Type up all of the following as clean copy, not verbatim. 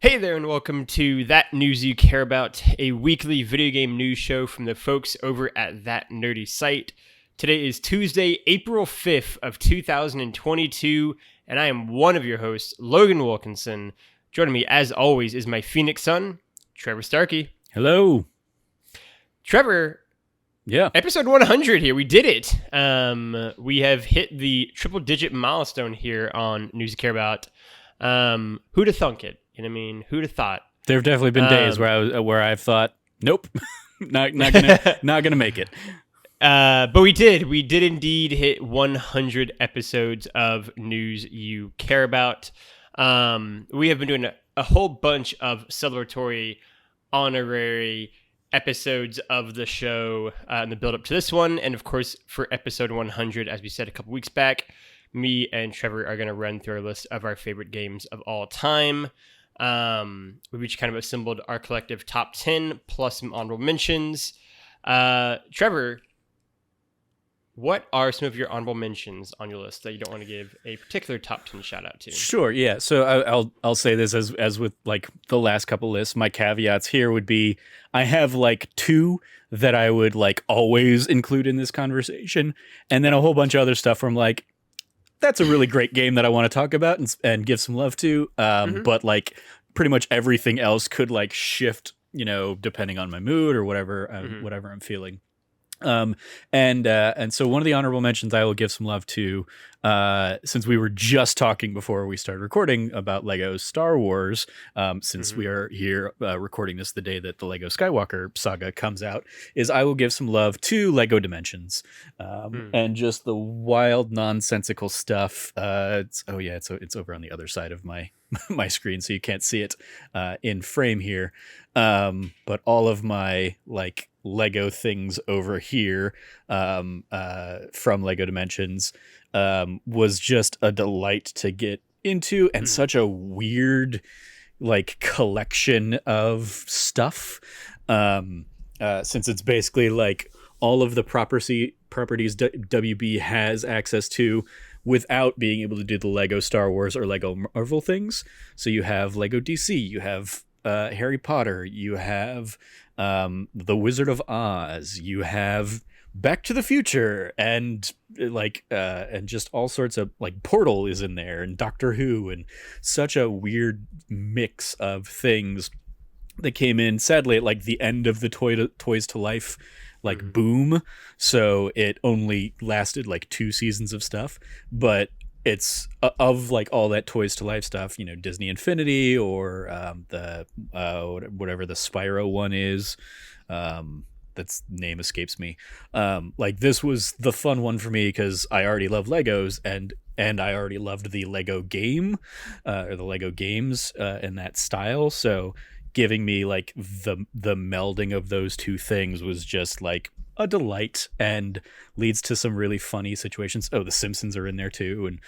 Hey there, and welcome to That News You Care About, a weekly video game news show from the folks over at That Nerdy Site. Today is Tuesday, April 5th of 2022, and I am one of your hosts, Logan Wilkinson. Joining me, as always, is my Phoenix son, Trevor Starkey. Hello. Trevor, Yeah. episode 100 here. We did it. We have hit the triple-digit milestone here on News You Care About. Who'd have thunk it? You know what I mean? Who'd have thought? There have definitely been days where I've thought, nope, not gonna make it. But we did. We did indeed hit 100 episodes of News You Care About. We have been doing a whole bunch of celebratory, honorary episodes of the show in the build-up to this one. And, of course, for episode 100, as we said a couple weeks back, me and Trevor are going to run through our list of our favorite games of all time. We've each kind of assembled our collective top 10 plus some honorable mentions. Trevor, what are some of your honorable mentions on your list that you don't want to give a particular top 10 shout out to? Sure, yeah. So I'll say this as with like the last couple lists. My caveats here would be I have like two that I would like always include in this conversation, and then a whole bunch of other stuff where I'm like, that's a really great game that I want to talk about and give some love to. But like pretty much everything else could like shift, depending on my mood or whatever I'm feeling. And so one of the honorable mentions I will give some love to, since we were just talking before we started recording about Lego Star Wars, since we are here recording this the day that the Lego Skywalker saga comes out, is I will give some love to Lego Dimensions, and just the wild nonsensical stuff. It's over on the other side of my my screen, so you can't see it in frame here. But all of my like Lego things over here from Lego Dimensions was just a delight to get into, and such a weird like collection of stuff, since it's basically like all of the properties WB has access to without being able to do the Lego Star Wars or Lego Marvel things. So you have Lego DC, you have Harry Potter, you have The Wizard of Oz, you have Back to the Future, and and just all sorts of like Portal is in there, and Doctor Who, and such a weird mix of things that came in sadly at like the end of the Toys to Life like boom, so it only lasted like 2 seasons of stuff, but it's of like all that Toys to Life stuff, Disney Infinity or the whatever the Spyro one is, that's name escapes me. Like this was the fun one for me because I already love Legos and I already loved the Lego game or the Lego games in that style. So giving me like the melding of those two things was just like a delight and leads to some really funny situations. Oh, the Simpsons are in there too. And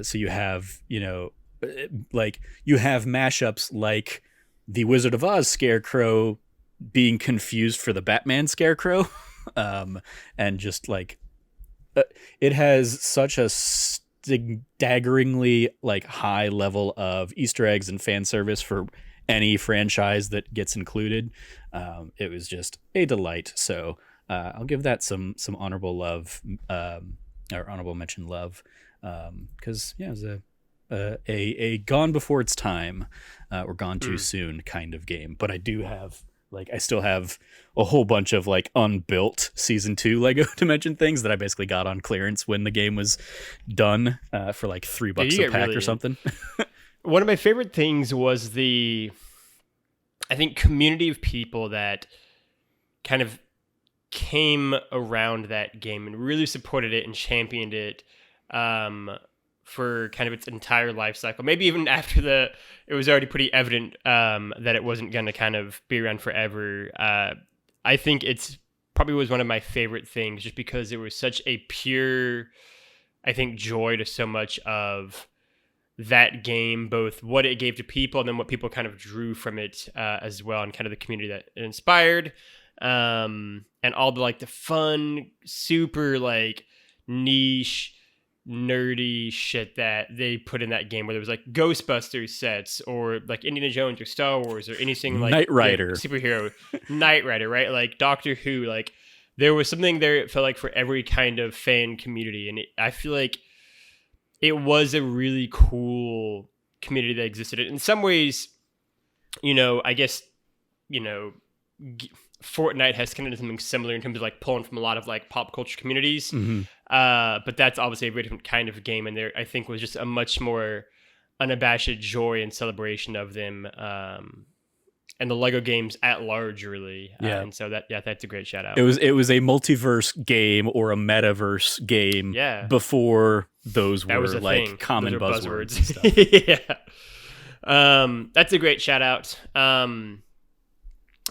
so you have, like you have mashups like the Wizard of Oz Scarecrow being confused for the Batman Scarecrow. And just like it has such a staggeringly like high level of Easter eggs and fan service for any franchise that gets included. It was just a delight. So I'll give that some honorable love, or honorable mention love, because it was a gone before its time or gone too soon kind of game. But I do have I still have a whole bunch of like unbuilt season 2 Lego Dimension things that I basically got on clearance when the game was done for like $3 a pack or something. One of my favorite things was the community of people that kind of came around that game and really supported it and championed it for kind of its entire life cycle. Maybe even after it was already pretty evident that it wasn't going to kind of be around forever. I think it's probably was one of my favorite things just because it was such a pure, I think, joy to so much of that game, both what it gave to people and then what people kind of drew from it as well, and kind of the community that it inspired, and all the like the fun, super like niche nerdy shit that they put in that game, where there was like Ghostbusters sets or like Indiana Jones or Star Wars or anything like Knight Rider, superhero, Knight Rider, right? Like Doctor Who, like there was something there. It felt like for every kind of fan community, and I feel like it was a really cool community that existed. In some ways, I guess, Fortnite has kind of done something similar in terms of like pulling from a lot of like pop culture communities. Mm-hmm. But that's obviously a very different kind of game. And there, I think, was just a much more unabashed joy and celebration of them. And the Lego games at large, really. Yeah. And so that's a great shout out. It was a multiverse game or a metaverse game before those were like thing. Common buzzwords and stuff. Yeah. That's a great shout out.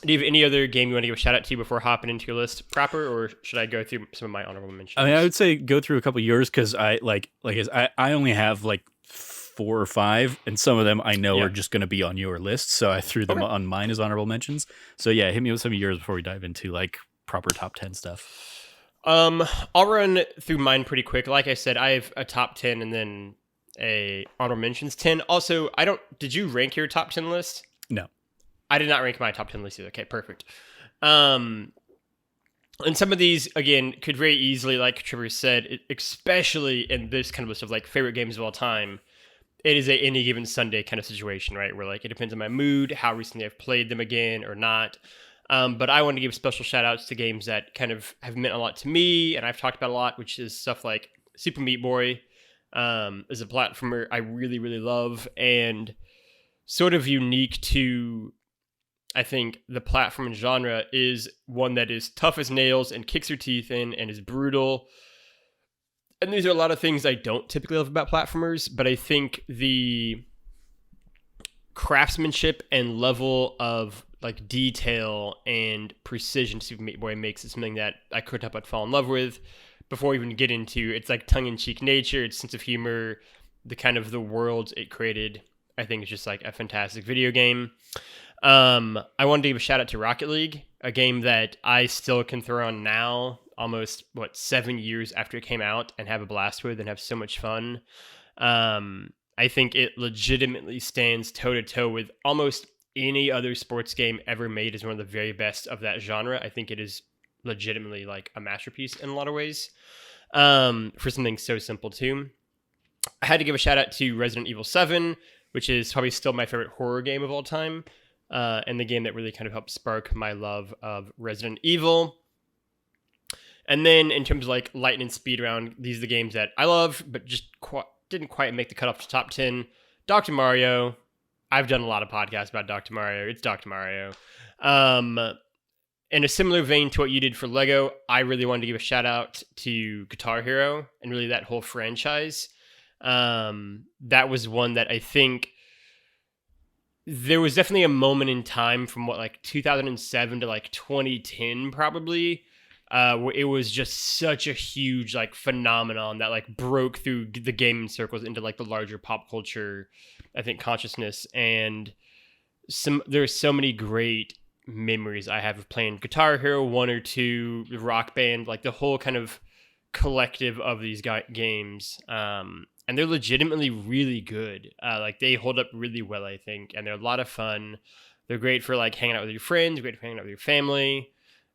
Do you have any other game you want to give a shout out to before hopping into your list proper, or should I go through some of my honorable mentions? I mean, I would say go through a couple of yours, because I only have like 4 or 5, and some of them I know are just going to be on your list, so I threw them on mine as honorable mentions. So yeah, hit me with some of yours before we dive into like proper top 10 stuff. I'll run through mine pretty quick. Like I said, I have a top 10 and then a honorable mentions 10. Also, did you rank your top 10 list? No. I did not rank my top 10 list either. Okay, perfect. And some of these, again, could very easily, like Trevor said, especially in this kind of list of like favorite games of all time, it is a any given Sunday kind of situation, right? Where like it depends on my mood, how recently I've played them again or not. But I want to give special shout outs to games that kind of have meant a lot to me, and I've talked about a lot, which is stuff like Super Meat Boy is a platformer I really, really love, and sort of unique to, I think, the platforming genre, is one that is tough as nails and kicks your teeth in and is brutal. And these are a lot of things I don't typically love about platformers, but I think the craftsmanship and level of like detail and precision Super Meat Boy makes it something that I couldn't help but fall in love with before we even get into its like tongue-in-cheek nature, its sense of humor, the kind of the worlds it created. I think it's just like a fantastic video game. I wanted to give a shout out to Rocket League, a game that I still can throw on now, almost 7 years after it came out, and have a blast with and have so much fun. I think it legitimately stands toe to toe with almost any other sports game ever made as one of the very best of that genre. I think it is legitimately like a masterpiece in a lot of ways, for something so simple too. I had to give a shout out to Resident Evil 7, which is probably still my favorite horror game of all time. And the game that really kind of helped spark my love of Resident Evil. And then in terms of like lightning speed round, these are the games that I love, but just didn't quite make the cutoff to top 10. Dr. Mario. I've done a lot of podcasts about Dr. Mario. It's Dr. Mario. In a similar vein to what you did for Lego, I really wanted to give a shout out to Guitar Hero and really that whole franchise. That was one that I think there was definitely a moment in time from 2007 to 2010 probably, where it was just such a huge phenomenon that broke through the gaming circles into the larger pop culture, I think, consciousness. And there's so many great memories I have of playing Guitar Hero 1 or 2, Rock Band, the whole kind of collective of these games. And they're legitimately really good. They hold up really well, I think, and they're a lot of fun. They're great for hanging out with your friends, great for hanging out with your family.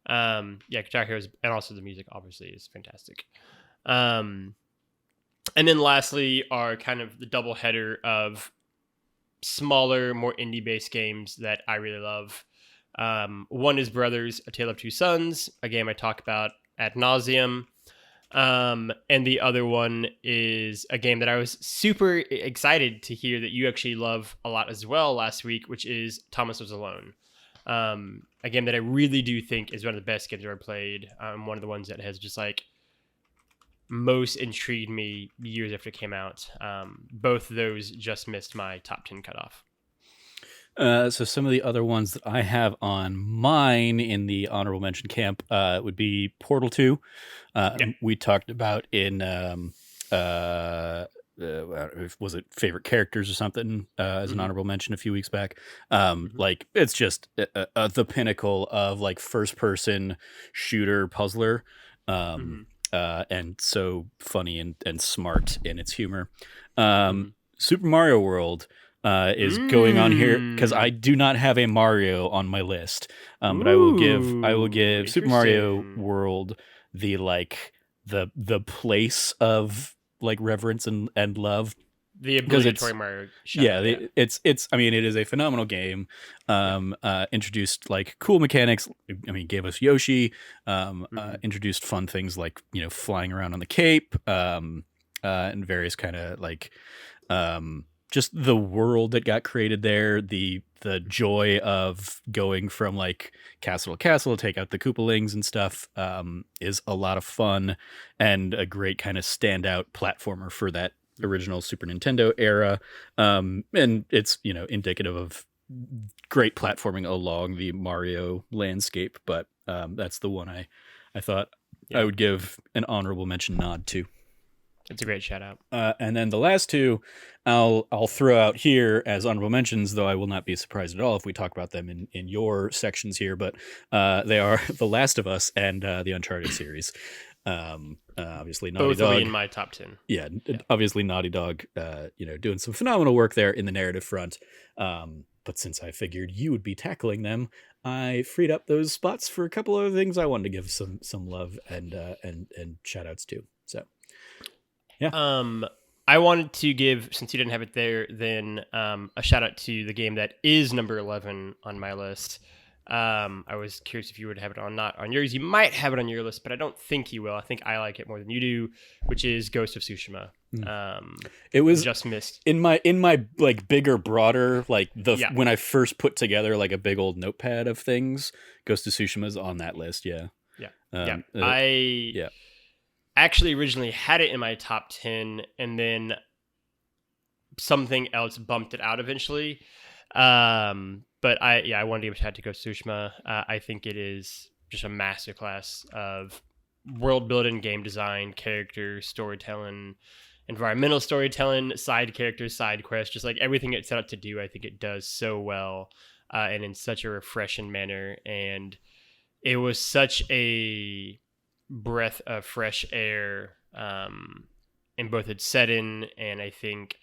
Guitar Hero, and also the music obviously is fantastic. And then lastly are kind of the double header of smaller, more indie-based games that I really love. One is Brothers: A Tale of Two Sons, a game I talk about ad nauseum. And the other one is a game that I was super excited to hear that you actually love a lot as well last week, which is Thomas Was Alone. A game that I really do think is one of the best games I've ever played. One of the ones that has just most intrigued me years after it came out. Both of those just missed my top 10 cutoff. So some of the other ones that I have on mine in the honorable mention camp would be Portal 2. We talked about in was it favorite characters or something as an honorable mention a few weeks back. It's just the pinnacle of first person shooter puzzler. and so funny and smart in its humor. Super Mario World is going on here because I do not have a Mario on my list, but I will give Super Mario World the the place of like reverence and love. The obligatory Mario shout out, it's I mean, it is a phenomenal game. Introduced like cool mechanics. I mean, gave us Yoshi. Introduced fun things like, you know, flying around on the cape, and various kind of like just the world that got created there. The joy of going from like castle to castle to take out the Koopalings and stuff is a lot of fun and a great kind of standout platformer for that original Super Nintendo era, and it's, you know, indicative of great platforming along the Mario landscape, but that's the one I thought I would give an honorable mention nod to. It's a great shout out. And then the last two I'll throw out here as honorable mentions, though I will not be surprised at all if we talk about them in your sections here, but they are The Last of Us and the Uncharted series. Obviously Naughty Both Dog will be in my top 10. Yeah, obviously Naughty Dog, you know, doing some phenomenal work there in the narrative front. But since I figured you would be tackling them, I freed up those spots for a couple other things I wanted to give some love and shout outs to. So, yeah. I wanted to give, since you didn't have it there, then a shout out to the game that is number 11 on my list. I was curious if you would have it not on yours. You might have it on your list, but I don't think you will. I think I like it more than you do, which is Ghost of Tsushima. It was just missed in my like bigger, broader, like when I first put together like a big old notepad of things. Ghost of Tsushima's on that list. I actually originally had it in my top 10, and then something else bumped it out eventually. But I wanted to give a shout out to Ghost of Tsushima. I think it is just a masterclass of world building, game design, character storytelling, environmental storytelling, side characters, side quests, just like everything it's set out to do. I think it does so well, and in such a refreshing manner. And it was such a breath of fresh air in both its setting and I think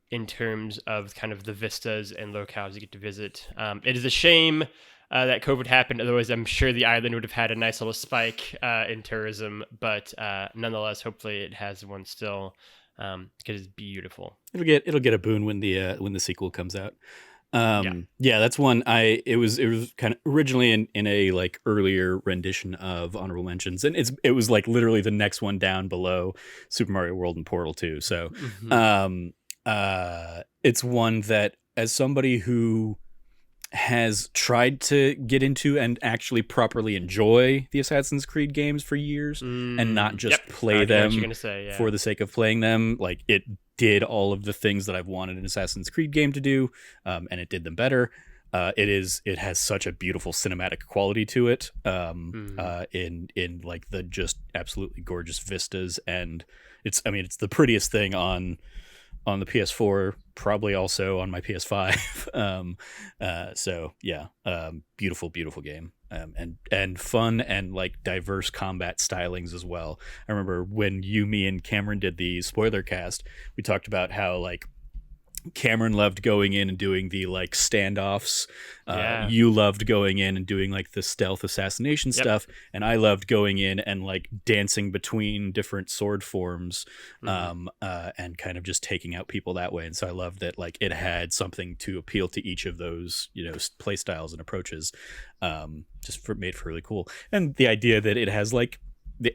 in terms of kind of the vistas and locales you get to visit. It is a shame that COVID happened. Otherwise, I'm sure the island would have had a nice little spike in tourism. But nonetheless, hopefully it has one still because it's beautiful. It'll get a boon when the sequel comes out. That's one it was kind of originally in a like earlier rendition of honorable mentions, and it was like literally the next one down below Super Mario World and Portal 2. So it's one that, as somebody who has tried to get into and actually properly enjoy the Assassin's Creed games for years and not just play them for the sake of playing them, like it did all of the things that I've wanted an Assassin's Creed game to do, and it did them better. It has such a beautiful cinematic quality to it, in like the just absolutely gorgeous vistas, and it's the prettiest thing on the PS4, probably also on my PS5. Beautiful game, and fun and like diverse combat stylings as well. I remember when me and Cameron did the spoiler cast, we talked about how like Cameron loved going in and doing the like standoffs. You loved going in and doing like the stealth assassination stuff, and I loved going in and like dancing between different sword forms, and kind of just taking out people that way. And so I loved that like it had something to appeal to each of those, you know, play styles and approaches. Made for really cool, and the idea that it has like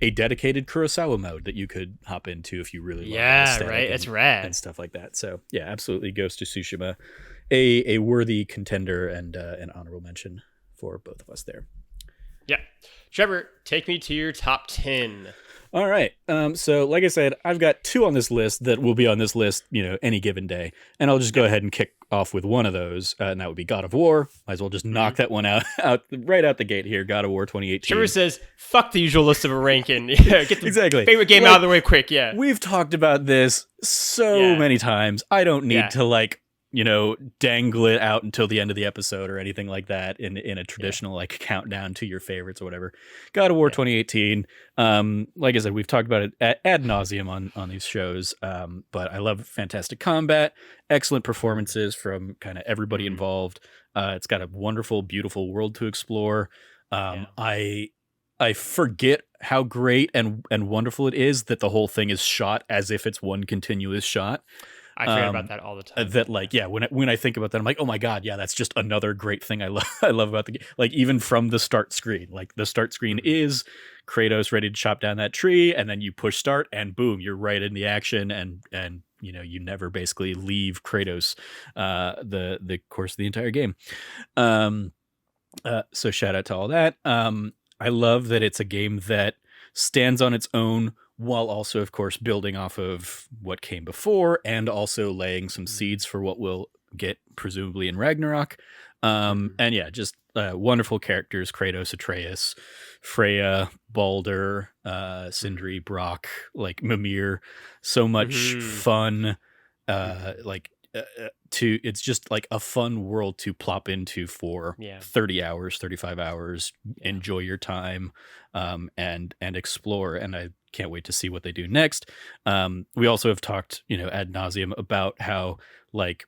a dedicated Kurosawa mode that you could hop into if you really love right. It's rad and stuff like that. So yeah, absolutely, Ghost of Tsushima, a worthy contender and an honorable mention for both of us there. Yeah, Trevor, take me to your top 10. All right. So like I said, I've got two on this list that will be on this list, you know, any given day, and I'll just go ahead and kick off with one of those, and that would be God of War. Might as well just knock that one out right out the gate here. God of War 2018. Trevor says, "Fuck the usual list of a ranking. Get the favorite game out of the way quick." Yeah, we've talked about this so many times. I don't need to like dangle it out until the end of the episode or anything like that in a traditional like countdown to your favorites or whatever. God of War 2018. Like I said, we've talked about it ad nauseum on these shows. But I love fantastic combat, excellent performances from kind of everybody involved. It's got a wonderful, beautiful world to explore. I forget how great and wonderful it is that the whole thing is shot as if it's one continuous shot. I forget about that all the time. That like, when I think about that, I'm like, oh my God, yeah, that's just another great thing I love about the game. Like even from the start screen, like the start screen is Kratos ready to chop down that tree, and then you push start, and boom, you're right in the action, and you never basically leave Kratos the course of the entire game. So shout out to all that. I love that it's a game that stands on its own while also, of course, building off of what came before and also laying some seeds for what we'll get presumably in Ragnarok. And yeah, just wonderful characters: Kratos, Atreus, Freya, Baldur, Sindri, Brock, like Mimir. So much fun. It's just like a fun world to plop into for 30 hours, 35 hours, enjoy your time, and explore. And I can't wait to see what they do next. We also have talked, ad nauseum about how like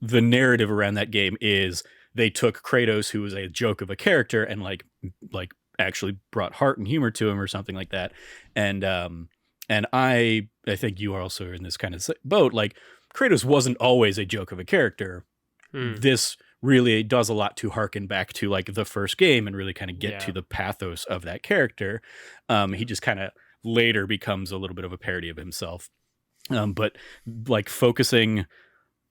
the narrative around that game is they took Kratos, who was a joke of a character, and like actually brought heart and humor to him or something like that. And I think you are also in this kind of boat. Like Kratos wasn't always a joke of a character. This really does a lot to harken back to like the first game and really kind of get to the pathos of that character. He just kind of later becomes a little bit of a parody of himself. But like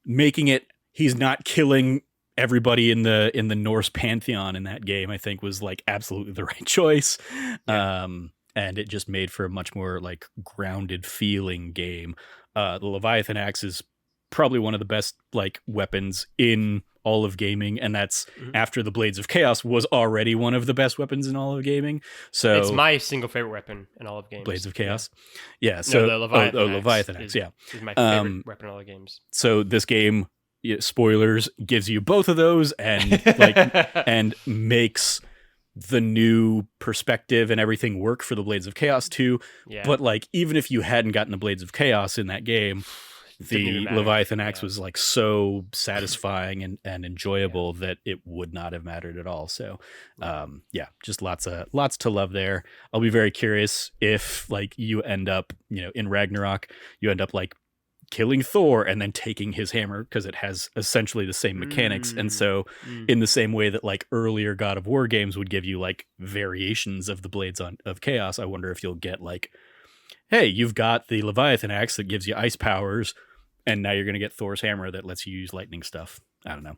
making it, he's not killing everybody in the Norse pantheon in that game, I think was like absolutely the right choice. And it just made for a much more like grounded feeling game. The Leviathan axe is probably one of the best like weapons in all of gaming, and that's after the Blades of Chaos was already one of the best weapons in all of gaming. So it's my single favorite weapon in all of games. Blades of Chaos. So the Leviathan axe is my favorite weapon in all the games. So this game, spoilers, gives you both of those and and makes the new perspective and everything work for the Blades of Chaos too. But like even if you hadn't gotten the Blades of Chaos in that game, the Leviathan axe was like so satisfying and enjoyable that it would not have mattered at all. So just lots to love there. I'll be very curious if like you end up, in Ragnarok, you end up like killing Thor and then taking his hammer because it has essentially the same mechanics. And so in the same way that like earlier God of War games would give you like variations of the Blades of Chaos, I wonder if you'll get like, hey, you've got the Leviathan axe that gives you ice powers, and now you're going to get Thor's hammer that lets you use lightning stuff. I don't know.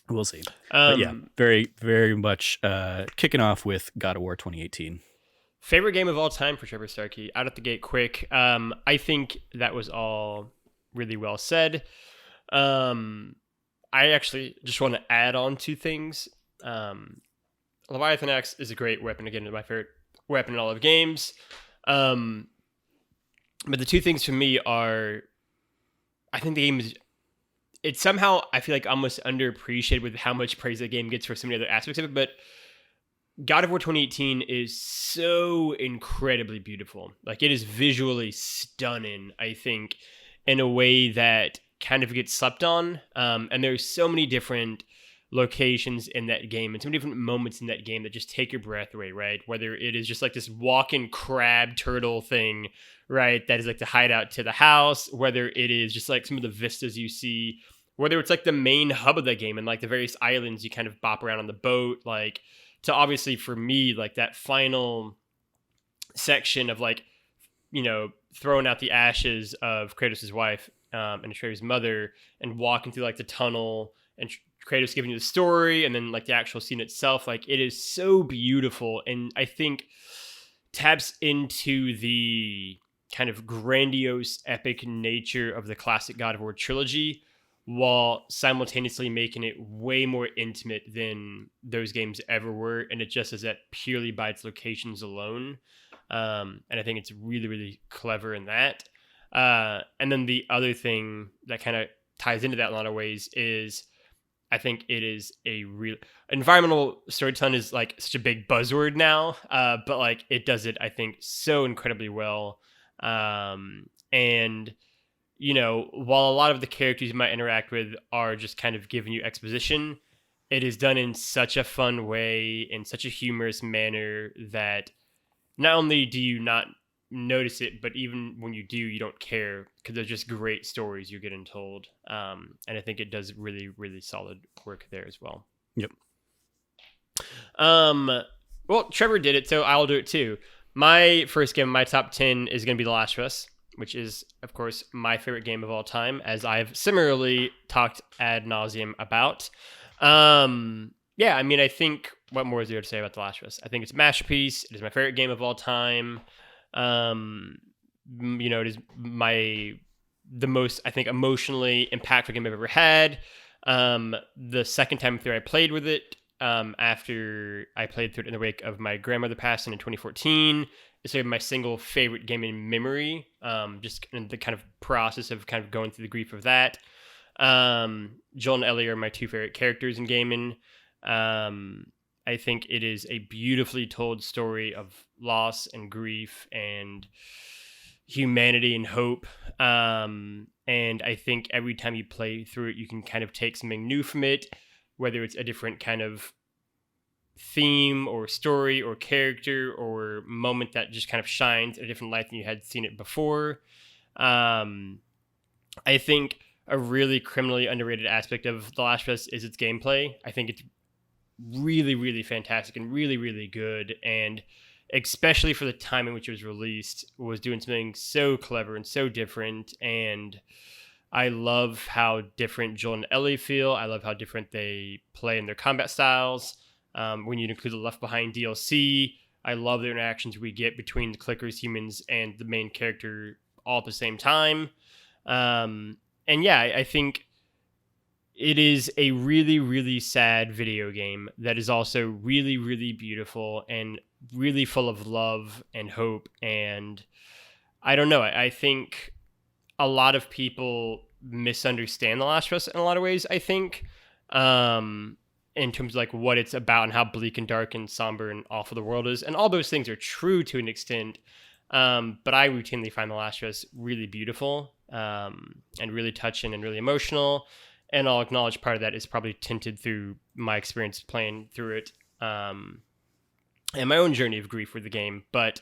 We'll see. But yeah, very, very much kicking off with God of War 2018. Favorite game of all time for Trevor Starkey. Out at the gate quick. I think that was all really well said. I actually just want to add on two things. Leviathan Axe is a great weapon. Again, my favorite weapon in all of games. But the two things for me are, I think the game is, it's somehow, I feel like almost underappreciated with how much praise the game gets for so many other aspects of it, but God of War 2018 is so incredibly beautiful. Like, it is visually stunning, I think, in a way that kind of gets slept on. And there's so many different locations in that game and so many different moments in that game that just take your breath away, right? Whether it is just like this walking crab turtle thing, right, that is like the hideout to the house, whether it is just like some of the vistas you see, whether it's like the main hub of the game and like the various islands you kind of bop around on the boat, like, to obviously for me, like that final section of like, you know, throwing out the ashes of Kratos' wife and Atreus' mother and walking through like the tunnel and Kratos giving you the story and then like the actual scene itself, like it is so beautiful. And I think taps into the kind of grandiose epic nature of the classic God of War trilogy, while simultaneously making it way more intimate than those games ever were. And it just is that purely by its locations alone. And I think it's really, really clever in that. And then the other thing that kind of ties into that in a lot of ways is I think it is a real environmental storytelling is like such a big buzzword now, but like it does it, I think, so incredibly well. And while a lot of the characters you might interact with are just kind of giving you exposition, it is done in such a fun way, in such a humorous manner that not only do you not notice it, but even when you do, you don't care because they're just great stories you're getting told. And I think it does really, really solid work there as well. Yep. Well, Trevor did it, so I'll do it too. My first game, my top 10 is going to be The Last of Us, which is, of course, my favorite game of all time, as I've similarly talked ad nauseum about. Yeah, I mean, I think, what more is there to say about The Last of Us? I think it's a masterpiece. It is my favorite game of all time. It is the most, I think, emotionally impactful game I've ever had. The second time through I played with it, after I played through it in the wake of my grandmother passing in 2014, it's like my single favorite game in memory. Just in the kind of process of kind of going through the grief of that. Joel and Ellie are my two favorite characters in gaming. I think it is a beautifully told story of loss and grief and humanity and hope. And I think every time you play through it, you can kind of take something new from it, whether it's a different kind of theme or story or character or moment that just kind of shines in a different light than you had seen it before. I think a really criminally underrated aspect of The Last of Us is its gameplay. I think it's really, really fantastic and really, really good. And especially for the time in which it was released, was doing something so clever and so different. And I love how different Joel and Ellie feel. I love how different they play in their combat styles. When you include the Left Behind DLC, I love the interactions we get between the clickers, humans, and the main character all at the same time. And yeah, I think it is a really, really sad video game that is also really, really beautiful and really full of love and hope. And I don't know, I think a lot of people misunderstand The Last of Us in a lot of ways, I think, in terms of like what it's about and how bleak and dark and somber and awful the world is. And all those things are true to an extent. But I routinely find The Last of Us really beautiful, and really touching and really emotional. And I'll acknowledge part of that is probably tinted through my experience playing through it, and my own journey of grief with the game. But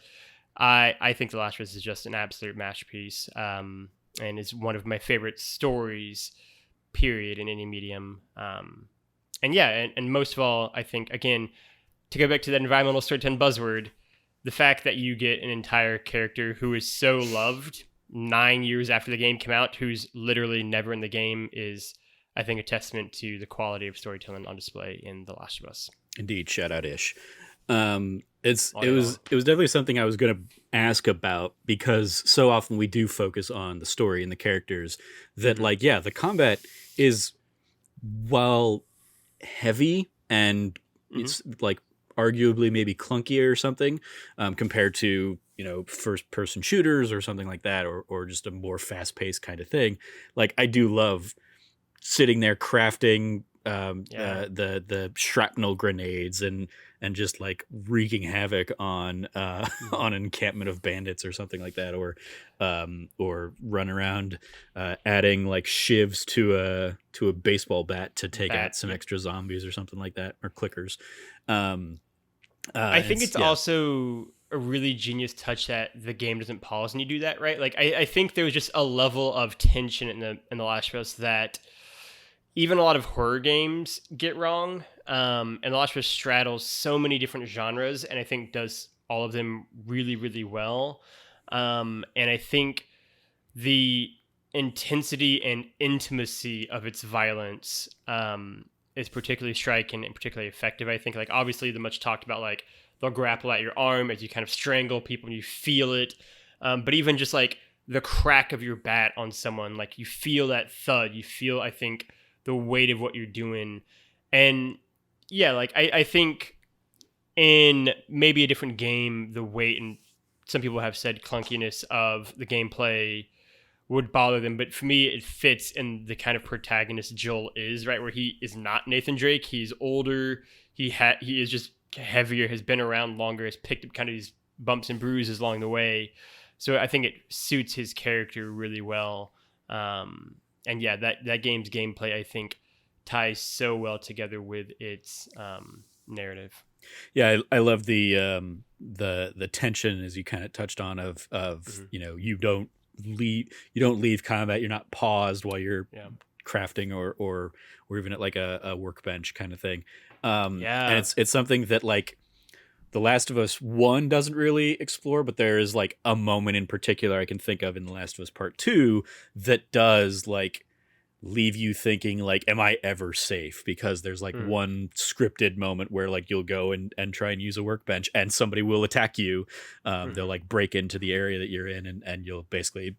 I think The Last of Us is just an absolute masterpiece, and is one of my favorite stories, period, in any medium. And yeah, and most of all, I think, again, to go back to that environmental storytelling buzzword, the fact that you get an entire character who is so loved 9 years after the game came out, who's literally never in the game, is, I think, a testament to the quality of storytelling on display in The Last of Us. Indeed, shout out Ish. It was definitely something I was going to ask about, because so often we do focus on the story and the characters that, Mm-hmm. like, yeah, the combat is, while heavy and it's like arguably maybe clunkier or something, compared to, first person shooters or something like that, or just a more fast paced kind of thing. Like, I do love sitting there crafting the shrapnel grenades and just like wreaking havoc on on an encampment of bandits or something like that, or run around adding like shivs to a baseball bat to take out some extra zombies or something like that, or clickers. I think it's also a really genius touch that the game doesn't pause when you do that, right? Like, I think there was just a level of tension in the Last of Us that even a lot of horror games get wrong. And The Last of Us straddles so many different genres, and I think does all of them really, really well. And I think the intensity and intimacy of its violence is particularly striking and particularly effective. I think, like, obviously the much talked about, like, they'll grapple at your arm as you kind of strangle people and you feel it. But even just like the crack of your bat on someone, like, you feel that thud, you feel, I think, the weight of what you're doing. And yeah, like, I think in maybe a different game, the weight, and some people have said clunkiness of the gameplay would bother them. But for me, it fits in the kind of protagonist Joel is, right? Where he is not Nathan Drake. He's older. He is just heavier, has been around longer, has picked up kind of these bumps and bruises along the way. So I think it suits his character really well. And yeah, that game's gameplay, I think, ties so well together with its narrative. Yeah, I love the tension, as you kind of touched on, of you don't leave combat, you're not paused while you're crafting or even at like a workbench kind of thing. And it's something that like The Last of Us 1 doesn't really explore, but there is like a moment in particular I can think of in The Last of Us Part 2 that does like leave you thinking like, am I ever safe? Because there's like one scripted moment where like you'll go and try and use a workbench and somebody will attack you. They'll like break into the area that you're in and you'll basically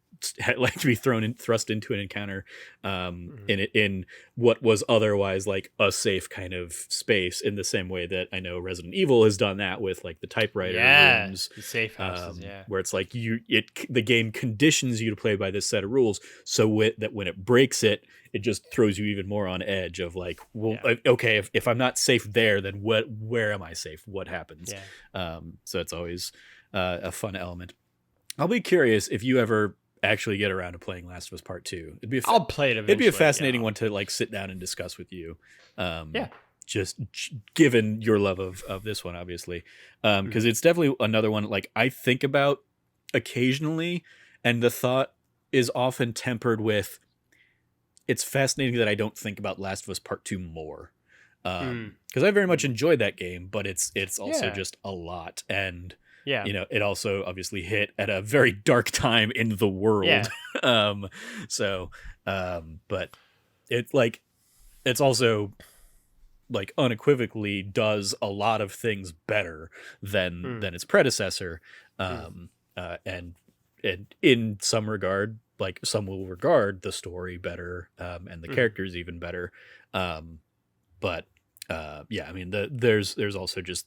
like be thrust into an encounter in what was otherwise like a safe kind of space, in the same way that I know Resident Evil has done that with like the typewriter rooms, the safe houses, where it's like the game conditions you to play by this set of rules, so that when it breaks it just throws you even more on edge of like, well, okay, if I'm not safe there, then where am I safe? What happens? So it's always a fun element. I'll be curious if you ever actually get around to playing Last of Us Part 2. I'll play it eventually. It'd be a fascinating one to like sit down and discuss with you. Just given your love of this one, obviously. Because it's definitely another one like I think about occasionally, and the thought is often tempered with, it's fascinating that I don't think about Last of Us Part 2 more. Because I very much enjoyed that game, but it's also just a lot. And it also obviously hit at a very dark time in the world. But it's also like unequivocally does a lot of things better than its predecessor. And in some regard, like some will regard the story better, and the characters even better. I mean, there's also just,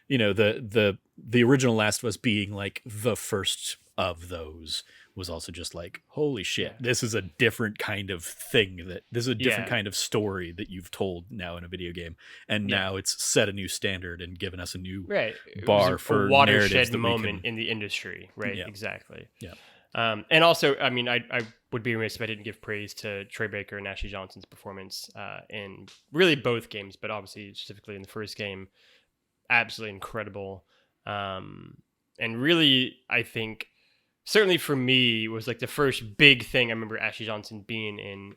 the original Last of Us being like the first of those was also just like, holy shit, this is a different kind of thing, this is a different kind of story that you've told now in a video game. And now it's set a new standard and given us a new bar for a watershed moment in the industry. Right. Exactly. Yeah. And also, I mean, I would be remiss if I didn't give praise to Troy Baker and Ashley Johnson's performance in really both games, but obviously specifically in the first game, absolutely incredible. And really, I think, certainly for me, was like the first big thing I remember Ashley Johnson being in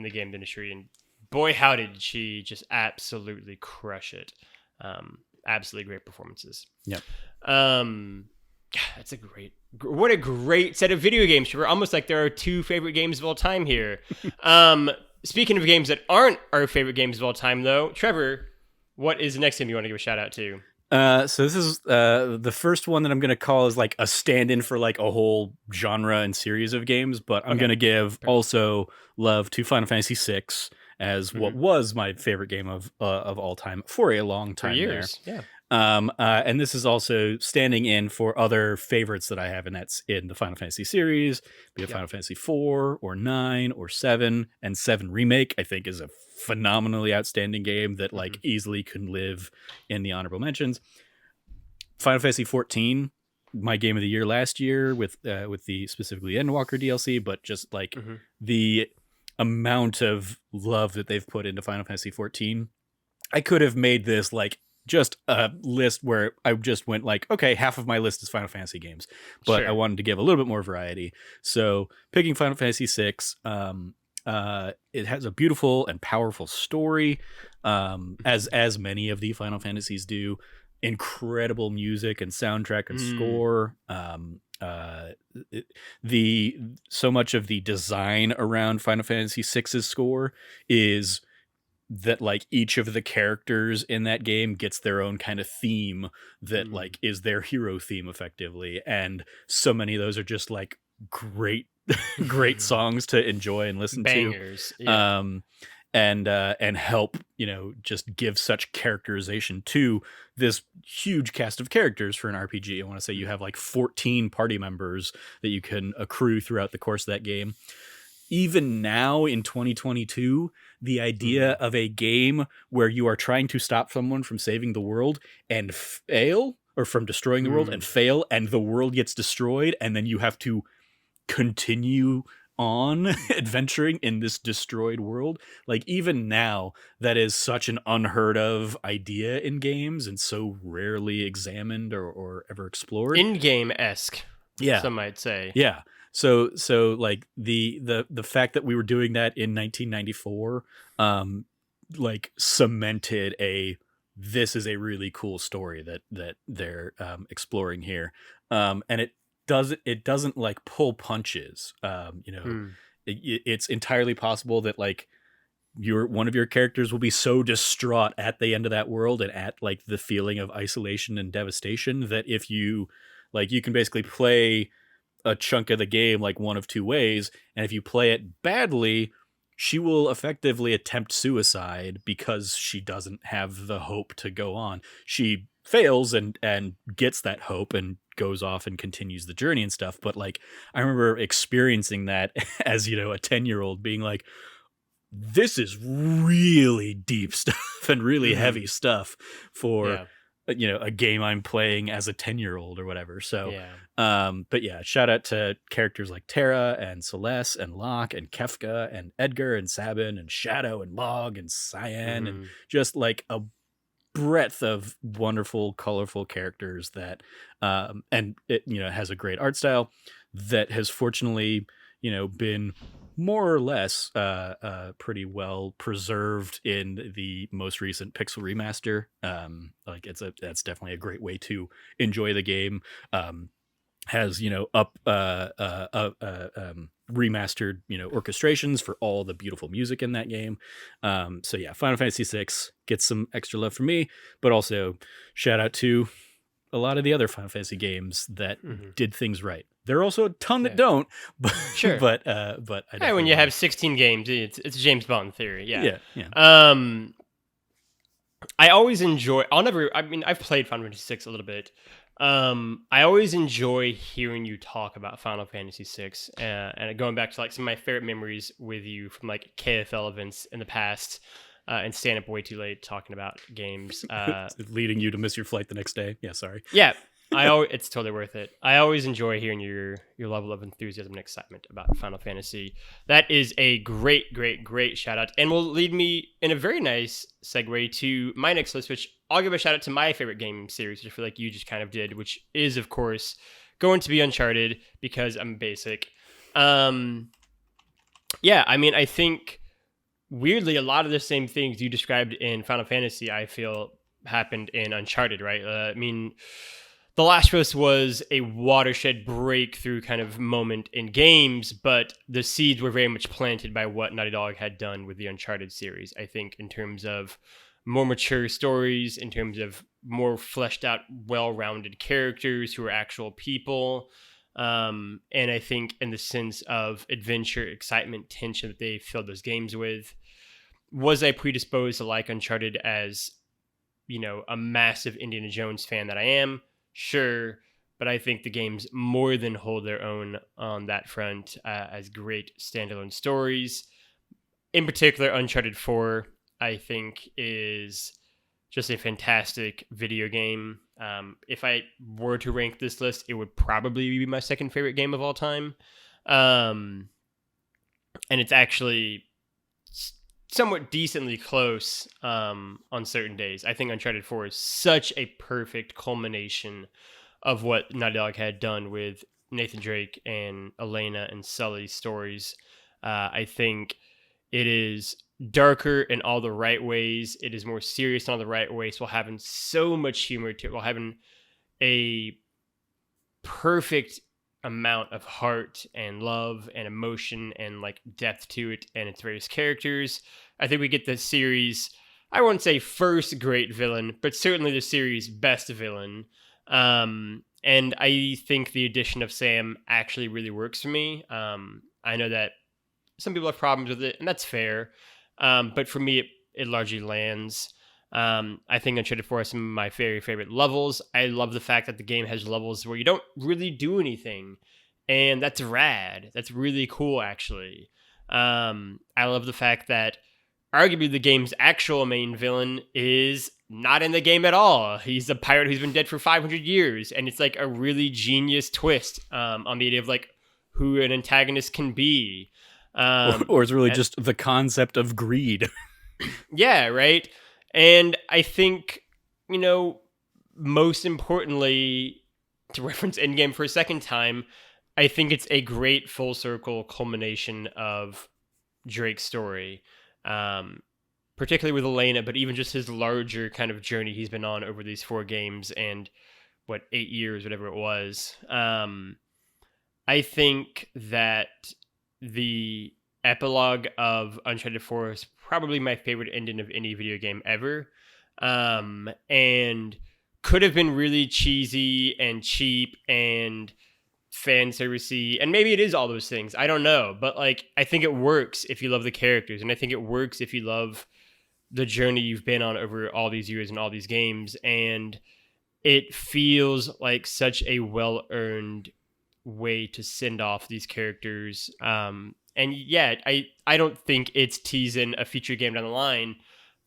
the game industry. And boy, how did she just absolutely crush it. Absolutely great performances. Yeah. That's what a great set of video games. We're almost like there are two favorite games of all time here. Speaking of games that aren't our favorite games of all time, though, Trevor, what is the next game you want to give a shout out to? So this is the first one that I'm going to call is like a stand-in for like a whole genre and series of games, but I'm going to give also love to Final Fantasy VI as what was my favorite game of all time for a long time. For years, and this is also standing in for other favorites that I have, and that's in the Final Fantasy series, be it Final Fantasy 4 or 9 or 7, and 7 Remake, I think is a phenomenally outstanding game that like easily can live in the honorable mentions. Final Fantasy 14, my game of the year last year with the specifically Endwalker DLC, but just like the amount of love that they've put into Final Fantasy 14, I could have made this like just a list where I just went like, okay, half of my list is Final Fantasy games, but I wanted to give a little bit more variety. So picking Final Fantasy VI, it has a beautiful and powerful story, as many of the Final Fantasies do. Incredible music and soundtrack and score. So much of the design around Final Fantasy VI's score is that like each of the characters in that game gets their own kind of theme that like is their hero theme effectively, and so many of those are just like great songs to enjoy and listen Bangers, to. and help, just give such characterization to this huge cast of characters for an RPG. I want to say you have like 14 party members that you can accrue throughout the course of that game. Even now in 2022, the idea of a game where you are trying to stop someone from saving the world and fail, or from destroying the world and fail, and the world gets destroyed, and then you have to continue on adventuring in this destroyed world. Like, even now, that is such an unheard of idea in games and so rarely examined or ever explored. In-game-esque, some might say. Yeah. So like the fact that we were doing that in 1994, like cemented this is a really cool story that they're exploring here, and it doesn't like pull punches. It's entirely possible that like one of your characters will be so distraught at the end of that world and at like the feeling of isolation and devastation that if you can basically play a chunk of the game like one of two ways, and if you play it badly, she will effectively attempt suicide because she doesn't have the hope to go on. She fails and gets that hope and goes off and continues the journey and stuff. But like, I remember experiencing that as, a 10-year-old being like, this is really deep stuff and really heavy stuff for a game I'm playing as a 10-year-old or whatever. So but yeah, shout out to characters like Terra and Celeste and Locke and Kefka and Edgar and Sabin and Shadow and Mog and Cyan and just like a breadth of wonderful, colorful characters that and it has a great art style that has fortunately been more or less pretty well preserved in the most recent Pixel remaster. Like that's definitely a great way to enjoy the game. Has remastered orchestrations for all the beautiful music in that game. So yeah, Final Fantasy VI gets some extra love from me, but also shout out to a lot of the other Final Fantasy games that did things right. There are also a ton that don't, but sure. but when you have 16 games, it's James Bond theory. Yeah. I always enjoy. I've played Final Fantasy VI a little bit. I always enjoy hearing you talk about Final Fantasy VI, and going back to like some of my favorite memories with you from like KFL events in the past. And staying up way too late talking about games, leading you to miss your flight the next day. Yeah, sorry. Yeah, it's totally worth it. I always enjoy hearing your level of enthusiasm and excitement about Final Fantasy. That is a great shout out, and will lead me in a very nice segue to my next list, which I'll give a shout out to my favorite game series, which I feel like you just kind of did, which is of course going to be Uncharted because I'm basic. I think. Weirdly, a lot of the same things you described in Final Fantasy, I feel, happened in Uncharted, right? The Last of Us was a watershed breakthrough kind of moment in games, but the seeds were very much planted by what Naughty Dog had done with the Uncharted series, I think, in terms of more mature stories, in terms of more fleshed out, well-rounded characters who are actual people. And I think in the sense of adventure, excitement, tension that they filled those games with. Was I predisposed to like Uncharted as, a massive Indiana Jones fan that I am? Sure. But I think the games more than hold their own on that front as great standalone stories. In particular, Uncharted 4, I think, is just a fantastic video game. If I were to rank this list, it would probably be my second favorite game of all time. And it's actually somewhat decently close on certain days. I think Uncharted 4 is such a perfect culmination of what Naughty Dog had done with Nathan Drake and Elena and Sully's stories. I think it is darker in all the right ways. It is more serious in all the right ways while having so much humor to it, while having a perfect amount of heart and love and emotion and like depth to it and its various characters. I think we get the series, I won't say first great villain, but certainly the series' best villain. And I think the addition of Sam actually really works for me. I know that some people have problems with it, and that's fair. But for me, it largely lands. I think Uncharted 4 has some of my very favorite levels. I love the fact that the game has levels where you don't really do anything, and that's rad. That's really cool, actually. I love the fact that arguably the game's actual main villain is not in the game at all. He's a pirate who's been dead for 500 years, and it's like a really genius twist on the idea of like who an antagonist can be. Or it's really just the concept of greed. Yeah, right. And I think, most importantly, to reference Endgame for a second time, I think it's a great full circle culmination of Drake's story, particularly with Elena, but even just his larger kind of journey he's been on over these 4 games and 8 years, whatever it was. I think that the epilogue of Uncharted 4 is probably my favorite ending of any video game ever, and could have been really cheesy and cheap and fan servicey, and maybe it is all those things, I don't know, but like I think it works if you love the characters, and I think it works if you love the journey you've been on over all these years and all these games, and it feels like such a well-earned way to send off these characters. And yet, I don't think it's teasing a future game down the line,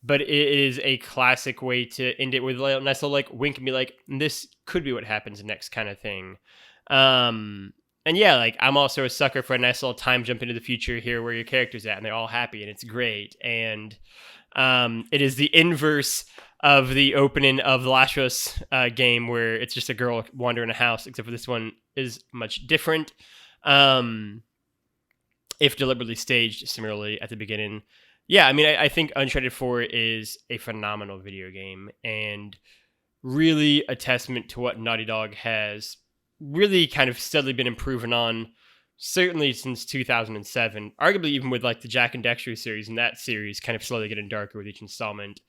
but it is a classic way to end it with a nice little like wink and be like, this could be what happens next kind of thing. And yeah, like I'm also a sucker for a nice little time jump into the future here where your character's at and they're all happy and it's great. And it is the inverse of the opening of the Last of Us game where it's just a girl wandering a house, except for this one is much different. If deliberately staged similarly at the beginning. Yeah, I mean, I think Uncharted 4 is a phenomenal video game and really a testament to what Naughty Dog has really kind of steadily been improving on, certainly since 2007, arguably even with like the Jak and Daxter series, and that series kind of slowly getting darker with each installment.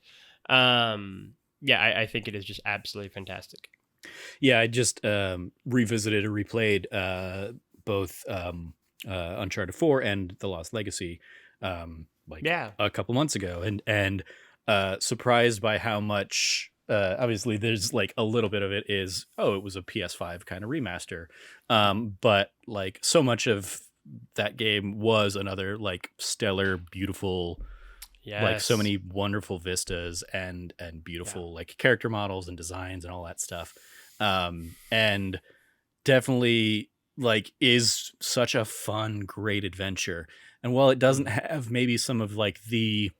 Yeah, I think it is just absolutely fantastic. Yeah, I just revisited or replayed both Uncharted 4 and The Lost Legacy a couple months ago, and surprised by how much obviously there's like a little bit of it is it was a PS5 kind of remaster, but like so much of that game was another like stellar, beautiful, like so many wonderful vistas and beautiful like character models and designs and all that stuff, and definitely like is such a fun, great adventure. And while it doesn't have maybe some of like the,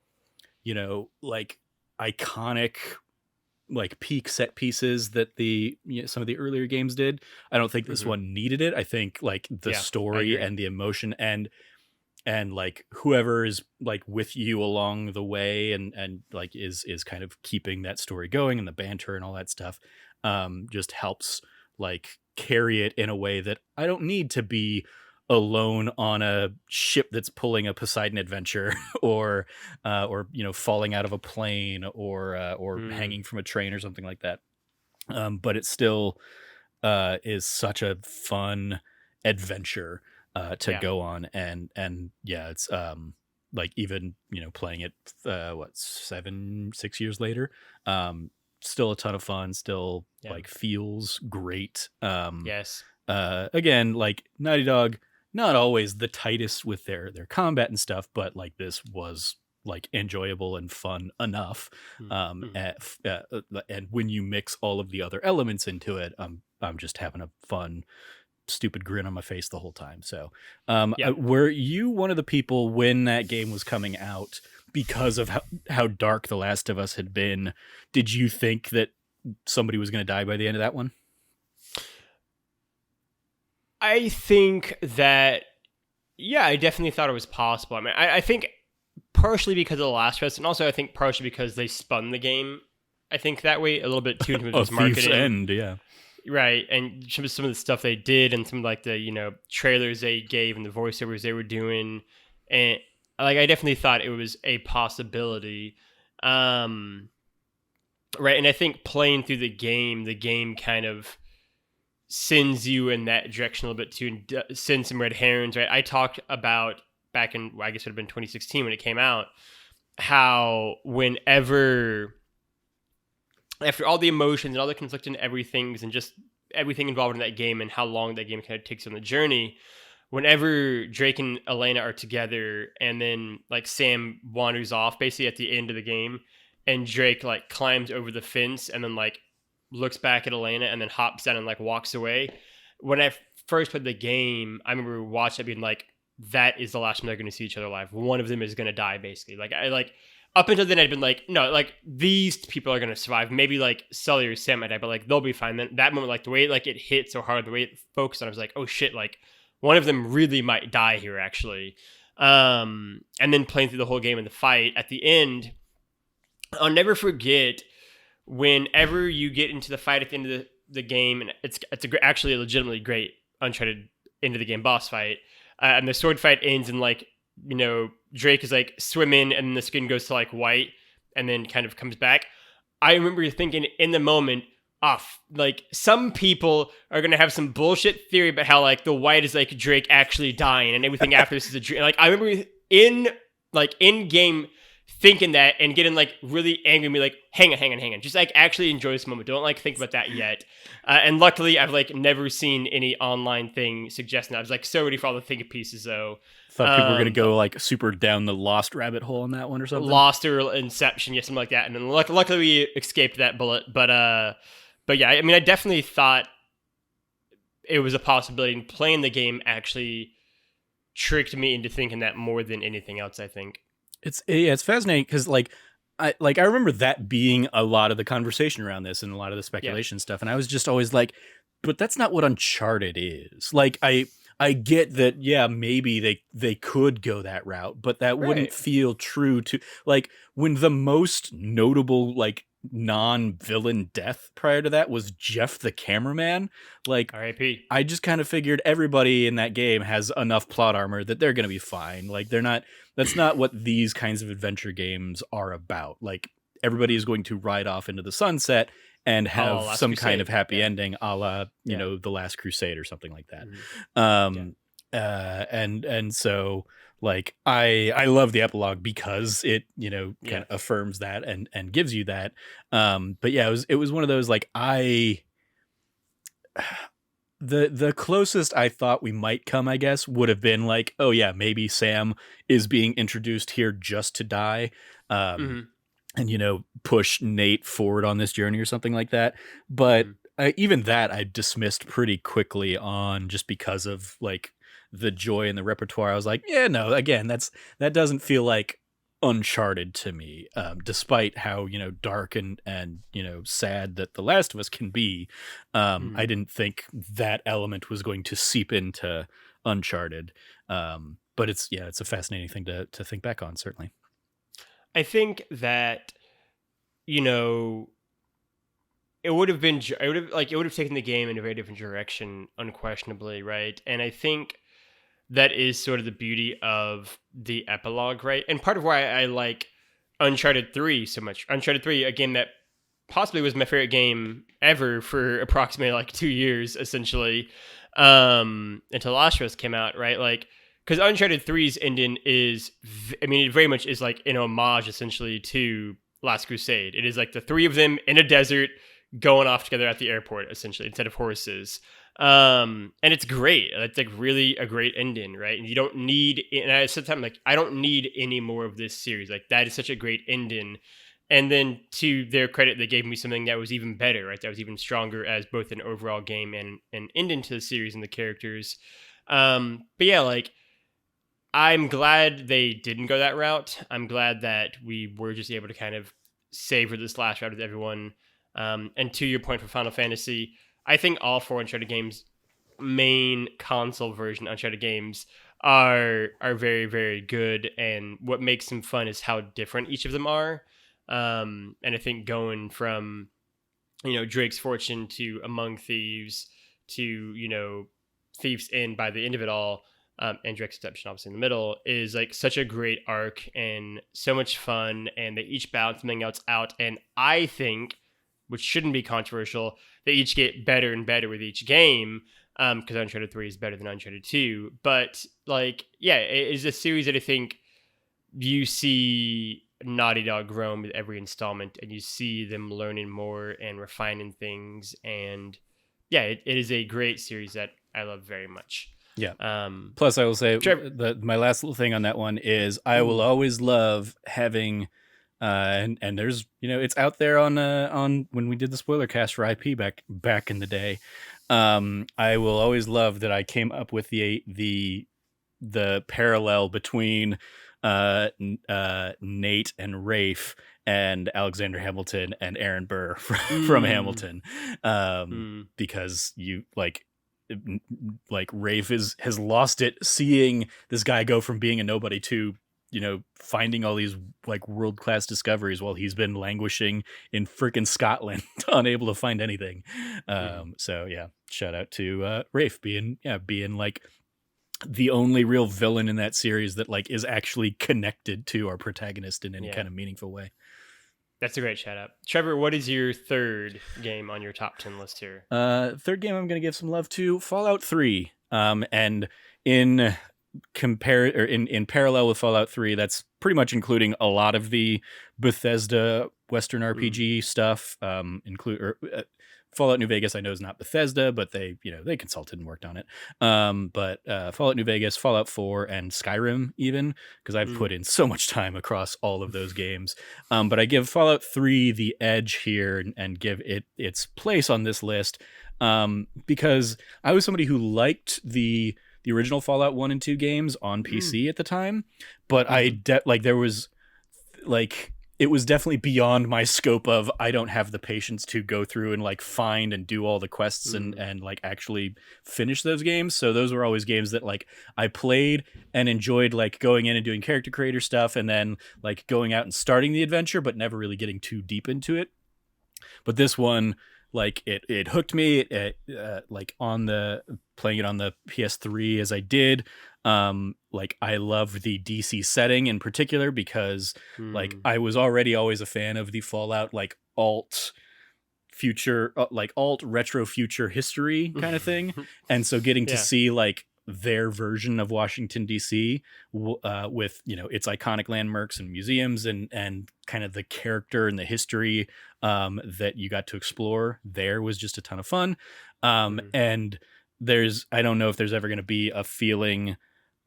like iconic like peak set pieces that some of the earlier games did, I don't think this one needed it. I think like the story and the emotion and like whoever is like with you along the way and like is kind of keeping that story going, and the banter and all that stuff just helps like carry it in a way that I don't need to be alone on a ship that's pulling a Poseidon adventure or falling out of a plane or hanging from a train or something like that. But it still is such a fun adventure to go on, and yeah, it's like even playing it 6 years later, still a ton of fun, still like feels great. Again, like Naughty Dog, not always the tightest with their combat and stuff, but like this was like enjoyable and fun enough. And when you mix all of the other elements into it, I'm just having a fun, stupid grin on my face the whole time. So were you one of the people when that game was coming out, because of how dark The Last of Us had been, did you think that somebody was going to die by the end of that one? I think that, I definitely thought it was possible. I mean, I think partially because of The Last of Us, and also I think partially because they spun the game, I think that way a little bit too into its marketing. Thief's End, yeah. Right, and some of the stuff they did, and some of like the trailers they gave and the voiceovers they were doing, and like I definitely thought it was a possibility, right? And I think playing through the game kind of sends you in that direction a little bit too, and sends some red herrings, right? I talked about back in, I guess it would have been 2016 when it came out, how whenever, after all the emotions and all the conflicting everythings and just everything involved in that game and how long that game kind of takes on the journey, whenever Drake and Elena are together and then like Sam wanders off basically at the end of the game and Drake like climbs over the fence and then like looks back at Elena and then hops down and like walks away. When I first played the game, I remember watching it being like, that is the last time they're going to see each other alive. One of them is going to die basically. Like I like up until then I'd been like, no, like these people are going to survive. Maybe like Sully or Sam might die, but like they'll be fine. Then that moment, like the way like it hit so hard, the way it focused on, I was like, oh shit, like one of them really might die here actually. And then playing through the whole game and the fight at the end, I'll never forget whenever you get into the fight at the end of the game, and it's actually a legitimately great Uncharted end of the game boss fight, and the sword fight ends and like, you know, Drake is like swimming and the skin goes to like white and then kind of comes back. I remember thinking in the moment, like some people are gonna have some bullshit theory about how like the white is like Drake actually dying and everything after this is a dream. Like I remember in game thinking that and getting like really angry and be like, hang on. Just like actually enjoy this moment. Don't like think about that yet. And luckily I've like never seen any online thing suggesting that. I was like so ready for all the think pieces though. Thought people were going to go like super down the Lost rabbit hole on that one or something. Lost or Inception, yeah, something like that. And then luckily we escaped that bullet. But yeah, I mean, I definitely thought it was a possibility. And playing the game actually tricked me into thinking that more than anything else, I think. It's fascinating because I remember that being a lot of the conversation around this and a lot of the speculation stuff, and I was just always like, but that's not what Uncharted is. Like I get that, yeah, maybe they could go that route, but that wouldn't feel true to like when the most notable like non-villain death prior to that was Jeff the cameraman. Like R.I.P. I just kind of figured everybody in that game has enough plot armor that they're gonna be fine. Like that's not what these kinds of adventure games are about. Like everybody is going to ride off into the sunset and have some kind of happy ending, a la you know, The Last Crusade or something like that. And so like I love the epilogue because it, you know, kind of affirms that and gives you that. But yeah, it was one of those like the closest I thought we might come, I guess, would have been like, oh yeah, maybe Sam is being introduced here just to die. And, you know, push Nate forward on this journey or something like that. But even that I dismissed pretty quickly on just because of like the joy in the repertoire. I was like, yeah, no, again, that doesn't feel like Uncharted to me, despite how, you know, dark and you know, sad that The Last of Us can be. I didn't think that element was going to seep into Uncharted. But it's a fascinating thing to think back on, certainly. I think that, you know, it would have taken the game in a very different direction, unquestionably, right? And I think that is sort of the beauty of the epilogue, right? And part of why I like Uncharted 3 so much. Uncharted 3, a game that possibly was my favorite game ever for approximately like 2 years, essentially, until Last of Us came out, right? Like, because Uncharted 3's ending is, I mean, it very much is like an homage, essentially, to Last Crusade. It is like the three of them in a desert going off together at the airport, essentially, instead of horses. And it's great. It's like really a great ending, right? And you don't need, and I said something like, I don't need any more of this series. Like, that is such a great ending. And then to their credit, they gave me something that was even better, right? That was even stronger as both an overall game and an ending to the series and the characters. But yeah, like, I'm glad they didn't go that route. I'm glad that we were just able to kind of savor this last route with everyone. And to your point for Final Fantasy, I think all four Uncharted games, main console version Uncharted games, are very, very good. And what makes them fun is how different each of them are. And I think going from, you know, Drake's Fortune to Among Thieves to, you know, Thief's End by the end of it all, and Drake's Deception obviously in the middle, is like such a great arc and so much fun, and they each balance something else out. And I think, which shouldn't be controversial, they each get better and better with each game, because Uncharted 3 is better than Uncharted 2. But like, yeah, it is a series that I think you see Naughty Dog grown with every installment, and you see them learning more and refining things. And yeah, it is a great series that I love very much. Yeah. Um, Plus, I will say Trevor, my last little thing on that one is I will ooh, always love having, and there's it's out there on when we did the spoiler cast for IP back in the day. I will always love that I came up with the parallel between Nate and Rafe and Alexander Hamilton and Aaron Burr from mm, Hamilton, mm, because you Rafe has lost it seeing this guy go from being a nobody to finding all these like world-class discoveries while he's been languishing in freaking Scotland unable to find anything. mm. So yeah, shout out to Rafe being like the only real villain in that series that like is actually connected to our protagonist in any Yeah, kind of meaningful way. that's a great shout out. Trevor, what is your third game on your top 10 list here? Third game I'm going to give some love to Fallout 3. And in in parallel with Fallout 3, that's pretty much including a lot of the Bethesda Western RPG stuff. Fallout New Vegas, I know, is not Bethesda, but they consulted and worked on it. But Fallout New Vegas, Fallout 4, and Skyrim, even, because I've put in so much time across all of those games. But I give Fallout 3 the edge here and give it its place on this list, because I was somebody who liked the original Fallout 1 and 2 games on PC at the time, but there was like it was definitely beyond my scope of I don't have the patience to go through and like find and do all the quests and like actually finish those games. So those were always games that like I played and enjoyed, like going in and doing character creator stuff and then like going out and starting the adventure, but never really getting too deep into it. But this one, like it hooked me, like on the playing it on the PS3 as I did. Like I love the DC setting in particular because like I was already always a fan of the Fallout like alt retro future history kind of thing. And so getting to see like their version of Washington DC with its iconic landmarks and museums and kind of the character and the history that you got to explore there was just a ton of fun. And I don't know if there's ever going to be a feeling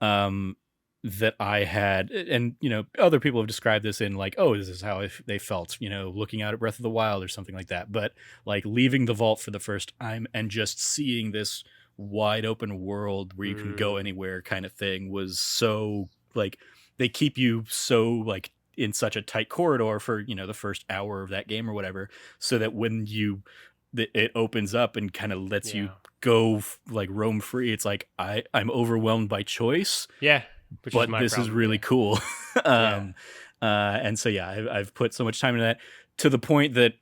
that I had, and other people have described this in like, oh, this is how they felt looking out at Breath of the Wild or something like that, but like leaving the vault for the first time and just seeing this wide open world where you can go anywhere kind of thing was so like, they keep you so like in such a tight corridor for the first hour of that game or whatever, so that when it opens up and kind of lets you go like roam free, it's like I'm overwhelmed by choice, but this is really cool. And so I've put so much time into that, to the point that,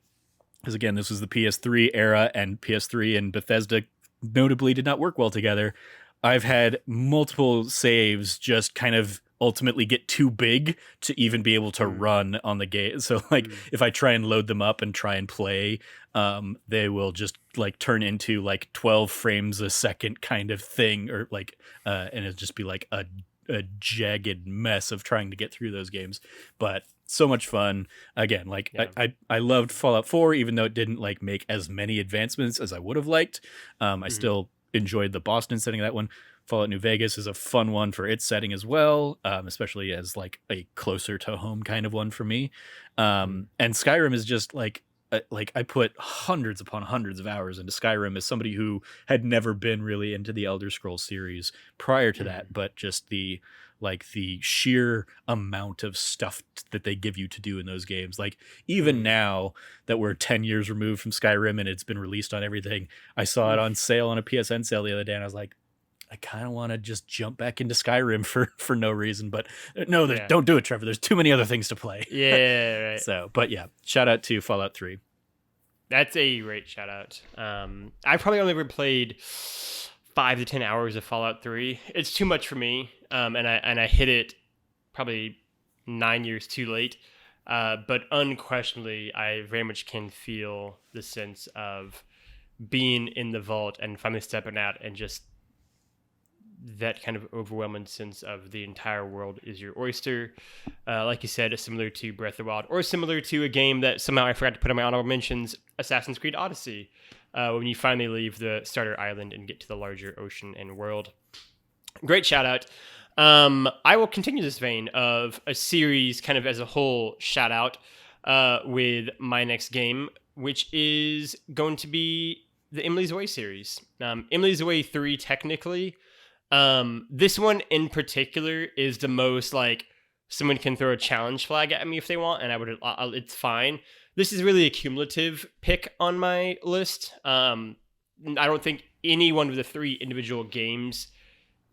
because again, this was the PS3 era and PS3 and Bethesda notably did not work well together. I've had multiple saves just kind of ultimately get too big to even be able to run on the game. So like if I try and load them up and try and play, they will just like turn into like 12 frames a second kind of thing, or like and it'll just be like a jagged mess of trying to get through those games. But so much fun. Again, like I loved Fallout 4, even though it didn't like make as many advancements as I would have liked. I still enjoyed the Boston setting of that one. Fallout New Vegas is a fun one for its setting as well, especially as like a closer to home kind of one for me. And Skyrim is just like I put hundreds upon hundreds of hours into Skyrim as somebody who had never been really into the Elder Scrolls series prior to that, but just the sheer amount of stuff that they give you to do in those games. Like even now that we're 10 years removed from Skyrim and it's been released on everything, I saw it on sale on a PSN sale the other day and I was like, I kind of want to just jump back into Skyrim for no reason, but no, don't do it, Trevor. There's too many other things to play. Yeah, right. So, but yeah, shout out to Fallout 3. That's a great shout out. I probably only ever played 5 to 10 hours of Fallout 3. It's too much for me, and I hit it probably 9 years too late. But unquestionably, I very much can feel the sense of being in the vault and finally stepping out and just that kind of overwhelming sense of the entire world is your oyster. Like you said, similar to Breath of the Wild, or similar to a game that somehow I forgot to put on my honorable mentions, Assassin's Creed Odyssey, when you finally leave the starter island and get to the larger ocean and world. Great shout out. I will continue this vein of a series kind of as a whole shout out with my next game, which is going to be the Emily's Way series. Emily's Way 3, technically. This one in particular is the most like someone can throw a challenge flag at me if they want, and it's fine. This is really a cumulative pick on my list. I don't think any one of the 3 individual games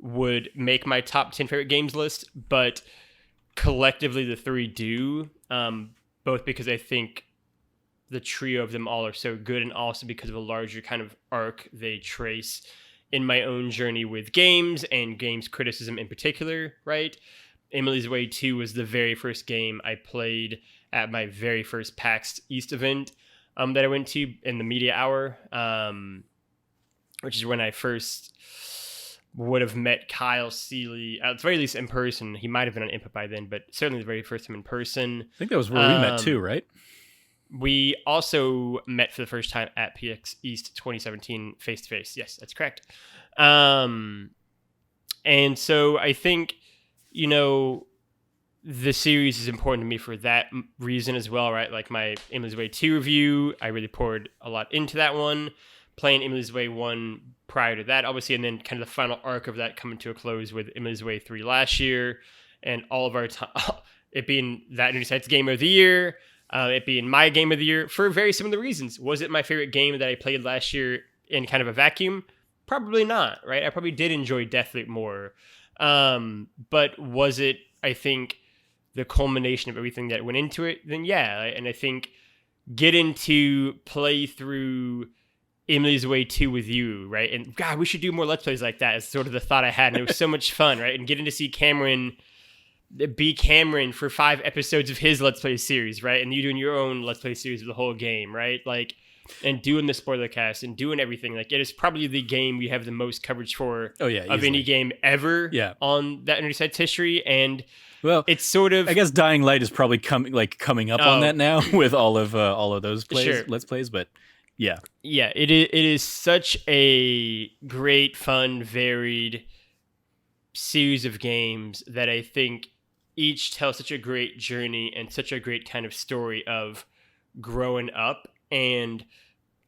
would make my top 10 favorite games list, but collectively the 3 do, both because I think the trio of them all are so good, and also because of a larger kind of arc they trace in my own journey with games and games criticism in particular, right? Emily's Way 2 was the very first game I played at my very first PAX East event that I went to in the media hour, which is when I first would have met Kyle Seeley, at the very least in person. He might have been on input by then, but certainly the very first time in person. I think that was where we met too, right? We also met for the first time at PX East 2017 face-to-face. Yes, that's correct. And so I think, the series is important to me for that reason as well, right? Like my Emily's Way 2 review, I really poured a lot into that one. Playing Emily's Way 1 prior to that, obviously, and then kind of the final arc of that coming to a close with Emily's Way 3 last year, and all of our time, it being that New Sites Game of the Year, it being my game of the year for very similar reasons. Was it my favorite game that I played last year in kind of a vacuum? Probably not, right? I probably did enjoy Deathloop more. But was it, I think, the culmination of everything that went into it? Then yeah, and I think getting to play through Emily's Way 2 with you, right? And God, we should do more Let's Plays like that is sort of the thought I had. And it was so much fun, right? And getting to see Cameron be Cameron for 5 episodes of his Let's Play series, right? And you doing your own Let's Play series of the whole game, right? Like, and doing the spoiler cast and doing everything. Like, it is probably the game we have the most coverage for of easily. any game ever on that New Sites history. And well, it's sort of, I guess Dying Light is probably coming up on that now with all of those plays, sure. Let's Plays, but yeah, it is such a great, fun, varied series of games that I think each tell such a great journey and such a great kind of story of growing up. And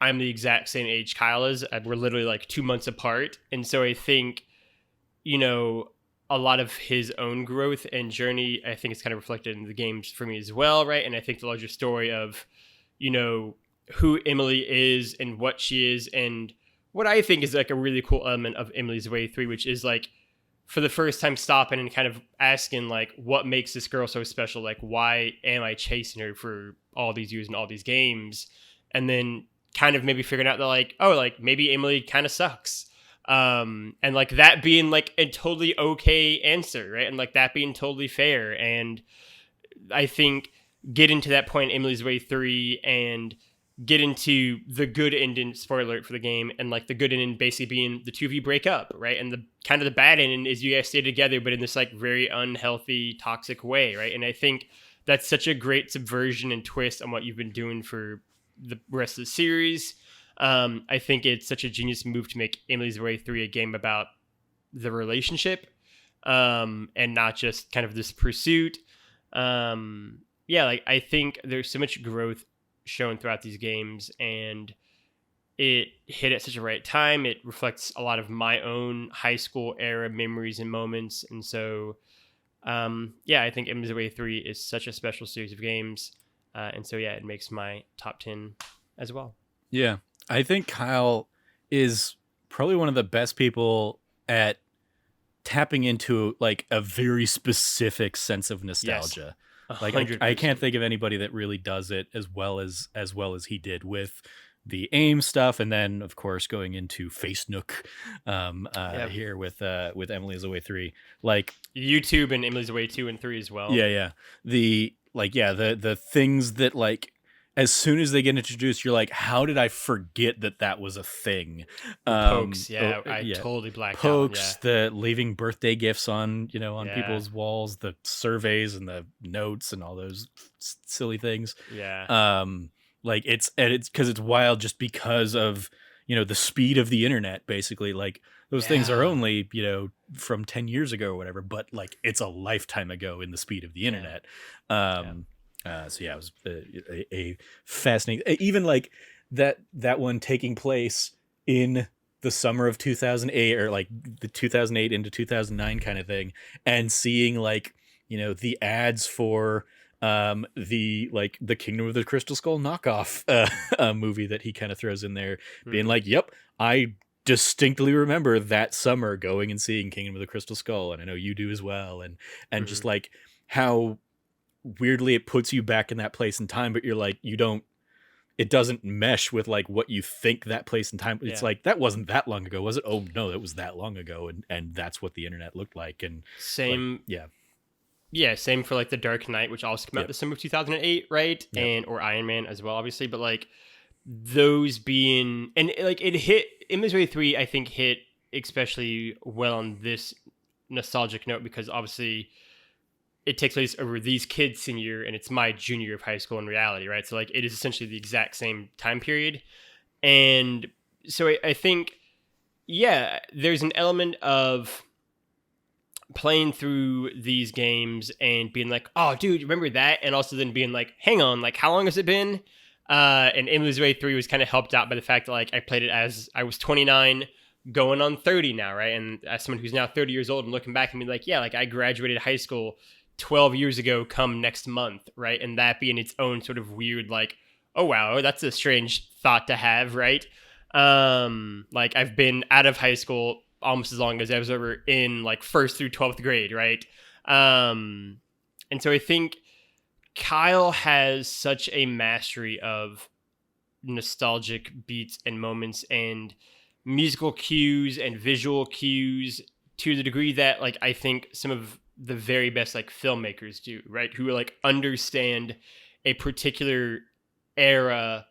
I'm the exact same age Kyle is. We're literally like 2 months apart. And so I think, a lot of his own growth and journey, I think it's kind of reflected in the games for me as well, right? And I think the larger story of, who Emily is and what she is, and what I think is like a really cool element of Emily's Way 3, which is like, for the first time stopping and kind of asking, like, what makes this girl so special? Like, why am I chasing her for all these years and all these games? And then kind of maybe figuring out that, like, oh, like, maybe Emily kind of sucks. And, like, that being, like, a totally okay answer, right? And, like, that being totally fair. And I think getting to that point in Emily's Way 3 and get into the good ending, spoiler alert for the game, and like the good ending basically being the two of you break up, right? And the kind of the bad ending is you guys stay together, but in this like very unhealthy, toxic way, right? And I think that's such a great subversion and twist on what you've been doing for the rest of the series. I think it's such a genius move to make Emily's Way 3 a game about the relationship, and not just kind of this pursuit. Like I think there's so much growth shown throughout these games, and it hit at such a right time. It reflects a lot of my own high school era memories and moments, and so I think Emily's Way 3 is such a special series of games, and so it makes my top 10 as well. Yeah, I think Kyle is probably one of the best people at tapping into like a very specific sense of nostalgia. Yes. Like I can't think of anybody that really does it as well as he did with the AIM stuff, and then of course going into Face Nook here with Emily's Way 3, like YouTube and Emily's Way 2 and 3 as well. The things that like as soon as they get introduced, you're like, how did I forget that was a thing? The pokes, I yeah. totally blacked Pokes, out. the leaving birthday gifts on, on Yeah. people's walls, the surveys and the notes and all those silly things. Yeah. Like it's because it's wild just because of, the speed of the internet, basically. Like those things are only, from 10 years ago or whatever, but like it's a lifetime ago in the speed of the internet. So yeah, it was a fascinating, even like that one taking place in the summer of 2008, or like the 2008 into 2009 kind of thing, and seeing like, the ads for the Kingdom of the Crystal Skull knockoff movie that he kind of throws in there, being like, yep, I distinctly remember that summer going and seeing Kingdom of the Crystal Skull, and I know you do as well, and just like how weirdly it puts you back in that place in time, but you're like, it doesn't mesh with like what you think that place in time. It's like, that wasn't that long ago, was it? Oh no, it was that long ago, and that's what the internet looked like. And same, like, same for like The Dark Knight, which also came out the summer of 2008, right? And or Iron Man as well, obviously, but like those being, and like it hit Inventory 3, I think hit especially well on this nostalgic note, because obviously it takes place over these kids' senior year, and it's my junior year of high school in reality, right? So like it is essentially the exact same time period. And so I think, there's an element of playing through these games and being like, oh dude, remember that? And also then being like, hang on, like how long has it been? And Emily's Way 3 was kind of helped out by the fact that like I played it as I was 29 going on 30 now, right? And as someone who's now 30 years old and looking back and being like, like I graduated high school 12 years ago come next month, right? And that being its own sort of weird, like, oh wow, that's a strange thought to have, right? Like I've been out of high school almost as long as I was ever in like 1st through 12th grade, right? And so I think Kyle has such a mastery of nostalgic beats and moments and musical cues and visual cues to the degree that like I think some of the very best like filmmakers do, right? Who like understand a particular era,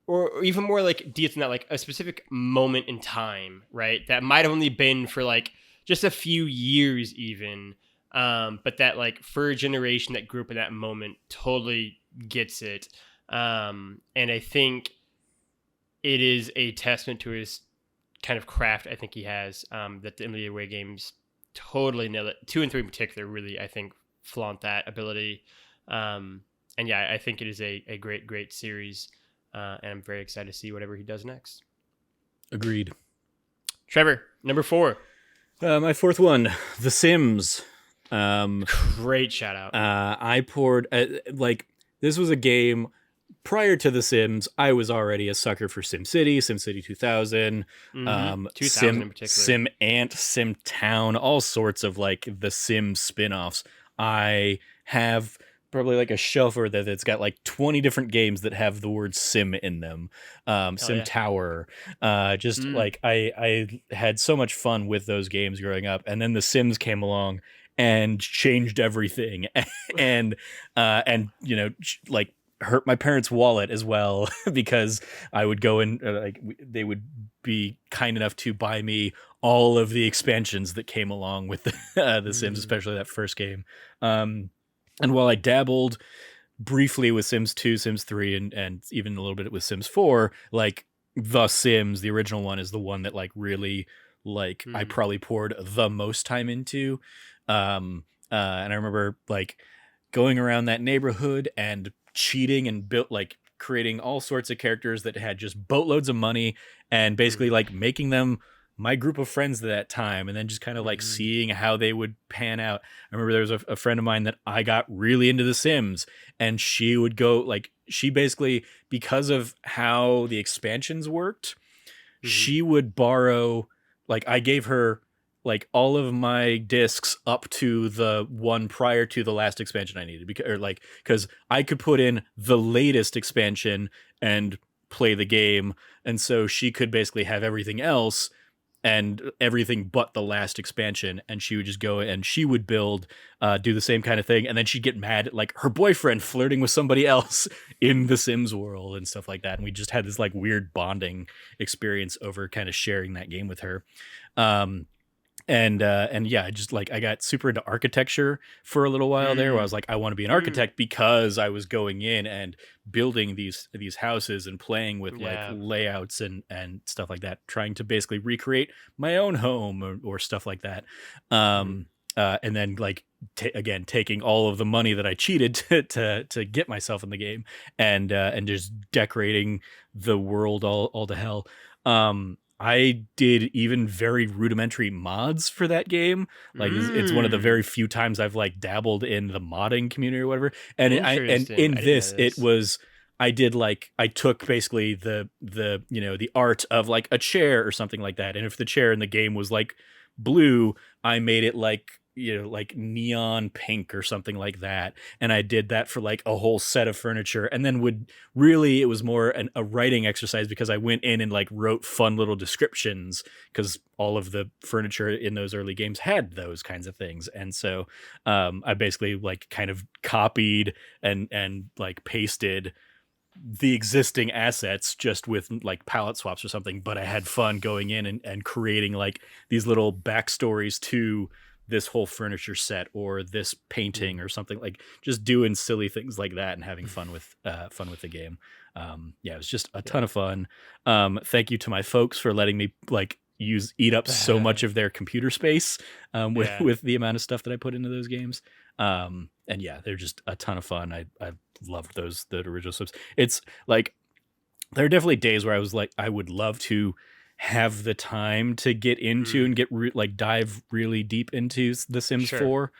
or even more like deep than that, like a specific moment in time, right? That might have only been for like just a few years even. But that like for a generation that grew up in that moment totally gets it. And I think it is a testament to his kind of craft I think he has, that the Emily Away games totally nail it. 2 and 3 in particular really, I think, flaunt that ability. And I think it is a great series. And I'm very excited to see whatever he does next. Agreed. Trevor, number 4. My fourth one, The Sims. Great shout out. I poured this was a game prior to The Sims. I was already a sucker for SimCity, SimCity 2000, 2000 in particular, Sim Ant, Sim Town, all sorts of like the Sims spin-offs. I have probably like a shelf over there that's got like 20 different games that have the word sim in them. Sim Tower. Like I had so much fun with those games growing up, and then The Sims came along and changed everything and like hurt my parents' wallet as well, because I would go in, they would be kind enough to buy me all of the expansions that came along with the Sims, especially that first game. And while I dabbled briefly with Sims 2, Sims 3, and even a little bit with Sims 4, like The Sims, the original one, is the one that like really like I probably poured the most time into. And I remember like going around that neighborhood and cheating and creating all sorts of characters that had just boatloads of money, and basically like making them my group of friends at that time, and then just kind of like seeing how they would pan out. I remember there was a friend of mine that I got really into The Sims, and she would go like, she basically, because of how the expansions worked, she would borrow, like I gave her like all of my discs up to the one prior to the last expansion I needed, because I could put in the latest expansion and play the game, and so she could basically have everything else and everything but the last expansion, and she would just go and she would build, do the same kind of thing, and then she'd get mad at like her boyfriend flirting with somebody else in the Sims world and stuff like that, and we just had this like weird bonding experience over kind of sharing that game with her. And yeah, I got super into architecture for a little while there, where I was like, I want to be an architect, because I was going in and building these houses and playing with like layouts and stuff like that, trying to basically recreate my own home or stuff like that. And then like again, taking all of the money that I cheated to get myself in the game, and just decorating the world all to hell. I did even very rudimentary mods for that game. Like it's one of the very few times I've like dabbled in the modding community or whatever. And in this, it was, I took basically the the art of like a chair or something like that. And if the chair in the game was like blue, I made it like, like neon pink or something like that. And I did that for like a whole set of furniture, and then it was more a writing exercise, because I went in and like wrote fun little descriptions, because all of the furniture in those early games had those kinds of things. And so I basically like kind of copied and like pasted the existing assets, just with like palette swaps or something. But I had fun going in and creating like these little backstories to this whole furniture set or this painting or something, like just doing silly things like that and having fun with the game. Yeah, it was just a ton of fun. Thank you to my folks for letting me like eat up so much of their computer space with the amount of stuff that I put into those games. And yeah, they're just a ton of fun. I loved the original Sims. It's like, there are definitely days where I was like, I would love to have the time to get into and get dive really deep into The Sims 4.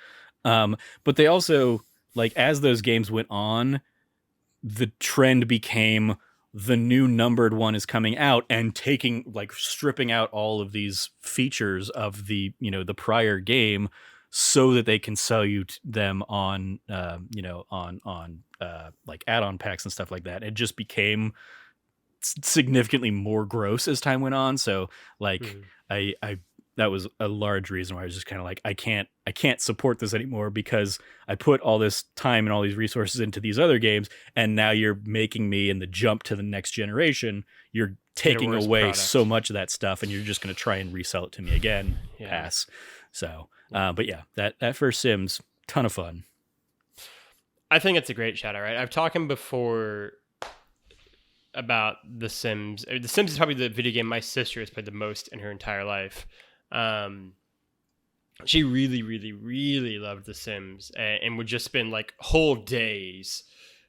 But they also, like, as those games went on, the trend became the new numbered one is coming out and stripping out all of these features of the prior game, so that they can sell you them on like add-on packs and stuff like that. It just became significantly more gross as time went on. So like I that was a large reason why I was just kind of like, I can't support this anymore, because I put all this time and all these resources into these other games, and now you're making me, in the jump to the next generation, you're taking away product. So much of that stuff, and you're just going to try and resell it to me again. Pass. So but yeah, that first Sims, ton of fun. I think it's a great shout out, right? I've talked before about The Sims. The Sims is probably the video game my sister has played the most in her entire life. She really, really, really loved The Sims, and would just spend like whole days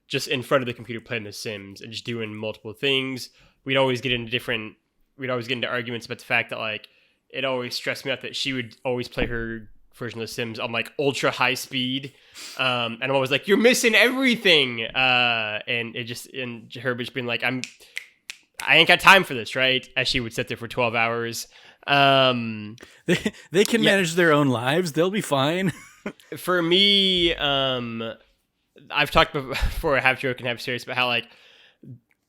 just in front of the computer playing The Sims and just doing multiple things. We'd always get into arguments about the fact that like it always stressed me out that she would always play her version of The Sims on like ultra high speed, and I'm always like, you're missing everything, and her just being like, I ain't got time for this, right? As she would sit there for 12 hours. They can manage their own lives. They'll be fine. For me, I've talked before, half joke and half serious, about how like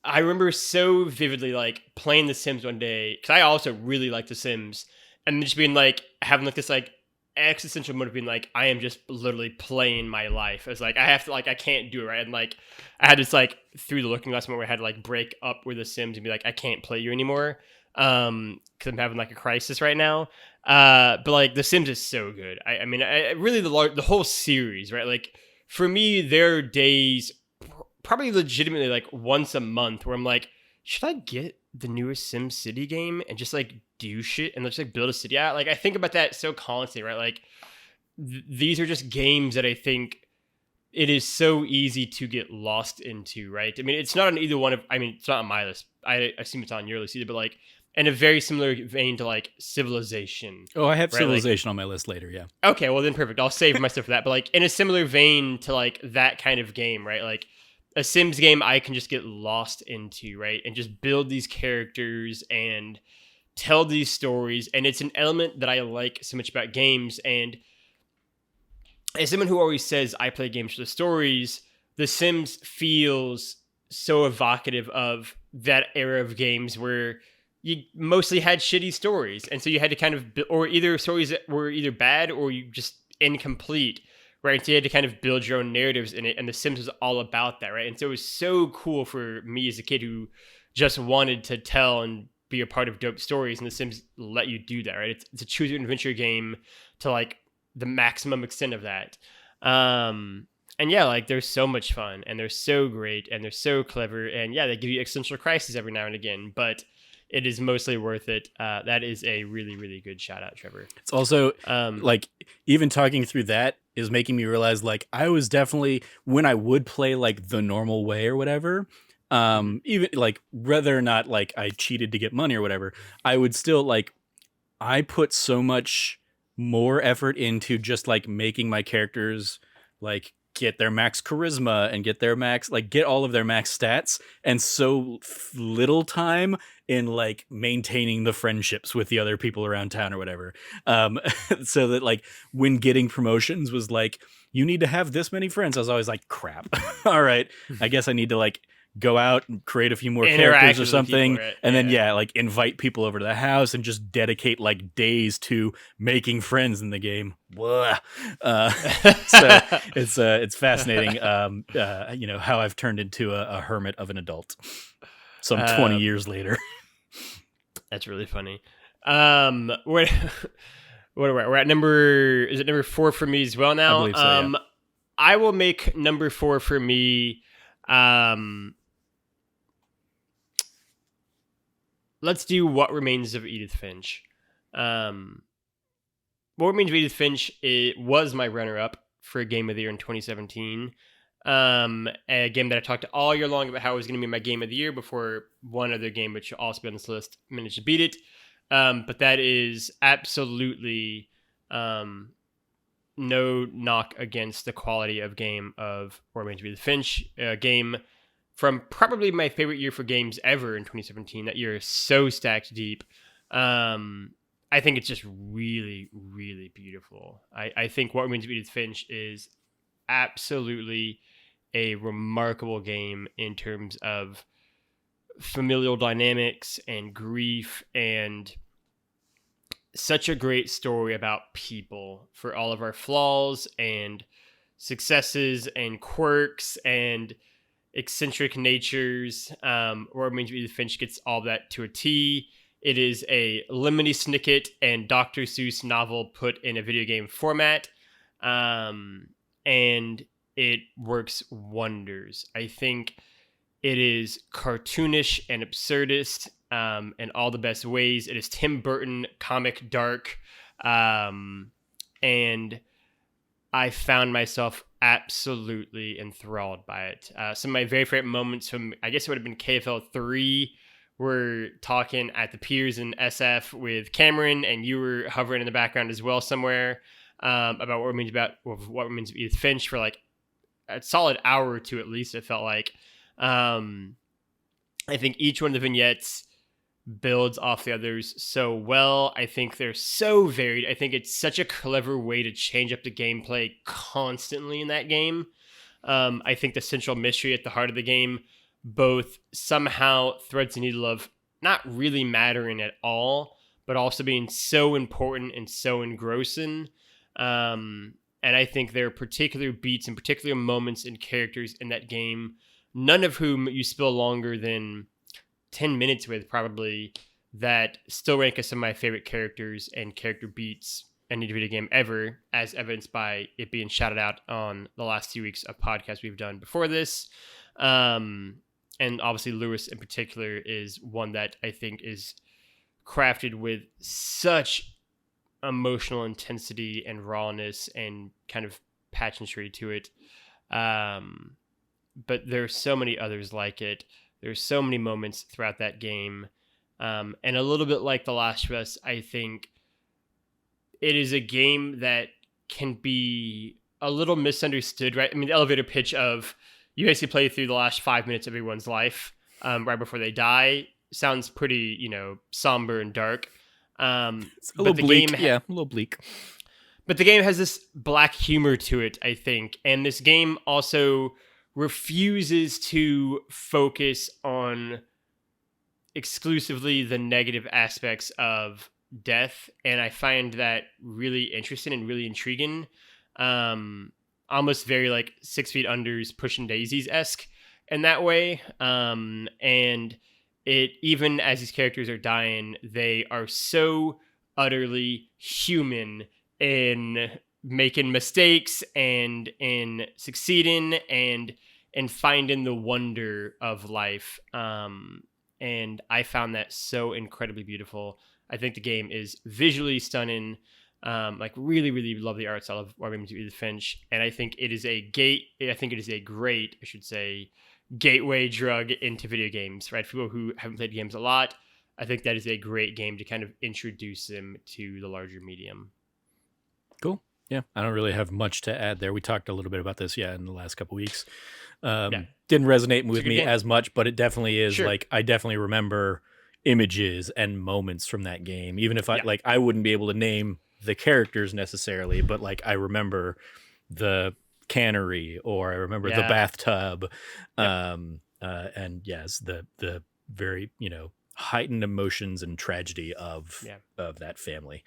I remember so vividly like playing The Sims one day, because I also really like The Sims, and just being like having like this like existential motive, being like, I am just literally playing my life. It's like I have to, like, I can't do it, right? And like I had this like through the looking glass moment where I had to like break up with The Sims and be like, I can't play you anymore, because I'm having like a crisis right now. But like The Sims is so good. I mean, really the whole series, right? Like for me, there are days, probably legitimately like once a month, where I'm like, should I get the newest Sim City game and just like do shit and just like build a city out? Like I think about that so constantly, right? Like these are just games that I think it is so easy to get lost into, right? I mean, it's not on either one of, I mean, it's not on my list. I assume it's on your list either, but like in a very similar vein to like Civilization. Oh, I have Civilization on my list later, yeah. Okay, well then perfect. I'll save myself for that. But like in a similar vein to like that kind of game, right? Like a Sims game I can just get lost into, right? And just build these characters and tell these stories. And it's an element that I like so much about games. And as someone who always says I play games for the stories, The Sims feels so evocative of that era of games where you mostly had shitty stories, and so you had to kind of or either stories that were either bad or you just incomplete, right? So you had to kind of build your own narratives in it, and The Sims was all about that, right? And so it was so cool for me as a kid who just wanted to tell and be a part of dope stories, and The Sims let you do that, right? It's a choose your adventure game to like the maximum extent of that. And yeah, like they're so much fun, and they're so great, and they're so clever, and yeah, they give you existential crises every now and again, but it is mostly worth it. That is a really, really good shout out, Trevor. It's also like even talking through that is making me realize like I was definitely when I would play like the normal way or whatever, even like whether or not like I cheated to get money or whatever, I would still like I put so much more effort into just like making my characters like get their max charisma and get their max like get all of their max stats, and so little time in like maintaining the friendships with the other people around town or whatever, so that like when getting promotions was like you need to have this many friends, I was always like crap. All right, I guess I need to like go out and create a few more characters or something, people, right? And then like invite people over to the house and just dedicate like days to making friends in the game. So it's fascinating, you know, how I've turned into a hermit of an adult some 20 years later. That's really funny. We're at number 4 for me as well now. I believe so, yeah. I will make number 4 for me. Let's do What Remains of Edith Finch. What Remains of Edith Finch, it was my runner-up for Game of the Year in 2017. A game that I talked all year long about how it was going to be my Game of the Year before one other game, which will also be on this list, managed to beat it. But that is absolutely no knock against the quality of game of What Remains of Edith Finch, a game from probably my favorite year for games ever in 2017. That year is so stacked deep. I think it's just really, really beautiful. I think What Remains of Edith Finch is absolutely a remarkable game in terms of familial dynamics and grief, and such a great story about people for all of our flaws and successes and quirks and eccentric natures. What Remains of Edith Finch gets all that to a T. It is a Lemony Snicket and Dr. Seuss novel put in a video game format, and it works wonders. I think it is cartoonish and absurdist in all the best ways. It is Tim Burton comic dark, and I found myself absolutely enthralled by it. Some of my very favorite moments from, I guess it would have been KFL 3, were talking at the piers in SF with Cameron, and you were hovering in the background as well somewhere, about what remains of Edith Finch for like a solid hour or two at least, it felt like. I think each one of the vignettes builds off the others so well. I think they're so varied. I think it's such a clever way to change up the gameplay constantly in that game. I think the central mystery at the heart of the game both somehow threads the needle of not really mattering at all, but also being so important and so engrossing. And I think there are particular beats and particular moments and characters in that game, none of whom you spill longer than 10 minutes with probably, that still rank as some of my favorite characters and character beats in any video game ever, as evidenced by it being shouted out on the last 2 weeks of podcasts we've done before this. And obviously Lewis in particular is one that I think is crafted with such emotional intensity and rawness and kind of pageantry to it. But there are so many others like it. There's so many moments throughout that game. And a little bit like The Last of Us, I think it is a game that can be a little misunderstood, right? I mean, the elevator pitch of you basically play through the last 5 minutes of everyone's life right before they die sounds pretty, somber and dark. It's a little bleak. A little bleak. But the game has this black humor to it, I think. And this game also refuses to focus on exclusively the negative aspects of death, and I find that really interesting and really intriguing. Almost very like 6 Feet Under's Pushing Daisies esque in that way. And it, even as these characters are dying, they are so utterly human in making mistakes and in succeeding and finding the wonder of life. And I found that so incredibly beautiful. I think the game is visually stunning. Like really, really love the art style of War Games of Edith Finch, and I think it is a great, I should say, gateway drug into video games. Right, for people who haven't played games a lot, I think that is a great game to kind of introduce them to the larger medium. Cool. Yeah, I don't really have much to add there. We talked a little bit about this, in the last couple weeks. Didn't resonate with me as much, but it definitely is like I definitely remember images and moments from that game, even if I wouldn't be able to name the characters necessarily, but like I remember the cannery, or I remember the bathtub, and yes, the very heightened emotions and tragedy of that family.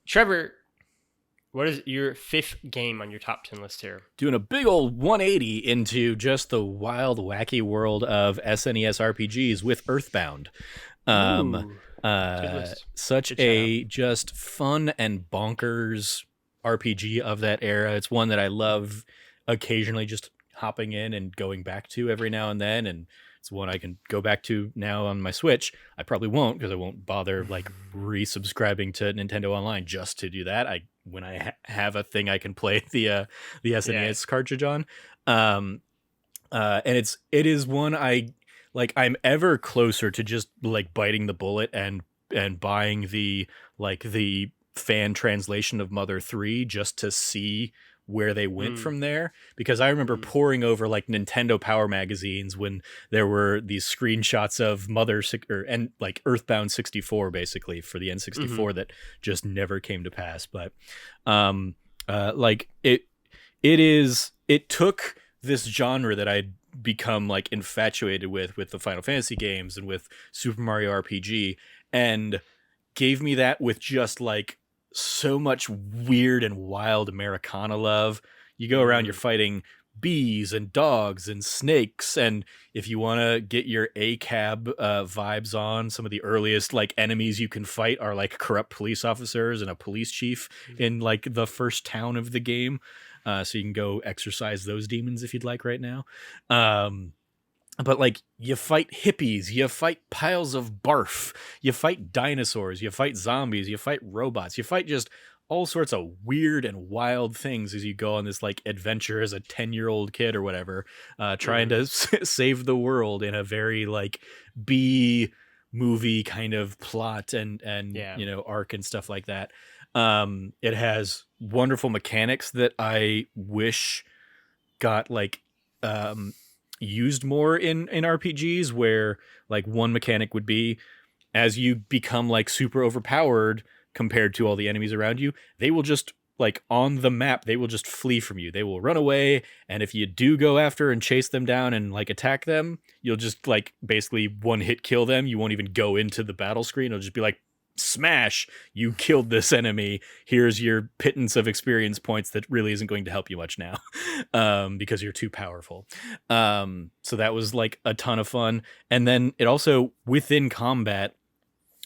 Trevor, what is your 5th game on your top 10 list here? Doing a big old 180 into just the wild, wacky world of SNES RPGs with Earthbound. Such a just fun and bonkers RPG of that era. It's one that I love occasionally just hopping in and going back to every now and then, and it's one I can go back to now on my Switch. I probably won't, because I won't bother like resubscribing to Nintendo Online just to do that. When I have a thing I can play the SNES cartridge on, and it is one I'm ever closer to just like biting the bullet and buying the fan translation of Mother 3 just to see where they went from there, because I remember poring over like Nintendo Power magazines when there were these screenshots of and like Earthbound 64 basically for the N64 that just never came to pass. But it took this genre that I'd become like infatuated with the Final Fantasy games and with Super Mario RPG, and gave me that with just like so much weird and wild Americana love. You go around, you're fighting bees and dogs and snakes, and if you want to get your ACAB vibes on, some of the earliest like enemies you can fight are like corrupt police officers and a police chief in like the first town of the game, so you can go exercise those demons if you'd like right now. But like you fight hippies, you fight piles of barf, you fight dinosaurs, you fight zombies, you fight robots, you fight just all sorts of weird and wild things as you go on this like adventure as a 10-year-old kid or whatever, trying to save the world in a very like B movie kind of plot and arc and stuff like that. It has wonderful mechanics that I wish got like used more in RPGs, where like one mechanic would be, as you become like super overpowered compared to all the enemies around you, they will just like on the map, they will just flee from you. They will run away, and if you do go after and chase them down and like attack them, you'll just like basically one hit kill them. You won't even go into the battle screen. It'll just be like, smash, you killed this enemy, here's your pittance of experience points that really isn't going to help you much now, because you're too powerful. So that was like a ton of fun. And then it also, within combat,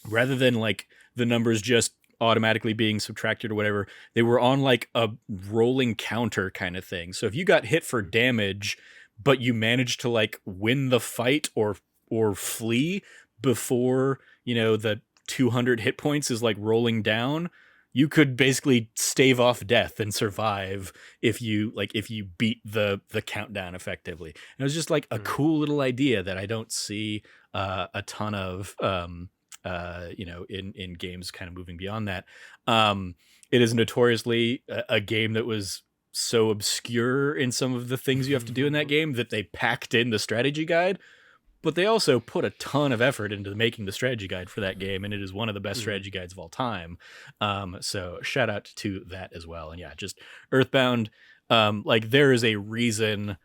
rather than like the numbers just automatically being subtracted or whatever, they were on like a rolling counter kind of thing. So if you got hit for damage but you managed to like win the fight or flee before the 200 hit points is like rolling down, you could basically stave off death and survive if you beat the countdown effectively. And it was just like a cool little idea that I don't see a ton of in games kind of moving beyond that. It is notoriously a game that was so obscure in some of the things you have to do in that game that they packed in the strategy guide. But they also put a ton of effort into making the strategy guide for that game, and it is one of the best strategy guides of all time. So shout out to that as well. And yeah, just Earthbound, like there is a reason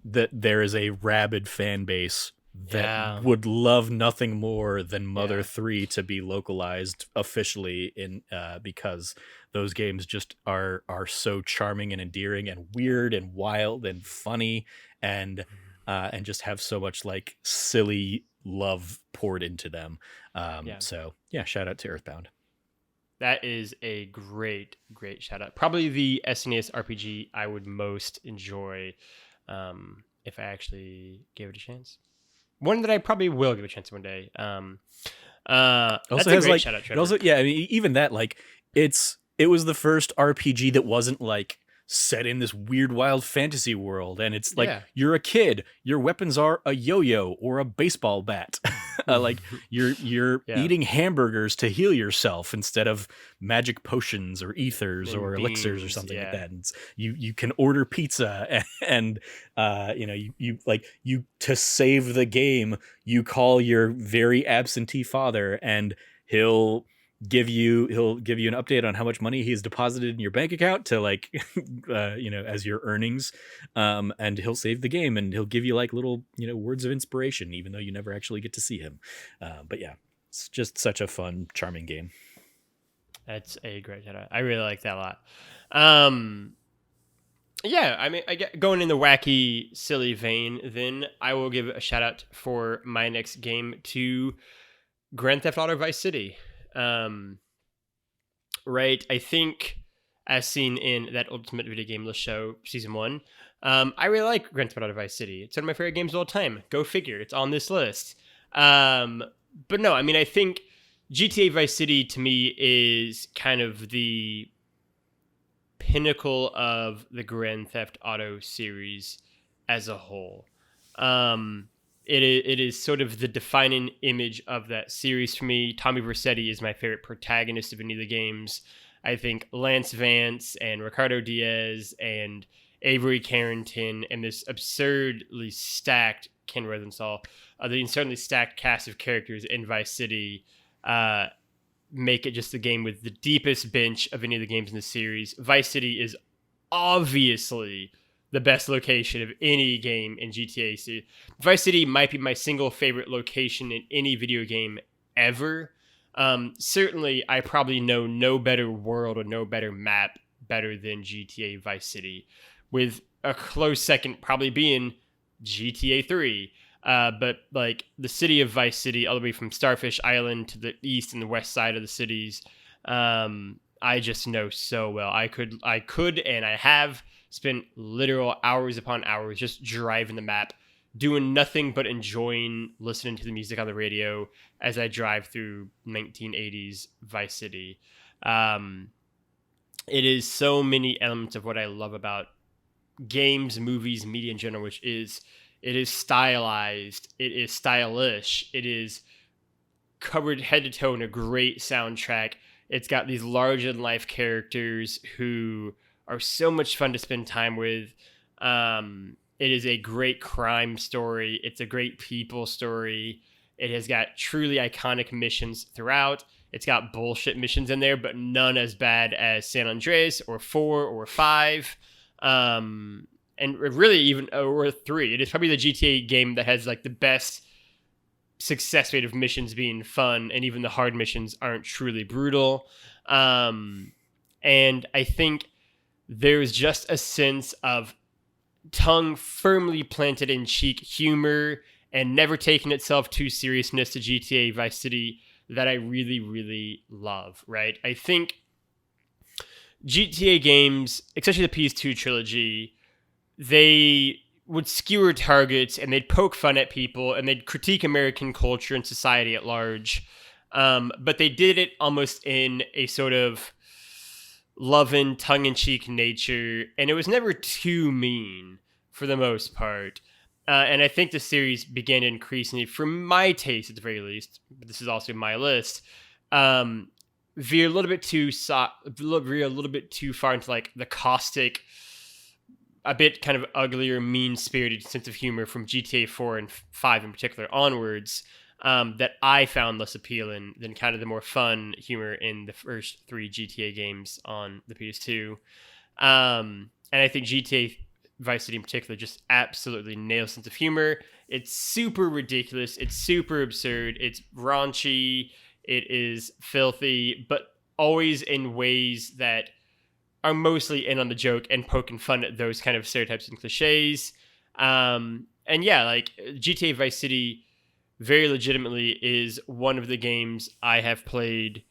that there is a rabid fan base that Yeah. would love nothing more than Mother Yeah. 3 to be localized officially in because those games just are so charming and endearing and weird and wild and funny and just have so much like silly love poured into them. Yeah. So yeah, shout out to Earthbound. That is a great, great shout out. Probably the SNES RPG I would most enjoy if I actually gave it a chance. One that I probably will give a chance one day. That's Also a has great like shout out, it Trevor. also yeah, I mean even that like it was the first RPG that wasn't like set in this weird wild fantasy world and it's like Yeah. you're a kid, your weapons are a yo-yo or a baseball bat. Like you're Yeah. eating hamburgers to heal yourself instead of magic potions or ethers And or elixirs or beans, something like yeah. that. And you can order pizza and you like you to save the game you call your very absentee father and he'll he'll give you an update on how much money he's deposited in your bank account to like as your earnings, and he'll save the game and he'll give you like little words of inspiration even though you never actually get to see him. But yeah, it's just such a fun charming game. That's a great shout out. I really like that a lot. Yeah, I mean, going in the wacky, silly vein, then I will give a shout out for my next game to Grand Theft Auto Vice City. Right, I think as seen in that Ultimate Video Game List show, Season 1, I really like Grand Theft Auto Vice City. It's one of my favorite games of all time. Go figure, it's on this list. But no, I mean, I think GTA Vice City to me is kind of the pinnacle of the Grand Theft Auto series as a whole. It is sort of the defining image of that series for me. Tommy Vercetti is my favorite protagonist of any of the games. I think Lance Vance and Ricardo Diaz and Avery Carrington and this absurdly stacked Ken Rosenthal, the absurdly stacked cast of characters in Vice City make it just the game with the deepest bench of any of the games in the series. Vice City is obviously the best location of any game in GTA. Vice City might be my single favorite location in any video game ever. Certainly, I probably know no better world or no better map better than GTA Vice City, with a close second probably being GTA 3. But like the city of Vice City, all the way from Starfish Island to the east and the west side of the cities, I just know so well. I could, and I have spent literal hours upon hours just driving the map, doing nothing but enjoying listening to the music on the radio as I drive through 1980s Vice City. It is so many elements of what I love about games, movies, media in general, which is it is stylized, it is stylish, it is covered head to toe in a great soundtrack. It's got these larger than life characters who are so much fun to spend time with. It is a great crime story. It's a great people story. It has got truly iconic missions throughout. It's got bullshit missions in there, but none as bad as San Andreas or 4 or 5. And really even or 3. It is probably the GTA game that has like the best success rate of missions being fun, and even the hard missions aren't truly brutal. And I think there's just a sense of tongue firmly planted in cheek humor and never taking itself too seriousness to GTA Vice City that I really, really love, right? I think GTA games, especially the PS2 trilogy, they would skewer targets and they'd poke fun at people and they'd critique American culture and society at large. But they did it almost in a sort of loving, tongue-in-cheek nature, and it was never too mean for the most part. And I think the series began increasingly, for my taste at the very least, but this is also my list, veer a little bit too far into like the caustic, a bit kind of uglier, mean-spirited sense of humor from GTA 4 and 5 in particular onwards, that I found less appealing than kind of the more fun humor in the first 3 GTA games on the PS2. And I think GTA Vice City in particular just absolutely nails sense of humor. It's super ridiculous. It's super absurd. It's raunchy. It is filthy, but always in ways that are mostly in on the joke and poking fun at those kind of stereotypes and cliches. And yeah, like GTA Vice City very legitimately is one of the games I have played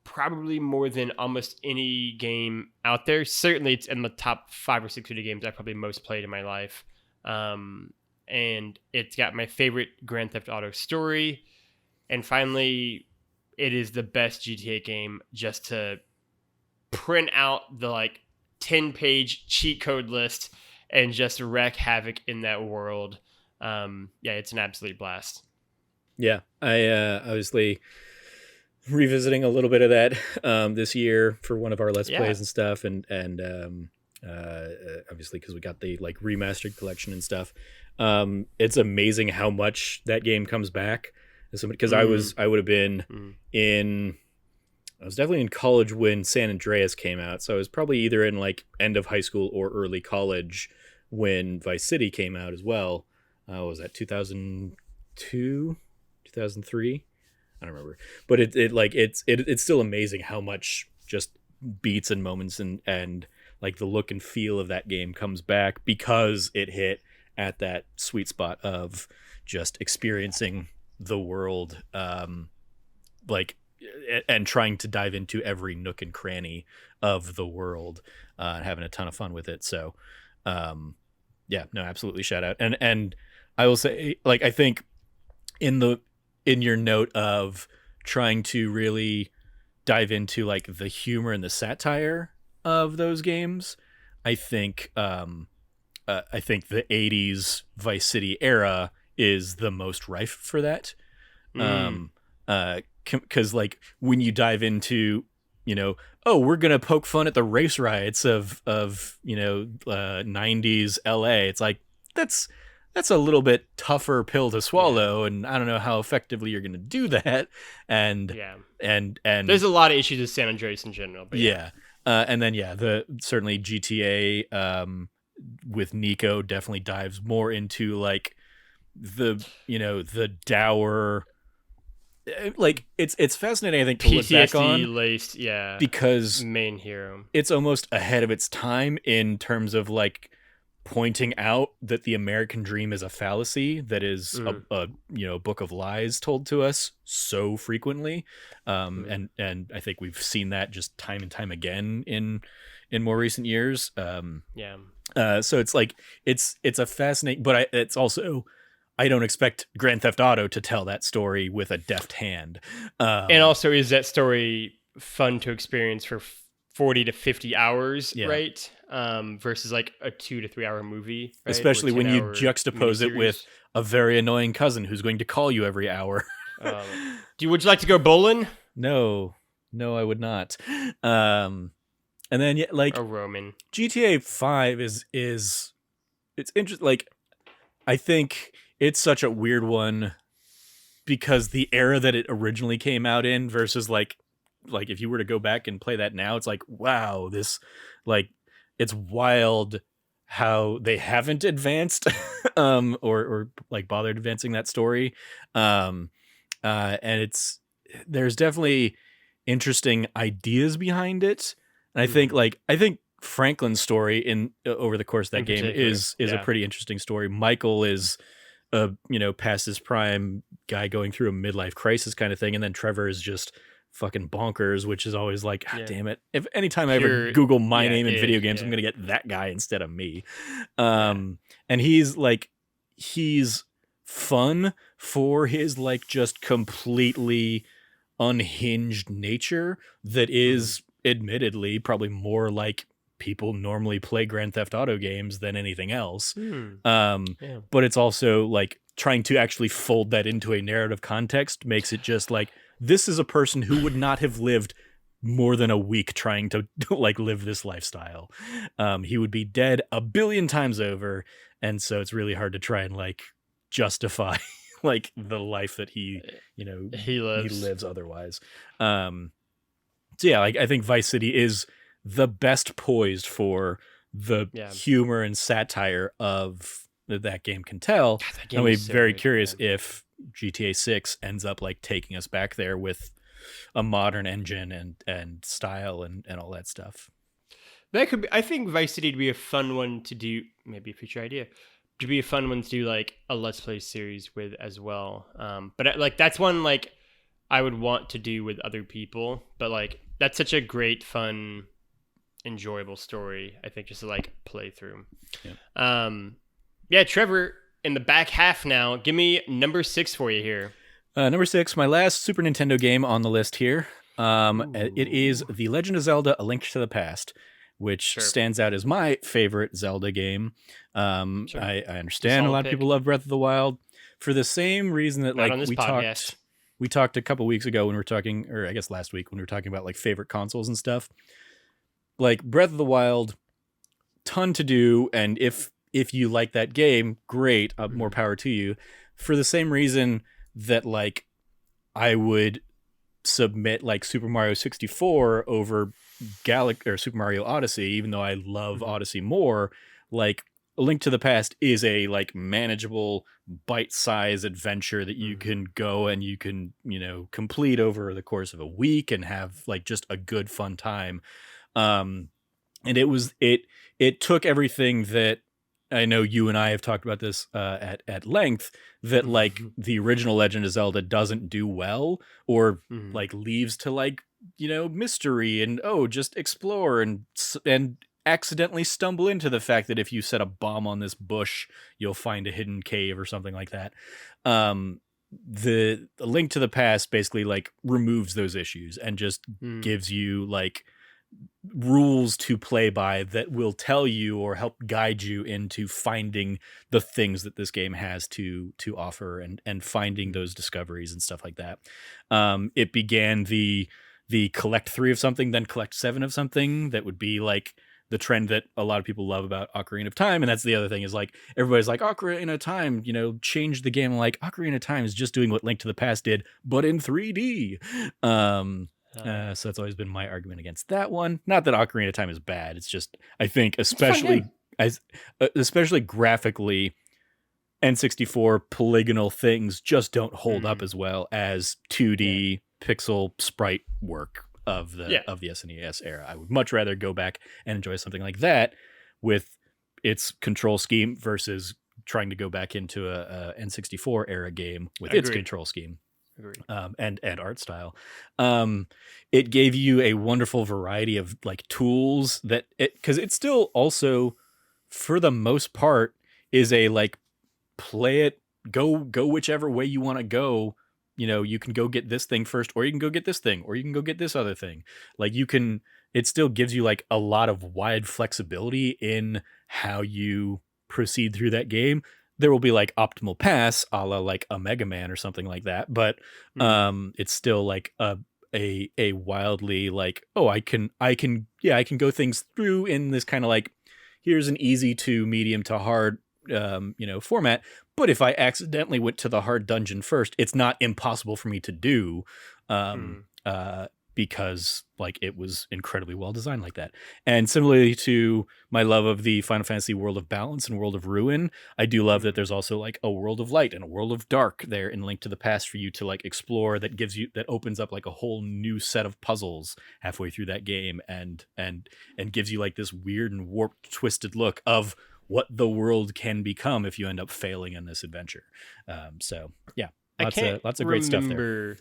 probably more than almost any game out there. Certainly it's in the top 5 or 6 video games I probably most played in my life. And it's got my favorite Grand Theft Auto story. And finally, it is the best GTA game just to print out the like 10-page cheat code list and just wreak havoc in that world. Yeah, it's an absolute blast. Yeah, I obviously revisiting a little bit of that this year for one of our Let's Plays and stuff, and obviously because we got the like remastered collection and stuff. It's amazing how much that game comes back. Because I would have been I was definitely in college when San Andreas came out, so I was probably either in like end of high school or early college when Vice City came out as well. What was that, 2002, 2003? I don't remember, but it's still amazing how much just beats and moments and like the look and feel of that game comes back because it hit at that sweet spot of just experiencing the world, like, and trying to dive into every nook and cranny of the world, and having a ton of fun with it. So, yeah, no, absolutely, shout out. And I will say, like, I think in your note of trying to really dive into like the humor and the satire of those games, I think the 80s Vice City era is the most rife for that. Because like when you dive into, we're gonna poke fun at the race riots of 90s LA, it's like that's a little bit tougher pill to swallow, and I don't know how effectively you're gonna do that. And and there's a lot of issues with San Andreas in general, but and then certainly GTA with Nico definitely dives more into like the dour, like it's fascinating, I think, to look back on, laced, because main hero, it's almost ahead of its time in terms of like pointing out that the American dream is a fallacy that is a book of lies told to us so frequently, and I think we've seen that just time and time again in more recent years. So it's like it's a fascinating, but it's also, I don't expect Grand Theft Auto to tell that story with a deft hand. And also, is that story fun to experience for 40 to 50 hours, right? Versus like a 2 to 3 hour movie, right? Especially when you juxtapose it with a very annoying cousin who's going to call you every hour. Would you like to go bowling? No, I would not. And then like a Roman GTA 5 is it's interesting. Like, I think it's such a weird one because the era that it originally came out in versus like if you were to go back and play that now, it's like, wow, this, like, it's wild how they haven't advanced or like bothered advancing that story. And there's definitely interesting ideas behind it. And I think Franklin's story in over the course of that game is a pretty interesting story. Michael is past his prime guy going through a midlife crisis kind of thing, and then Trevor is just fucking bonkers, which is always like, God damn it, if anytime I ever Google my name in video games, I'm gonna get that guy instead of me. And he's fun for his like just completely unhinged nature that is admittedly probably more like people normally play Grand Theft Auto games than anything else. But it's also like trying to actually fold that into a narrative context makes it just like, this is a person who would not have lived more than a week trying to like live this lifestyle. He would be dead a billion times over. And so it's really hard to try and like justify like the life that he lives otherwise. So yeah, like I think Vice City is the best poised for the humor and satire of that game can tell. God, that And game I'll be is so very good, curious yeah. if GTA 6 ends up like taking us back there with a modern engine and style and all that stuff. That could be. I think Vice City would be a fun one to do. Maybe a future idea. To be a fun one to do like a Let's Play series with as well. But like that's one like I would want to do with other people. But like that's such a great, fun, enjoyable story. I think just to like play through. Yeah. Yeah, Trevor, in the back half now. Give me number 6 for you here. Number 6, my last Super Nintendo game on the list here. It is The Legend of Zelda: A Link to the Past, which stands out as my favorite Zelda game. I understand a lot of people love Breath of the Wild for the same reason that like we talked a couple weeks ago when we were talking, or I guess last week when we were talking about like favorite consoles and stuff. Like Breath of the Wild, ton to do, and if you like that game, great, more power to you. For the same reason that like I would submit like Super Mario 64 over or Super Mario Odyssey, even though I love Odyssey more. Like A Link to the Past is a like manageable bite-sized adventure that you can go and you can, you know, complete over the course of a week and have like just a good fun time. And it took everything that I know you and I have talked about this at length, that like the original Legend of Zelda doesn't do well, or like leaves to like, you know, mystery and just explore and accidentally stumble into the fact that if you set a bomb on this bush, you'll find a hidden cave or something like that. The Link to the Past basically like removes those issues and just gives you like rules to play by that will tell you or help guide you into finding the things that this game has to offer and finding those discoveries and stuff like that. It began the collect 3 of something, then collect 7 of something. That would be like the trend that a lot of people love about Ocarina of Time. And that's the other thing is like, everybody's like, Ocarina of Time, you know, changed the game. Like Ocarina of Time is just doing what Link to the Past did, but in 3D. So that's always been my argument against that one. Not that Ocarina of Time is bad. It's just, I think, especially graphically, N64 polygonal things just don't hold up as well as 2D pixel sprite work of the SNES era. I would much rather go back and enjoy something like that with its control scheme versus trying to go back into a N64 era game with its control scheme. And art style. It gave you a wonderful variety of like tools that because it still also, for the most part, is a like play it, go whichever way you want to go. You know, you can go get this thing first, or you can go get this thing, or you can go get this other thing. Like it still gives you like a lot of wide flexibility in how you proceed through that game. There will be like optimal paths, a la like a Mega Man or something like that, but it's still like a wildly like, I can go things through in this kind of like, here's an easy to medium to hard format. But if I accidentally went to the hard dungeon first, it's not impossible for me to do. Because like it was incredibly well designed like that. And similarly to my love of the Final Fantasy World of Balance and World of Ruin, I do love that there's also like a world of light and a world of dark there in Link to the Past for you to like explore, that opens up like a whole new set of puzzles halfway through that game and gives you like this weird and warped, twisted look of what the world can become if you end up failing in this adventure. So yeah, lots of great stuff there.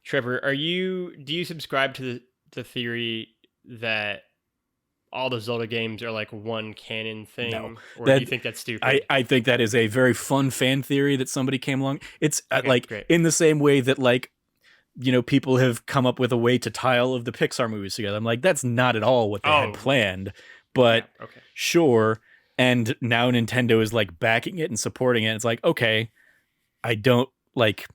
Trevor, do you subscribe to the theory that all the Zelda games are like one canon thing? No. Or do you think that's stupid? I think that is a very fun fan theory that somebody came along. It's great. In the same way that like, you know, people have come up with a way to tie all of the Pixar movies together. I'm like, that's not at all what they had planned, but sure. And now Nintendo is like backing it and supporting it. It's like, okay, I don't like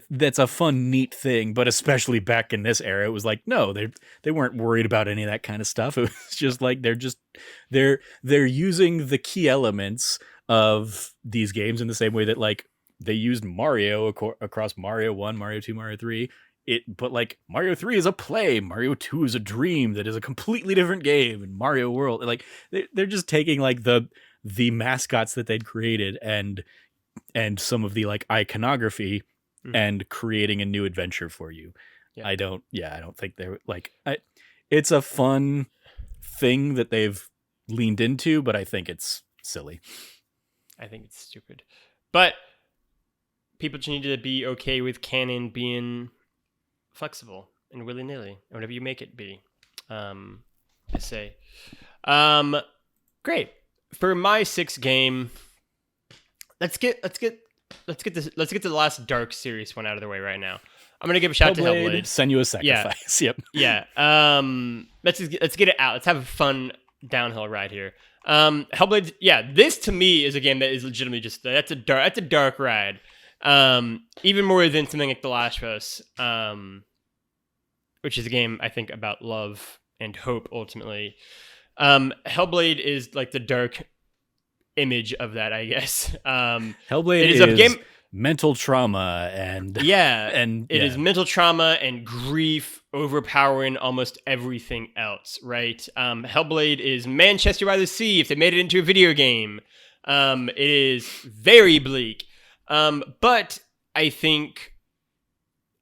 that's a fun, neat thing, but especially back in this era, it was like, no, they weren't worried about any of that kind of stuff. It was just like they're using the key elements of these games in the same way that like they used Mario across Mario 1, Mario 2, Mario 3. But like Mario 3 is a play, Mario 2 is a dream that is a completely different game, and Mario World, like they're just taking like the the mascots that they'd created and some of the like iconography and creating a new adventure for you. Yeah. I don't think they're like, it's a fun thing that they've leaned into, but I think it's silly. I think it's stupid. But people just need to be okay with canon being flexible and willy-nilly, and whatever you make it be. I say. Great. For my sixth game, let's get to the last Dark Series one out of the way right now. I'm gonna give a shout out to Hellblade. Senua's Sacrifice. Yeah. Yep. Yeah. Let's get it out. Let's have a fun downhill ride here. Hellblade. Yeah. This to me is a game that is legitimately just that's a dark ride. Even more than something like The Last of Us, which is a game I think about love and hope ultimately. Hellblade is like the dark image of that, I guess. Hellblade is a game mental trauma and it is mental trauma and grief overpowering almost everything else, right? Hellblade is Manchester by the Sea if they made it into a video game. It is very bleak. But I think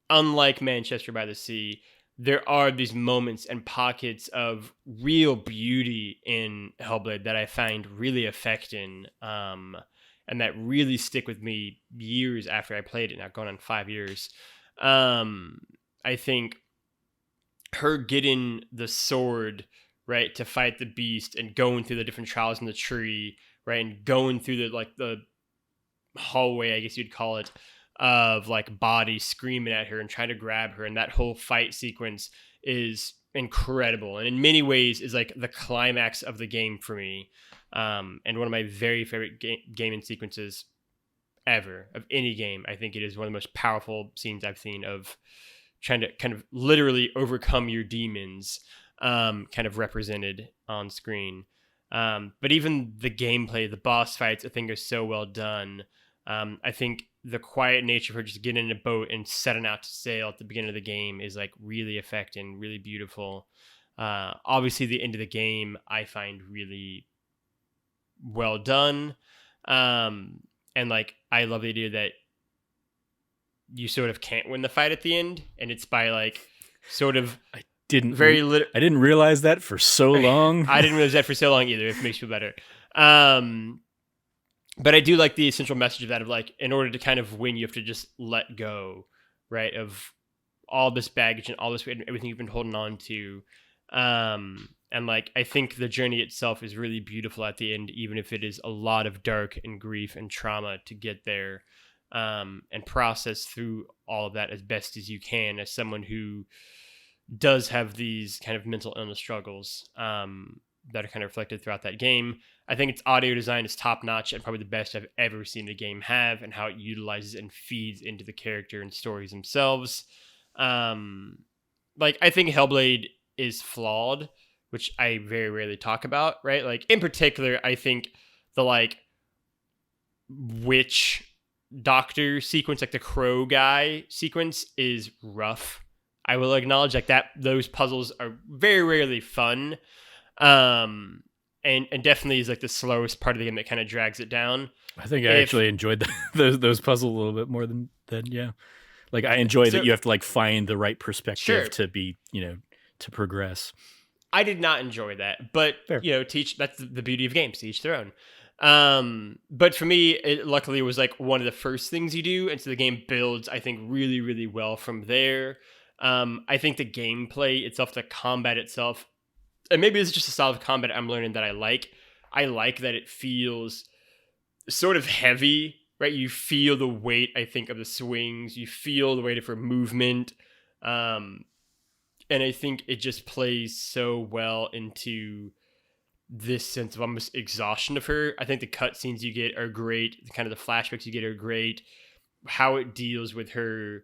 unlike Manchester by the Sea, there are these moments and pockets of real beauty in Hellblade that I find really affecting, and that really stick with me years after I played it, now going on 5 years. I think her getting the sword, right, to fight the beast and going through the different trials in the tree, right, and going through the hallway, I guess you'd call it, of like bodies screaming at her and trying to grab her, and that whole fight sequence is incredible and in many ways is like the climax of the game for me, and one of my very favorite gaming sequences ever of any game. I think it is one of the most powerful scenes I've seen of trying to kind of literally overcome your demons, kind of represented on screen. But even the gameplay, the boss fights, I think are so well done. I think the quiet nature of her just getting in a boat and setting out to sail at the beginning of the game is like really affecting, really beautiful. Obviously the end of the game I find really well done. And like, I love the idea that you sort of can't win the fight at the end, and it's by like sort of I didn't realize that for so long. I didn't realize that for so long either, if it makes you feel better. But I do like the essential message of that, of like, in order to kind of win, you have to just let go, right, of all this baggage and all this, everything you've been holding on to. And like, I think the journey itself is really beautiful at the end, even if it is a lot of dark and grief and trauma to get there, and process through all of that as best as you can as someone who does have these kind of mental illness struggles, that are kind of reflected throughout that game. I think its audio design is top notch and probably the best I've ever seen a game have, and how it utilizes and feeds into the character and stories themselves. Like, I think Hellblade is flawed, which I very rarely talk about, right? Like, in particular, I think the like witch doctor sequence, like the crow guy sequence, is rough. I will acknowledge like that those puzzles are very rarely fun. And definitely is like the slowest part of the game that kind of drags it down. I think I actually enjoyed those puzzles a little bit more than yeah. Like, I enjoy that you have to like find the right perspective to be, to progress. I did not enjoy that, but Fair. That's the beauty of games, to each their own. But for me, it luckily was like one of the first things you do, and so the game builds, I think, really, really well from there. I think the gameplay itself, the combat itself, and maybe it's just a style of combat I'm learning that I like. I like that it feels sort of heavy, right? You feel the weight, I think, of the swings. You feel the weight of her movement. And I think it just plays so well into this sense of almost exhaustion of her. I think the cutscenes you get are great. The kind of the flashbacks you get are great. How it deals with her,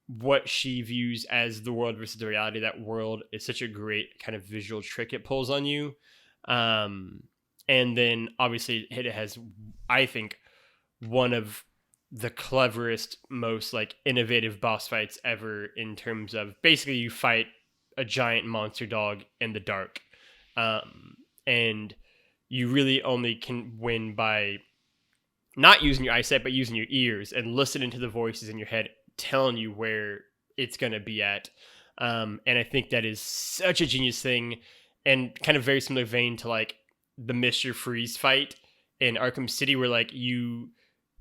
what she views as the world versus the reality of that world, is such a great kind of visual trick it pulls on you. And then obviously it has, I think, one of the cleverest, most like innovative boss fights ever, in terms of basically you fight a giant monster dog in the dark. And you really only can win by not using your eyesight, but using your ears and listening to the voices in your head telling you where it's going to be at. And I think that is such a genius thing, and kind of very similar vein to like the Mr. Freeze fight in Arkham City, where like you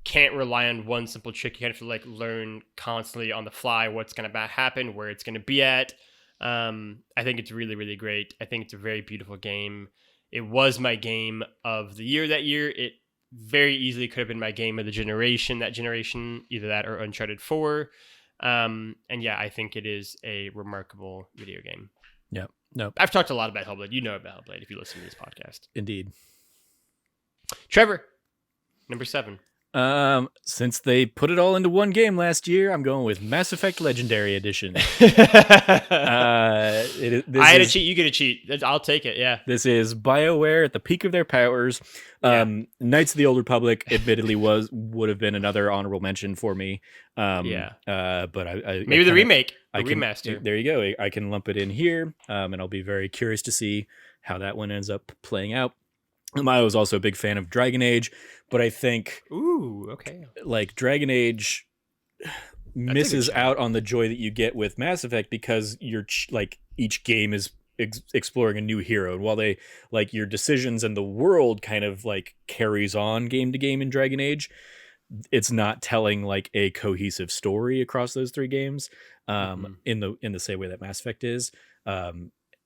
can't rely on one simple trick. You have to like learn constantly on the fly what's going to happen, where it's going to be at. I think it's really, really great. I think it's a very beautiful game. It was my game of the year that year. It very easily could have been my game of the generation, that generation, either that or Uncharted 4. And yeah, I think it is a remarkable video game. Yeah. No. I've talked a lot about Hellblade. You know about Hellblade if you listen to this podcast. Indeed. Trevor, number 7. Since they put it all into one game last year, I'm going with Mass Effect Legendary Edition. I had a cheat. You get a cheat. I'll take it. Yeah. This is BioWare at the peak of their powers. Knights of the Old Republic, admittedly, would have been another honorable mention for me. But I maybe the remake, remaster. There you go. I can lump it in here, and I'll be very curious to see how that one ends up playing out. I was also a big fan of Dragon Age, but I think like Dragon Age misses out on the joy that you get with Mass Effect because you're like each game is exploring a new hero, and while they like your decisions and the world kind of like carries on game to game in Dragon Age, it's not telling like a cohesive story across those 3 games in the same way that Mass Effect is.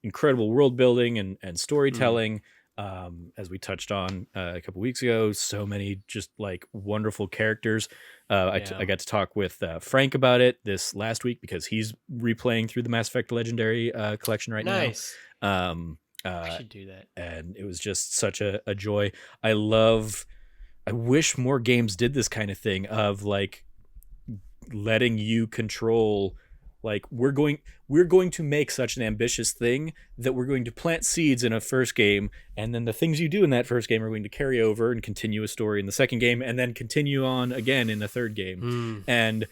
Incredible world building and storytelling. As we touched on a couple weeks ago, so many just like wonderful characters. I got to talk with Frank about it this last week because he's replaying through the Mass Effect Legendary collection right now. Nice. I should do that. And it was just such a joy. I wish more games did this kind of thing of like letting you control. Like we're going to make such an ambitious thing that we're going to plant seeds in a first game, and then the things you do in that first game are going to carry over and continue a story in the second game, and then continue on again in the third game. And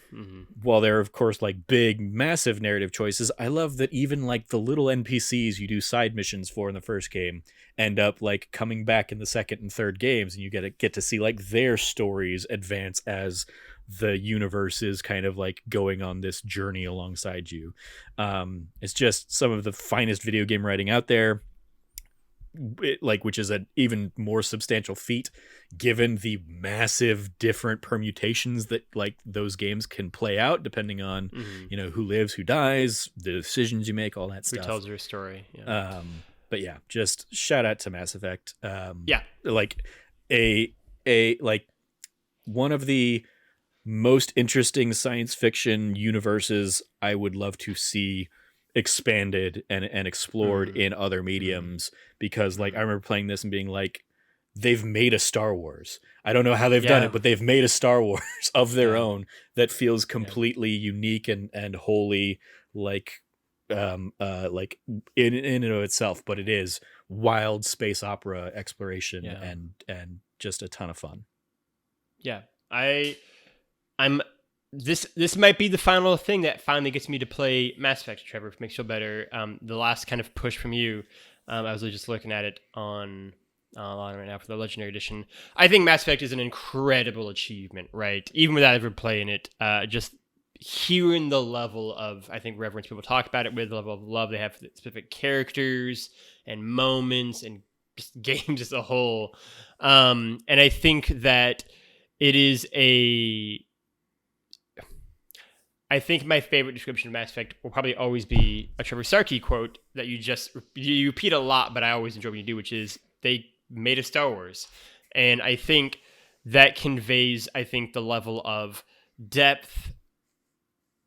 while there are of course like big, massive narrative choices, I love that even like the little NPCs you do side missions for in the first game end up like coming back in the second and third games, and you get to see like their stories advance as the universe is kind of like going on this journey alongside you. It's just some of the finest video game writing out there, which is an even more substantial feat given the massive different permutations that like those games can play out depending on who lives, who dies, the decisions you make, all that stuff. Who tells your story. But yeah, just shout out to Mass Effect. Like like one of the most interesting science fiction universes I would love to see expanded and explored in other mediums, because like I remember playing this and being like, they've made a Star Wars. I don't know how they've done it, but they've made a Star Wars of their own that feels completely unique and wholly like in and of itself, but it is wild space opera exploration and just a ton of fun. This might be the final thing that finally gets me to play Mass Effect, Trevor, if it makes you feel better. The last kind of push from you, I was just looking at it on right now for the Legendary Edition. I think Mass Effect is an incredible achievement, right? Even without ever playing it, just hearing the level of, I think, reverence people talk about it with, the level of love they have for the specific characters and moments and just games as a whole. And I think that it is I think my favorite description of Mass Effect will probably always be a Trevor Sarkey quote that you repeat a lot, but I always enjoy when you do, which is, they made a Star Wars. And I think that conveys, the level of depth,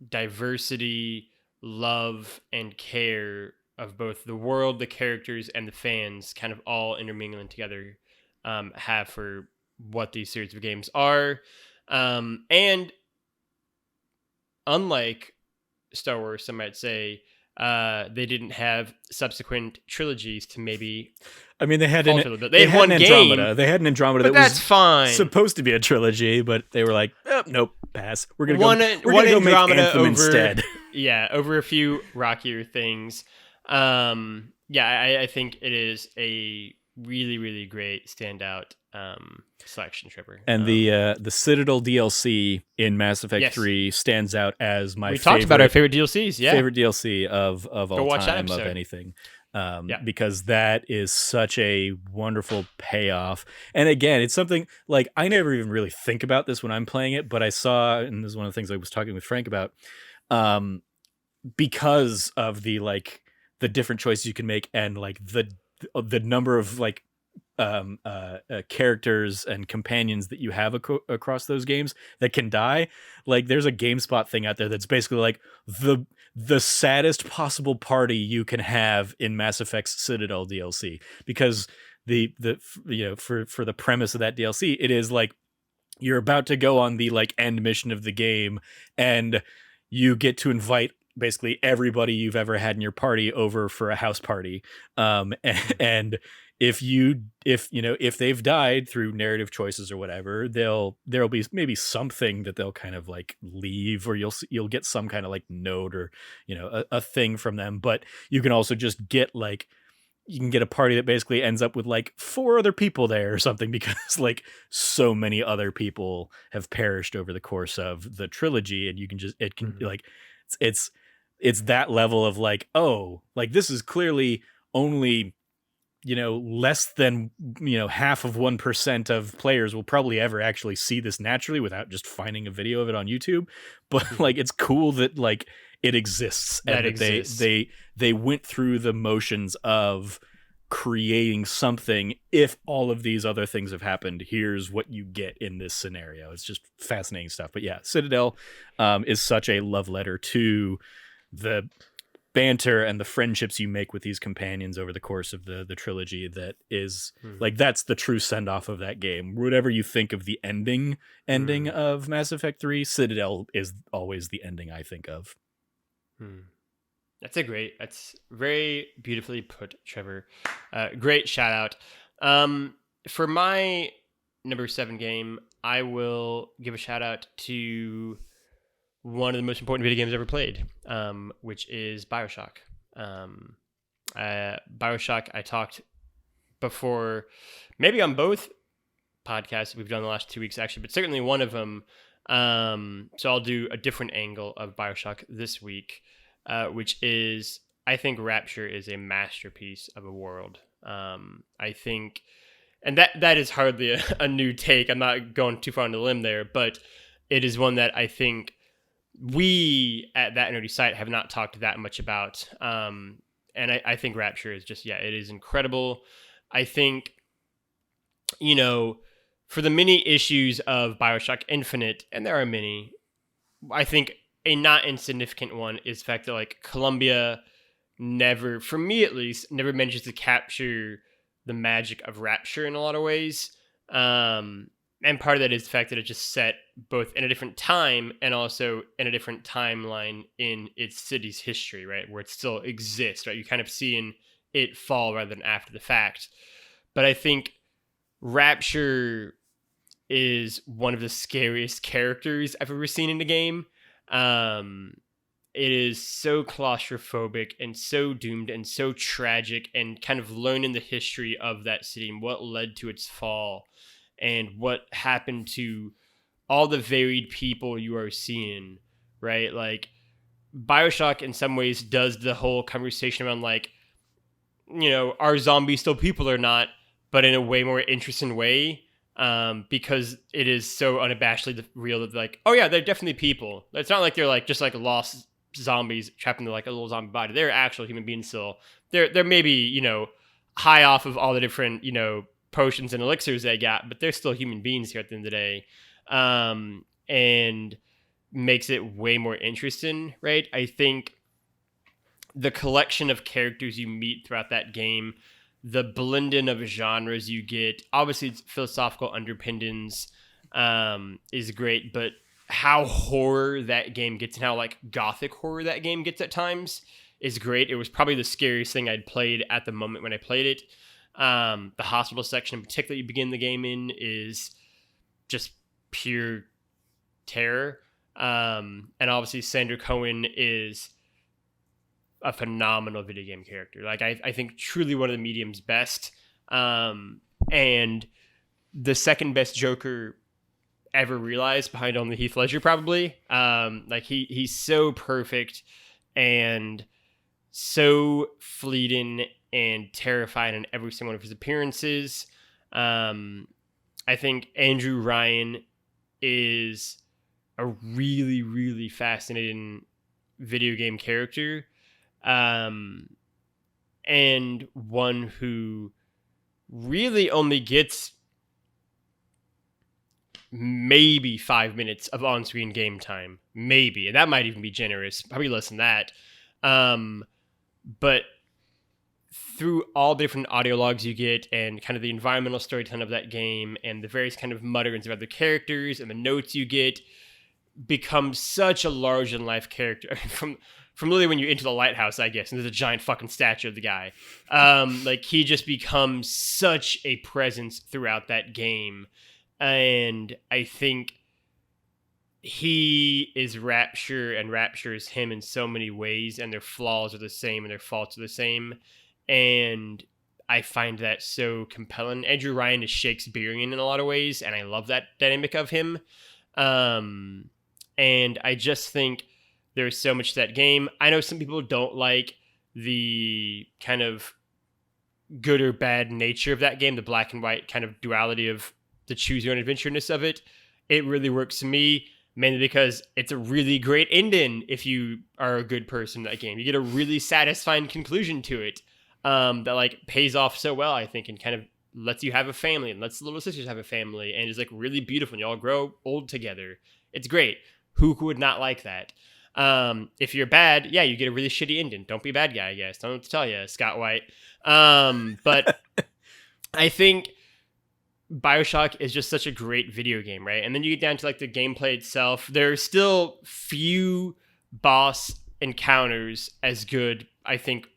diversity, love, and care of both the world, the characters, and the fans kind of all intermingling together have for what these series of games are. And unlike Star Wars, some might say, they didn't have subsequent trilogies to maybe. I mean, they had one Andromeda. game. They had an Andromeda that was fine. Supposed to be a trilogy, but they were like, nope, pass. We're gonna go Andromeda make Anthem instead. Yeah, over a few rockier things. I think it is a really, really great standout selection, Trevor. And the Citadel DLC in Mass Effect Yes. 3 stands out as my we favorite. talked about our favorite DLCs. Yeah, favorite DLC of all watch that time of episode. anything. Yeah. Because that is such a wonderful payoff. And again, it's something like I never even really think about this when I'm playing it, but I saw, and this is one of the things I was talking with Frank about, because of the different choices you can make and like the number of like characters and companions that you have across those games that can die. Like there's a GameSpot thing out there that's basically like the saddest possible party you can have in Mass Effect's Citadel DLC, because the for the premise of that DLC, it is like you're about to go on the like end mission of the game, and you get to invite basically everybody you've ever had in your party over for a house party, and if they've died through narrative choices or whatever, there'll be maybe something that they'll kind of like leave, or you'll get some kind of like note or a thing from them. But you can also just get you can get a party that basically ends up with like 4 other people there or something, because like so many other people have perished over the course of the trilogy, and you can just like it's that level of like, oh, like this is clearly only less than half of 1% of players will probably ever actually see this naturally without just finding a video of it on YouTube. But like it's cool that like it exists, and that they went through the motions of creating something. If all of these other things have happened, here's what you get in this scenario. It's just fascinating stuff. But yeah, Citadel is such a love letter to the banter and the friendships you make with these companions over the course of the trilogy. That is like, that's the true send off of that game. Whatever you think of the ending of Mass Effect 3, Citadel is always the ending I think of. That's very beautifully put, Trevor. Great shout out. For my number 7 game, I will give a shout out to one of the most important video games I've ever played, which is Bioshock. Bioshock, I talked before, maybe on both podcasts we've done the last 2 weeks actually, but certainly one of them. So I'll do a different angle of Bioshock this week, which is, I think Rapture is a masterpiece of a world. I think, and that is hardly a new take. I'm not going too far on the limb there, but it is one that I think we at That Nerdy Site have not talked that much about. And I think Rapture is just, it is incredible. I think, for the many issues of Bioshock Infinite, and there are many, I think a not insignificant one is the fact that like Columbia never, for me at least, never manages to capture the magic of Rapture in a lot of ways. And part of that is the fact that it just set both in a different time and also in a different timeline in its city's history, right? Where it still exists, right? You kind of seeing it fall rather than after the fact. But I think Rapture is one of the scariest characters I've ever seen in a game. It is so claustrophobic and so doomed and so tragic, and kind of learning the history of that city and what led to its fall, and what happened to all the varied people you are seeing, right? Like, Bioshock in some ways does the whole conversation around like, are zombies still people or not, but in a way more interesting way, because it is so unabashedly real that like, oh yeah, they're definitely people. It's not like they're like just like lost zombies trapped into like a little zombie body. They're actual human beings still. They're maybe, high off of all the different, potions and elixirs they got, but they're still human beings here at the end of the day. And makes it way more interesting, right? I think the collection of characters you meet throughout that game, the blending of genres you get, obviously it's philosophical underpinnings, is great, but how horror that game gets and how like gothic horror that game gets at times is great. It was probably the scariest thing I'd played at the moment when I played it. The hospital section in particular you begin the game in is just pure terror. And obviously Sandra Cohen is a phenomenal video game character. Like I think truly one of the medium's best. And the second best Joker ever realized, behind only Heath Ledger, probably. Like he's so perfect and so fleeting and terrifying in every single one of his appearances. I think Andrew Ryan is a really, really fascinating video game character, and one who really only gets maybe 5 minutes of on-screen game time, maybe, and that might even be generous, probably less than that. But through all the different audio logs you get and kind of the environmental storytelling of that game and the various kind of mutterings of other characters and the notes you get, becomes such a larger than life character. I mean, from literally when you enter the lighthouse, I guess, and there's a giant fucking statue of the guy. Like he just becomes such a presence throughout that game. And I think he is Rapture and Rapture is him in so many ways, and their flaws are the same and their faults are the same. And I find that so compelling. Andrew Ryan is Shakespearean in a lot of ways, and I love that dynamic of him. And I just think there's so much to that game. I know some people don't like the kind of good or bad nature of that game, the black and white kind of duality of the choose your own adventure-ness of it. It really works for me, mainly because it's a really great ending if you are a good person in that game. You get a really satisfying conclusion to it that like pays off so well, I think, and kind of lets you have a family and lets the little sisters have a family, and is like really beautiful, and you all grow old together. It's great. Who would not like that? If you're bad, yeah, you get a really shitty ending. Don't be a bad guy, I guess. Don't know what to tell you, Scott White. But I think Bioshock is just such a great video game, right? And then you get down to like the gameplay itself. There's still few boss encounters as good, I think,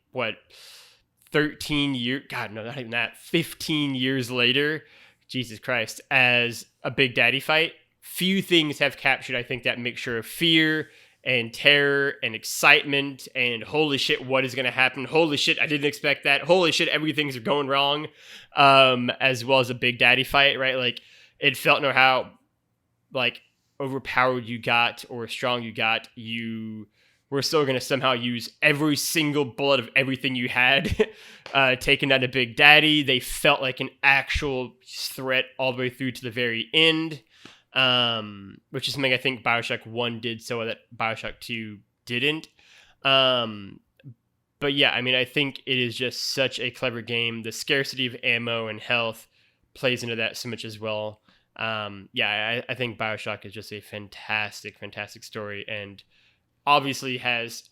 13 years, God, no, not even that, 15 years later, Jesus Christ, as a Big Daddy fight. Few things have captured, I think, that mixture of fear and terror and excitement and holy shit, what is going to happen? Holy shit, I didn't expect that. Holy shit, everything's going wrong. As well as a Big Daddy fight, right? Like, it felt no how like overpowered you got or strong you got, you were still going to somehow use every single bullet of everything you had taken down to Big Daddy. They felt like an actual threat all the way through to the very end. Which is something I think Bioshock 1 did so well that Bioshock 2 didn't. But yeah, I mean, I think it is just such a clever game. The scarcity of ammo and health plays into that so much as well. I think Bioshock is just a fantastic, fantastic story, and obviously has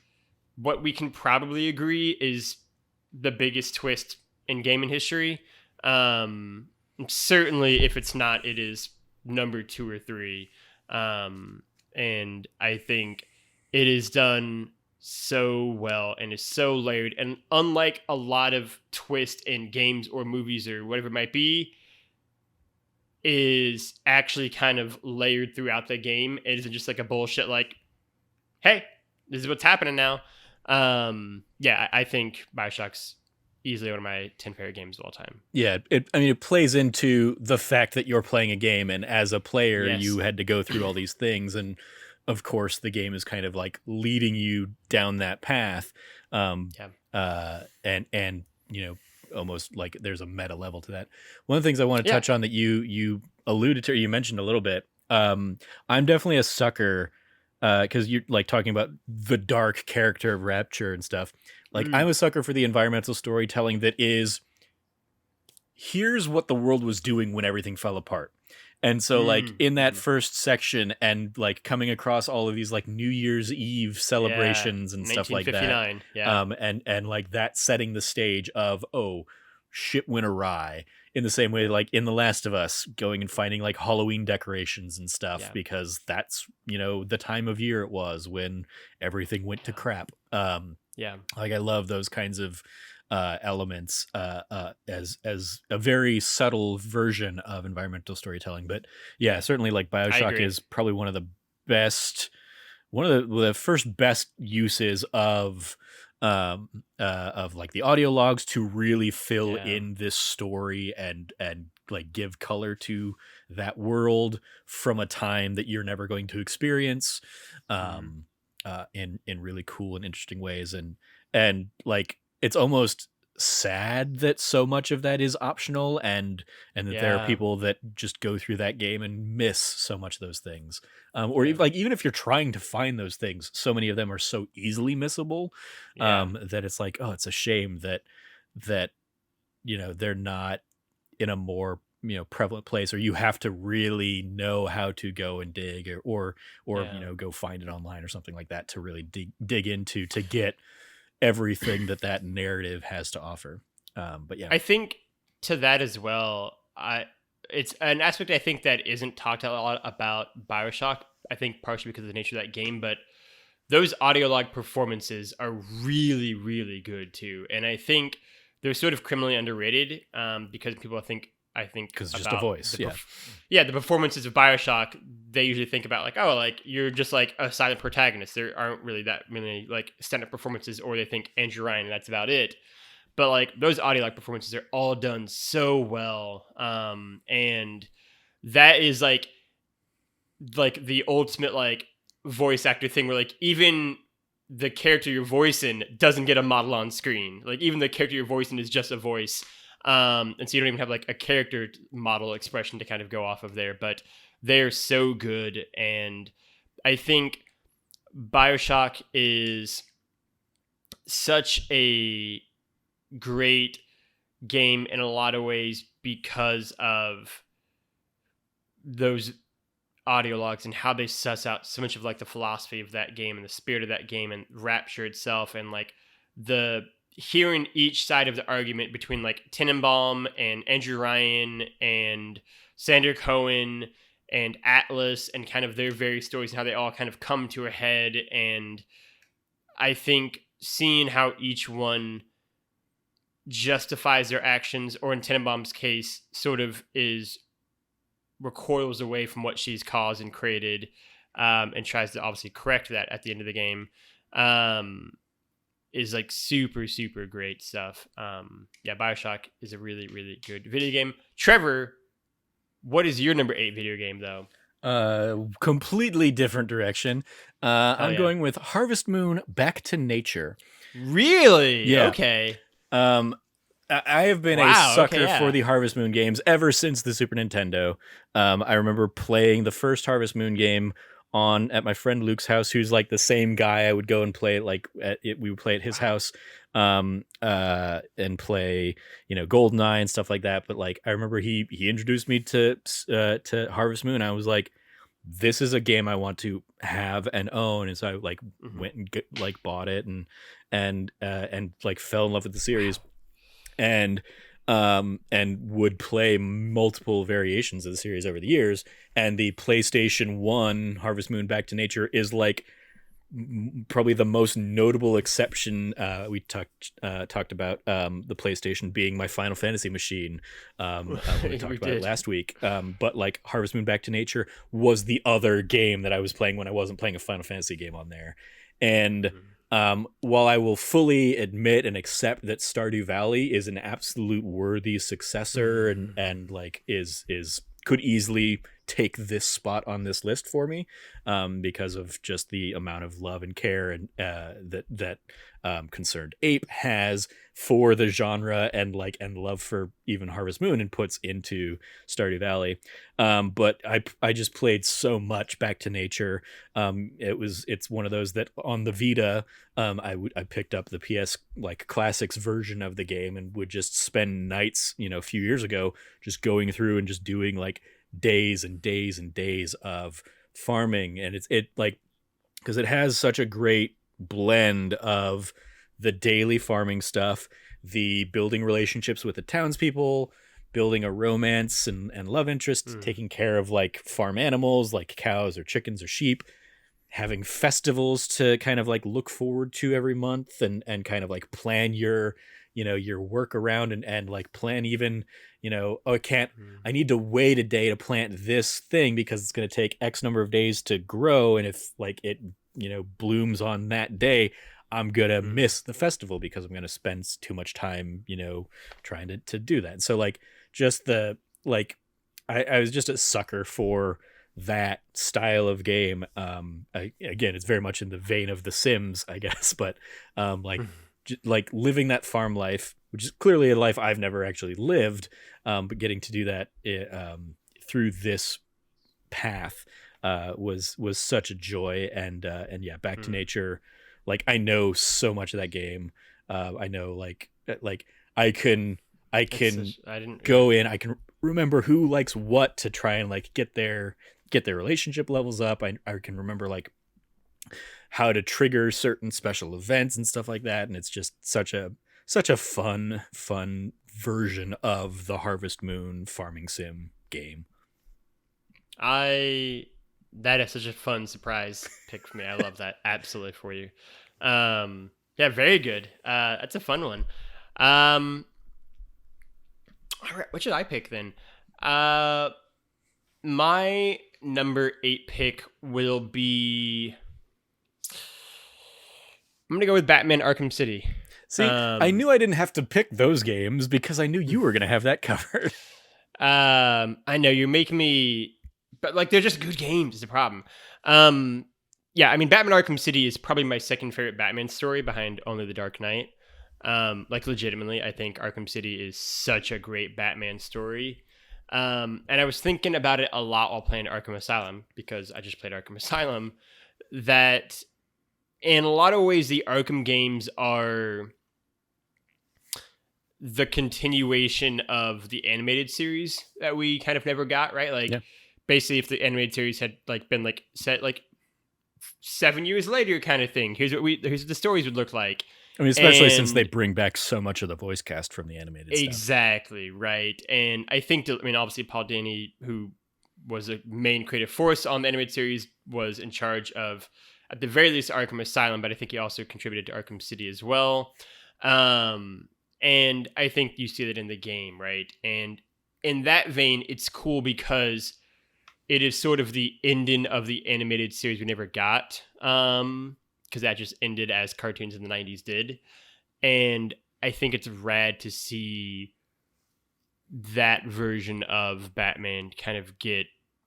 what we can probably agree is the biggest twist in gaming history. Certainly, if it's not, it is number 2 or 3. And I think it is done so well and is so layered, and unlike a lot of twists in games or movies or whatever it might be, is actually kind of layered throughout the game. It isn't just like a bullshit like, hey, this is what's happening now. I think Bioshock's easily one of my 10 favorite games of all time. Yeah, it plays into the fact that you're playing a game, and as a player, yes, you had to go through all these things, and of course, the game is kind of like leading you down that path. And you know, almost like there's a meta level to that. One of the things I want to touch on that you alluded to, or you mentioned a little bit. I'm definitely a sucker because you're like talking about the dark character of Rapture and stuff. Like, I'm a sucker for the environmental storytelling that is, here's what the world was doing when everything fell apart. And so like in that first section, and like coming across all of these like New Year's Eve celebrations and stuff like that. Yeah. And like that setting the stage of, oh, shit went awry, in the same way like in The Last of Us, going and finding like Halloween decorations and stuff, because that's, you know, the time of year it was when everything went to crap. Like I love those kinds of elements as a very subtle version of environmental storytelling. But yeah, certainly like Bioshock is probably one of the first best uses of of like the audio logs to really fill Yeah. in this story and like give color to that world from a time that you're never going to experience, Mhm. in really cool and interesting ways. And like it's almost sad that so much of that is optional, and that there are Yeah. people that just go through that game and miss so much of those things, or Yeah. even, like, even if you're trying to find those things, so many of them are so easily missable, Yeah. that it's like, oh, it's a shame that they're not in a more prevalent place, or you have to really know how to go and dig, or Yeah. go find it online or something like that to really dig into to get everything that narrative has to offer. But yeah. I think to that as well, it's an aspect I think that isn't talked a lot about Bioshock. I think partially because of the nature of that game, but those audio log performances are really, really good too. And I think they're sort of criminally underrated, because people I think Because it's just a about voice. Yeah. yeah, the performances of Bioshock. They usually think about like, oh, like you're just like a silent protagonist. There aren't really that many like stand-up performances, or they think Andrew Ryan, and that's about it. But like those audio like performances are all done so well, and that is like the ultimate like voice actor thing where like even the character you're voicing doesn't get a model on screen. Like even the character you're voicing is just a voice, and so you don't even have like a character model expression to kind of go off of there. But they're so good, and I think Bioshock is such a great game in a lot of ways because of those audio logs and how they suss out so much of like the philosophy of that game and the spirit of that game and Rapture itself, and like the hearing each side of the argument between like Tenenbaum and Andrew Ryan and Sander Cohen and Atlas, and kind of their various stories and how they all kind of come to a head. And I think seeing how each one justifies their actions, or in Tenenbaum's case, sort of recoils away from what she's caused and created, and tries to obviously correct that at the end of the game, is like super, super great stuff. Yeah, Bioshock is a really, really good video game. Trevor, what is your number 8 video game though? Completely different direction. I'm Yeah. going with Harvest Moon: Back to Nature. Really? Yeah. Okay. I have been a Wow, sucker okay, yeah. for the Harvest Moon games ever since the Super Nintendo. I remember playing the first Harvest Moon game at my friend Luke's house, who's like the same guy I would go and play we would play at his house, and play GoldenEye and stuff like that. But like I remember he introduced me to Harvest Moon. I was like, this is a game I want to have and own, and so I like went and bought it and like fell in love with the series. And would play multiple variations of the series over the years. And the PlayStation 1 Harvest Moon: Back to Nature is like probably the most notable exception. We talked about the PlayStation being my Final Fantasy machine. When we talked about it last week. But like Harvest Moon: Back to Nature was the other game that I was playing when I wasn't playing a Final Fantasy game on there. And while I will fully admit and accept that Stardew Valley is an absolute worthy successor, and like is could easily take this spot on this list for me, because of just the amount of love and care and that Concerned Ape has for the genre, and love for even Harvest Moon, and puts into Stardew Valley. But I just played so much Back to Nature. It's one of those that on the Vita, I picked up the PS like classics version of the game, and would just spend nights, a few years ago, just going through and just doing like days and days and days of farming. And it like, because it has such a great blend of the daily farming stuff, the building relationships with the townspeople, building a romance and love interest, taking care of like farm animals like cows or chickens or sheep, having festivals to kind of like look forward to every month, and kind of like plan your your work around, and like plan even, I need to wait a day to plant this thing because it's going to take X number of days to grow. And if like it, blooms on that day, I'm gonna miss the festival because I'm gonna spend too much time, trying to do that. So like just the like I was just a sucker for that style of game. Again, it's very much in the vein of The Sims, I guess, but like like living that farm life, which is clearly a life I've never actually lived, but getting to do that through this path was such a joy. And yeah, Back to Nature, like I know so much of that game. I know like I can I didn't go in. I can remember who likes what to try and like get their relationship levels up. I can remember like how to trigger certain special events and stuff like that. And it's just such a fun version of the Harvest Moon farming sim game. That is such a fun surprise pick for me. I love that absolutely for you. Yeah, very good. That's a fun one. All right, what should I pick then? My number 8 pick will be. I'm gonna go with Batman Arkham City. See, I knew I didn't have to pick those games because I knew you were gonna have that covered. I know you're making me, but like they're just good games is the problem. Yeah, I mean Batman Arkham City is probably my second favorite Batman story behind only The Dark Knight. Like legitimately, I think Arkham City is such a great Batman story. And I was thinking about it a lot while playing Arkham Asylum because I just played Arkham Asylum. That in a lot of ways, the Arkham games are the continuation of the animated series that we kind of never got, right? Like, basically, if the animated series had like been like set like 7 years later, kind of thing. Here's what the stories would look like. I mean, especially since they bring back so much of the voice cast from the animated stuff. Exactly, right. And I think, obviously Paul Dini, who was a main creative force on the animated series, was in charge of, at the very least, Arkham Asylum, but I think he also contributed to Arkham City as well. And I think you see that in the game, right? And in that vein, it's cool because it is sort of the ending of the animated series we never got. Because that just ended as cartoons in the 90s did. And I think it's rad to see that version of Batman kind of get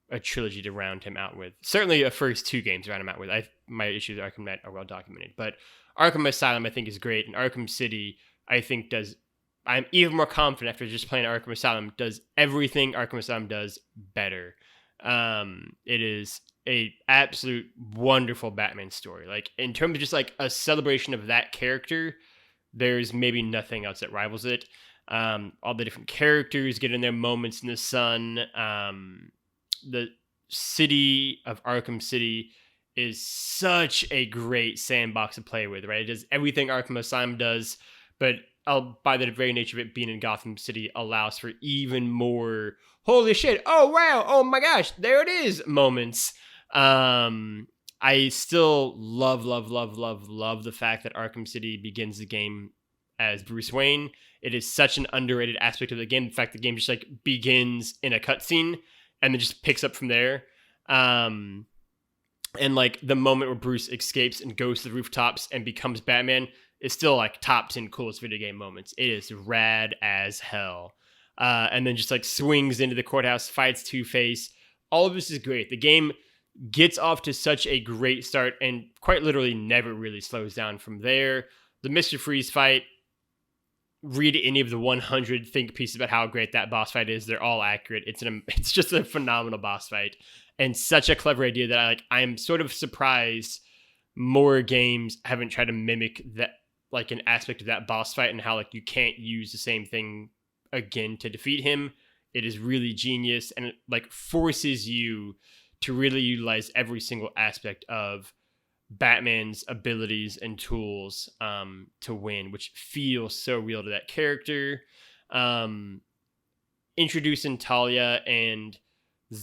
a trilogy to round him out with. Certainly the first 2 games to round him out with. My issues with Arkham Knight are well documented. But Arkham Asylum I think is great. And Arkham City I think I'm even more confident after just playing Arkham Asylum, does everything Arkham Asylum does better. It is a absolute wonderful Batman story. Like in terms of just like a celebration of that character, there's maybe nothing else that rivals it. All the different characters getting their moments in the sun. The city of Arkham City is such a great sandbox to play with, right? It does everything Arkham Asylum does, but by the very nature of it being in Gotham City allows for even more holy shit, oh wow, oh my gosh, there it is moments. I still love the fact that Arkham City begins the game as Bruce Wayne. It is such an underrated aspect of the game. In fact, the game just like begins in a cutscene and then just picks up from there. And like the moment where Bruce escapes and goes to the rooftops and becomes Batman is still like top 10 coolest video game moments. It is rad as hell. And then just like swings into the courthouse, fights Two-Face. All of this is great. The game gets off to such a great start and quite literally never really slows down from there. The Mr. Freeze fight, read any of the 100 think pieces about how great that boss fight is. They're all accurate. It's just a phenomenal boss fight and such a clever idea that I'm sort of surprised more games haven't tried to mimic that, like an aspect of that boss fight, and how like you can't use the same thing again to defeat him. It is really genius, and it like forces you to really utilize every single aspect of Batman's abilities and tools to win, which feels so real to that character. Introducing Talia and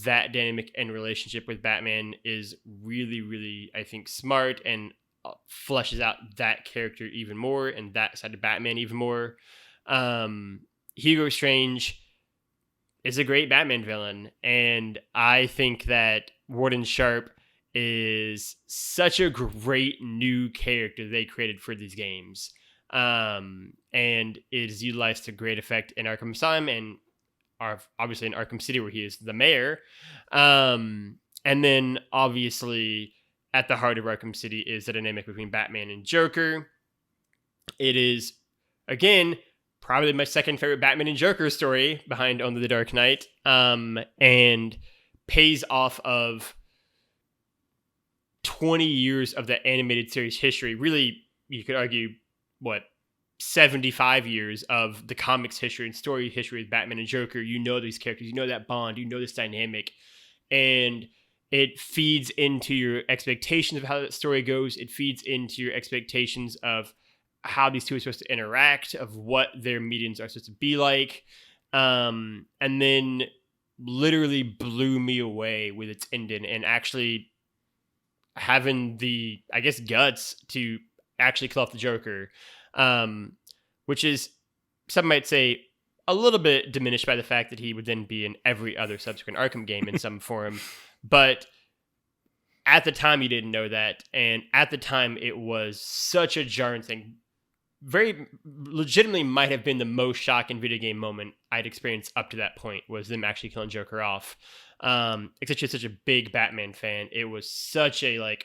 that dynamic and relationship with Batman is really, really, I think, smart and fleshes out that character even more and that side of Batman even more. Hugo Strange is a great Batman villain, and I think that Warden Sharp is such a great new character they created for these games. And it is utilized to great effect in Arkham Asylum and obviously in Arkham City, where he is the mayor. And then obviously at the heart of Arkham City is the dynamic between Batman and Joker. It is, again, probably my second favorite Batman and Joker story behind Only the Dark Knight, and pays off of 20 years of the animated series history. Really, you could argue, 75 years of the comics history and story history with Batman and Joker. You know these characters, you know that bond, you know this dynamic, and it feeds into your expectations of how that story goes. It feeds into your expectations of how these two are supposed to interact, of what their meetings are supposed to be like. And then literally blew me away with its ending and actually having the, I guess, guts to actually kill off the Joker, which is, some might say, a little bit diminished by the fact that he would then be in every other subsequent Arkham game in some form. But at the time, you didn't know that. And at the time, it was such a jarring thing. Very legitimately might have been the most shocking video game moment I'd experienced up to that point, was them actually killing Joker off. Especially such a big Batman fan. It was such a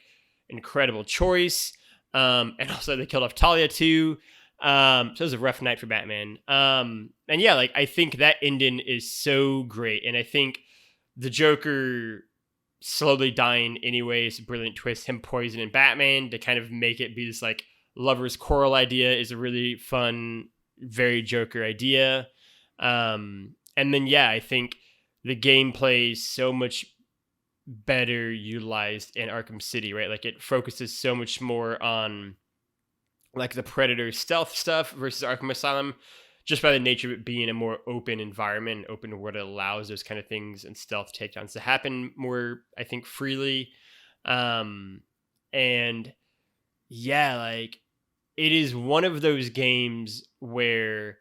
incredible choice. And also they killed off Talia too. So it was a rough night for Batman. And yeah, I think that ending is so great. And I think the Joker slowly dying anyway is a brilliant twist. Him poisoning Batman to kind of make it be this lover's quarrel idea is a really fun, very Joker idea. And then, yeah, I think the gameplay is so much better utilized in Arkham City, right? It focuses so much more on the Predator stealth stuff versus Arkham Asylum, just by the nature of it being a more open environment, open world. It allows those kind of things and stealth takedowns to happen more, I think, freely. And yeah, it is one of those games where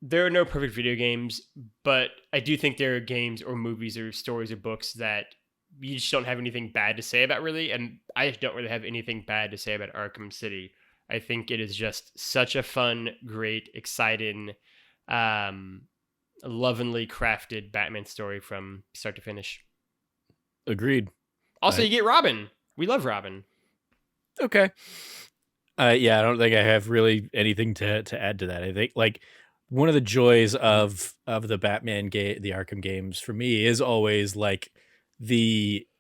there are no perfect video games, but I do think there are games or movies or stories or books that you just don't have anything bad to say about, really. And I don't really have anything bad to say about Arkham City. I think it is just such a fun, great, exciting, lovingly crafted Batman story from start to finish. Agreed. Also, you get Robin. We love Robin. Okay. Yeah, I don't think I have really anything to add to that. I think one of the joys of the Batman game, the Arkham games, for me is always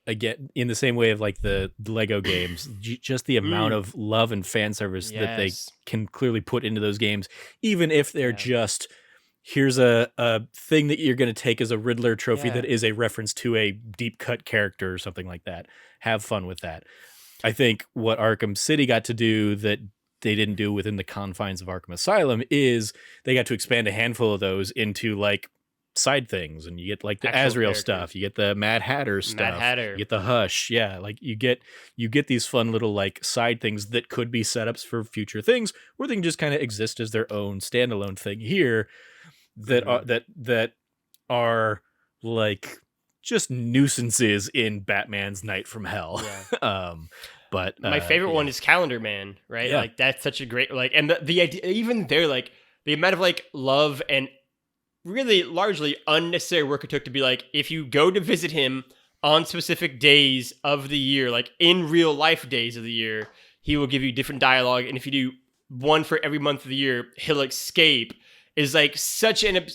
again, in the same way of the Lego games, just the amount of love and fan service that they can clearly put into those games, even if they're just, here's a thing that you're going to take as a Riddler trophy that is a reference to a deep cut character or something like that. Have fun with that. I think what Arkham City got to do that they didn't do within the confines of Arkham Asylum is they got to expand a handful of those into side things, and you get the actual Azrael characters. Stuff, you get the Mad Hatter stuff, you get the Hush, you get these fun little side things that could be setups for future things, or they can just kind of exist as their own standalone thing here that are just nuisances in Batman's Night from Hell. But my favorite one is Calendar Man, right? That's such a great and the idea, even there, the amount of love and really largely unnecessary work it took to be if you go to visit him on specific days of the year, in real life days of the year, he will give you different dialogue, and if you do one for every month of the year, he'll escape. Is such an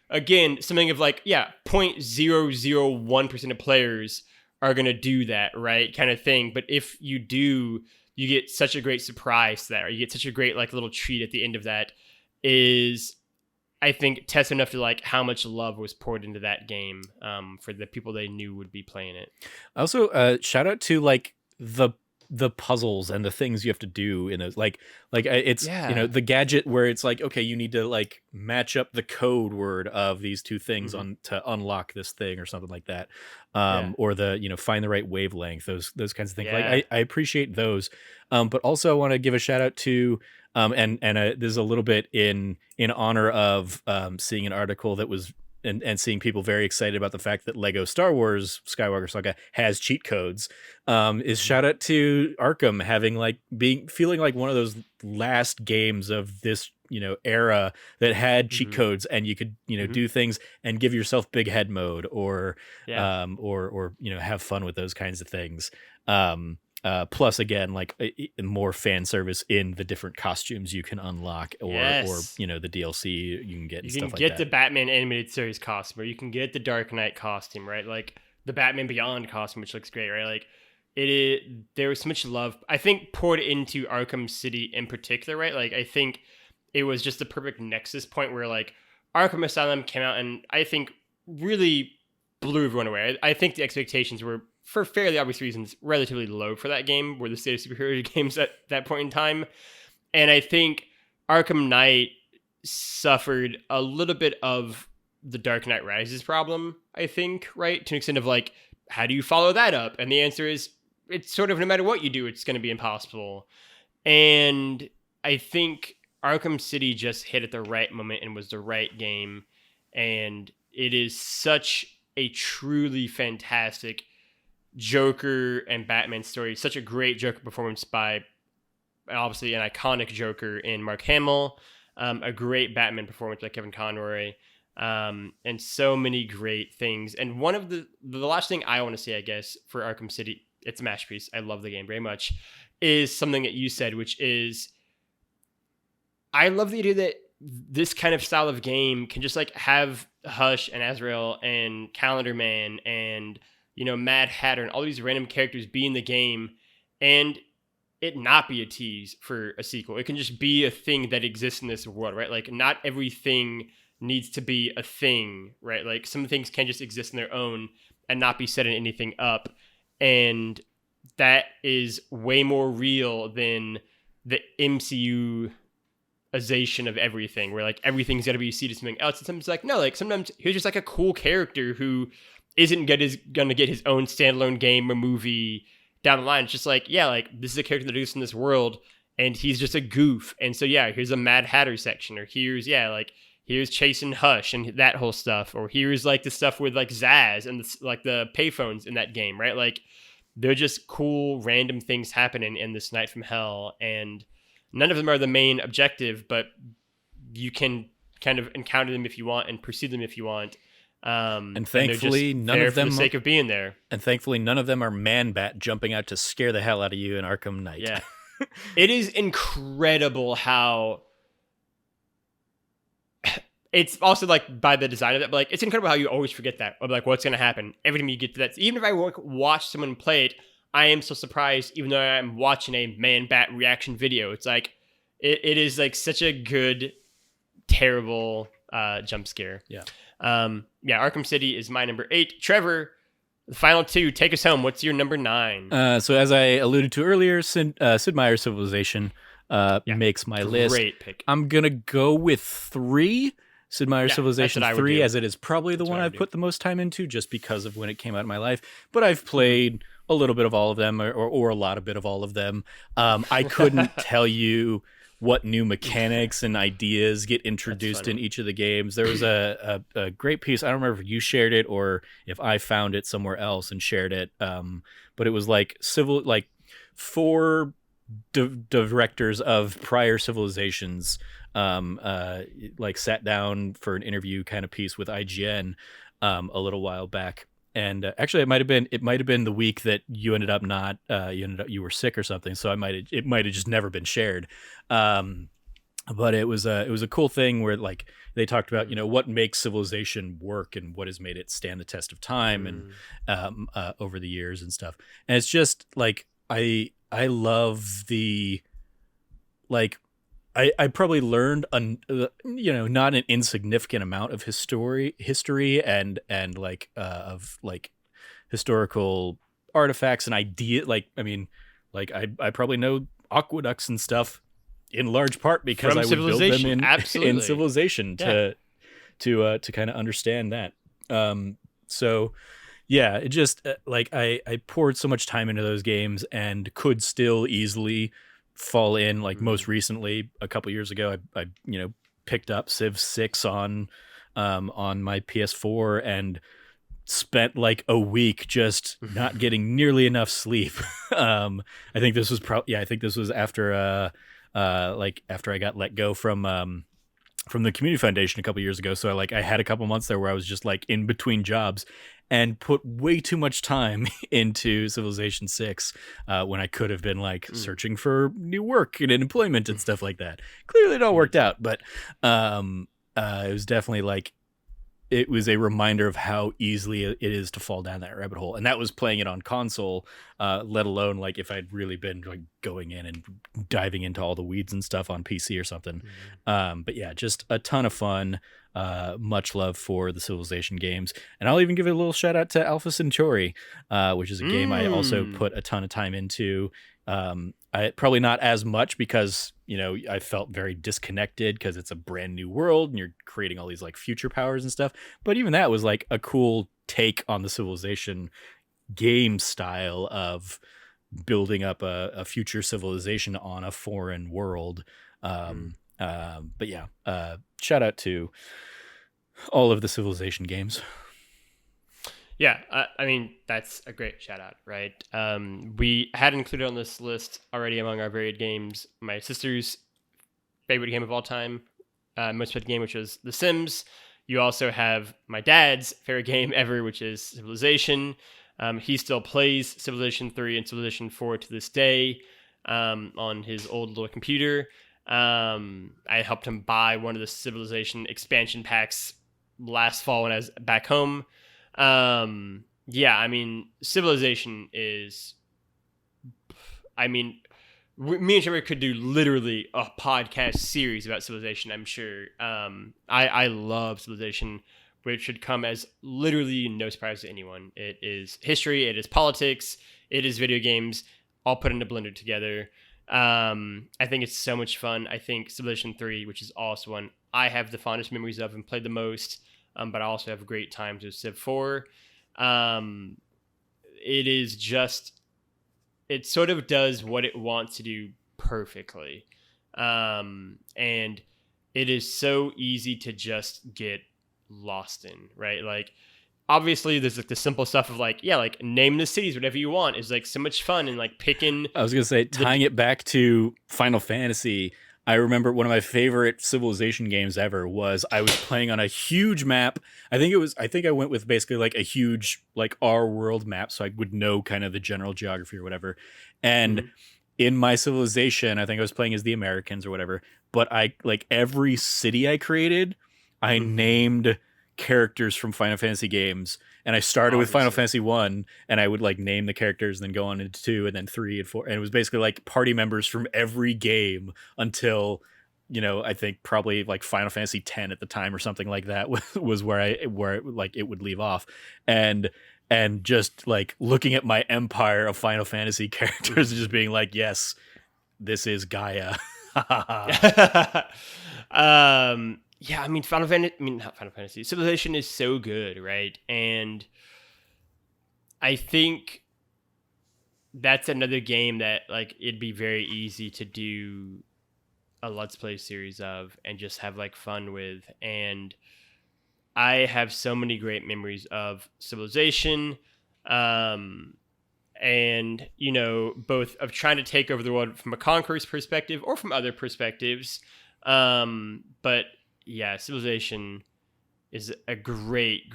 again, something of 0.001% of players are gonna do that, right, kind of thing. But if you do, you get such a great surprise to that, or you get such a great little treat at the end of that. Is, I think, test enough to how much love was poured into that game for the people they knew would be playing it. Also, shout out to the puzzles and the things you have to do in those, it's the gadget where it's okay, you need to match up the code word of these two things on to unlock this thing or something like that, or the find the right wavelength, those kinds of things. I appreciate those, but also I want to give a shout out to and this is a little bit in honor of seeing an article that was and seeing people very excited about the fact that Lego Star Wars Skywalker Saga has cheat codes, is shout out to Arkham having like feeling like one of those last games of this era that had cheat codes, and you could do things and give yourself big head mode, or or have fun with those kinds of things. Plus again, like more fan service in the different costumes you can unlock, or the DLC you can get. You can stuff get like the Batman animated series costume, or you can get the Dark Knight costume, right? Like the Batman Beyond costume, which looks great, right? Like there was so much love, I think, poured into Arkham City in particular, right? Like I think it was just the perfect nexus point where like Arkham Asylum came out and I think really blew everyone away. I think the expectations were, for fairly obvious reasons, relatively low for that game, were the state of superhero games at that point in time. And I think Arkham Knight suffered a little bit of the Dark Knight Rises problem, I think, right? To an extent of like, how do you follow that up? And the answer is, it's sort of no matter what you do, it's going to be impossible. And I think Arkham City just hit at the right moment and was the right game. And it is such a truly fantastic Joker and Batman story. Such a great Joker performance by, obviously, an iconic Joker in Mark Hamill. A great Batman performance by Kevin Conroy. And so many great things. And one of the last thing I want to say, I guess, for Arkham City, it's a masterpiece, I love the game very much, is something that you said, which is, I love the idea that this kind of style of game can just like have Hush and Azrael and Calendar Man and Mad Hatter and all these random characters be in the game and it not be a tease for a sequel. It can just be a thing that exists in this world, right? Like not everything needs to be a thing, right? Like some things can just exist in their own and not be setting anything up. And that is way more real than the MCU azation of everything, where like everything's got to be seen as something else. And sometimes like, no, like sometimes he's just like a cool character who isn't gonna get his own standalone game or movie down the line. It's just like, yeah, like this is a character that exists in this world and he's just a goof. And so yeah, here's a Mad Hatter section, or here's Chase and Hush and that whole stuff, or here's like the stuff with like Zaz and like the payphones in that game, right? Like they're just cool random things happening in this Night from Hell, and none of them are the main objective, but you can kind of encounter them if you want and pursue them if you want. And thankfully, none of them, for the sake of being there. And thankfully, none of them are Man-Bat jumping out to scare the hell out of you in Arkham Knight. Yeah, it is incredible how. It's also like by the design of it, but like it's incredible how you always forget that, or like what's going to happen every time you get to that. Even if I watch someone play it, I am so surprised, even though I'm watching a Man-Bat reaction video. It's like it is like such a good, terrible jump scare. Yeah. Arkham City is my number 8. Trevor, the final two, take us home. What's your number 9? So as I alluded to earlier, Sid Meier's Civilization makes my list. Great pick. I'm gonna go with 3. Sid Meier's Civilization 3, as it is probably the one I've put the most time into, just because of when it came out in my life. But I've played a little bit of all of them, or a lot of bit of all of them. I couldn't tell you what new mechanics and ideas get introduced in each of the games. There was a great piece. I don't remember if you shared it or if I found it somewhere else and shared it. But it was like 4 directors of prior civilizations like sat down for an interview kind of piece with IGN a little while back. And actually, it might have been the week that you ended up you were sick or something. So it might have just never been shared. But it was a cool thing where like they talked about what makes Civilization work and what has made it stand the test of time and over the years and stuff. And it's just like I love the like. I probably learned not an insignificant amount of history and like of like historical artifacts and idea. I probably know aqueducts and stuff in large part because I would build them in Civilization to kind of understand that. So yeah, it just like I poured so much time into those games and could still easily fall in. Like most recently, a couple years ago, I picked up Civ 6 on on my PS4 and spent like a week just not getting nearly enough sleep. I think this was I think this was after like after I got let go from the community foundation a couple years ago. So I had a couple months there where I was just like in between jobs and put way too much time into Civilization 6 when I could have been like searching for new work and employment and stuff like that. Clearly it all worked out, but it was definitely like, it was a reminder of how easily it is to fall down that rabbit hole. And that was playing it on console, let alone like if I'd really been like going in and diving into all the weeds and stuff on PC or something. But yeah, just a ton of fun. Much love for the Civilization games. And I'll even give it a little shout out to Alpha Centauri, which is a game I also put a ton of time into. I probably not as much because, you know, I felt very disconnected because it's a brand new world and you're creating all these like future powers and stuff. But even that was like a cool take on the Civilization game style of building up a future civilization on a foreign world. But yeah, shout out to all of the Civilization games. Yeah, I mean, that's a great shout out, right? We had included on this list already among our varied games my sister's favorite game of all time, most played game, which was The Sims. You also have my dad's favorite game ever, which is Civilization. He still plays Civilization 3 and Civilization 4 to this day on his old little computer. I helped him buy one of the Civilization expansion packs last fall when I was back home. Yeah, I mean, Civilization is, I mean, me and Trevor could do literally a podcast series about Civilization, I'm sure. I love Civilization, which should come as literally no surprise to anyone. It is history, it is politics, it is video games, all put into blender together. I think it's so much fun. I think Civilization 3, which is also one I have the fondest memories of and played the most, but I also have great times with Civ 4. It is just, it sort of does what it wants to do perfectly. And it is so easy to just get lost in, right? Like, obviously there's like the simple stuff of like, yeah, like name the cities, whatever you want is like so much fun. And like picking, I was going to say, tying it back to Final Fantasy, I remember one of my favorite Civilization games ever was I was playing on a huge map. I think I went with basically like a huge, like our world map. So I would know kind of the general geography or whatever. And in my Civilization, I think I was playing as the Americans or whatever, but I like every city I created, I named characters from Final Fantasy games. And I started with Final Fantasy 1 and I would like name the characters and then go on into 2 and then 3 and 4. And it was basically like party members from every game until, you know, I think probably like Final Fantasy 10 at the time or something like that was where like it would leave off. And just like looking at my empire of Final Fantasy characters and just being like, yes, this is Gaia. Yeah, I mean, not Final Fantasy. Civilization is so good, right? And I think that's another game that, like, it'd be very easy to do a Let's Play series of and just have, like, fun with. And I have so many great memories of Civilization, and, you know, both of trying to take over the world from a conqueror's perspective or from other perspectives. But yeah, Civilization is a great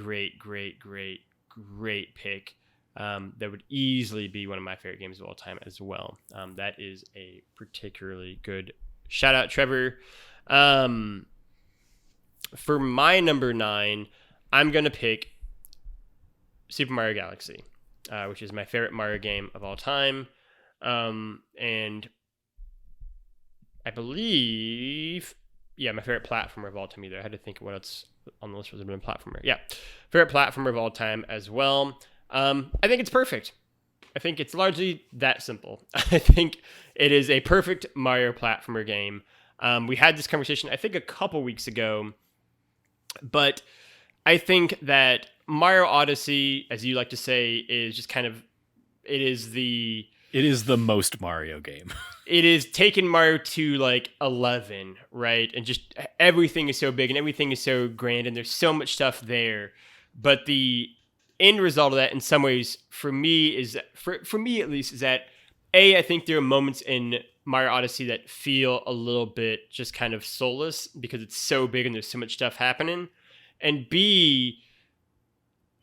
pick. That would easily be one of my favorite games of all time as well. That is a particularly good shout out, Trevor. For my number 9, I'm going to pick Super Mario Galaxy, which is my favorite Mario game of all time. And I believe, yeah, my favorite platformer of all time either. I had to think what else on the list was a platformer. Yeah, favorite platformer of all time as well. I think it's perfect. I think it's largely that simple. I think it is a perfect Mario platformer game. We had this conversation, I think, a couple weeks ago, but I think that Mario Odyssey, as you like to say, is just kind of, it is the It is the most Mario game. It is taking Mario to like 11, right? And just everything is so big and everything is so grand and there's so much stuff there. But the end result of that, in some ways, for me is that, for me at least, is that I think there are moments in Mario Odyssey that feel a little bit just kind of soulless because it's so big and there's so much stuff happening. And B,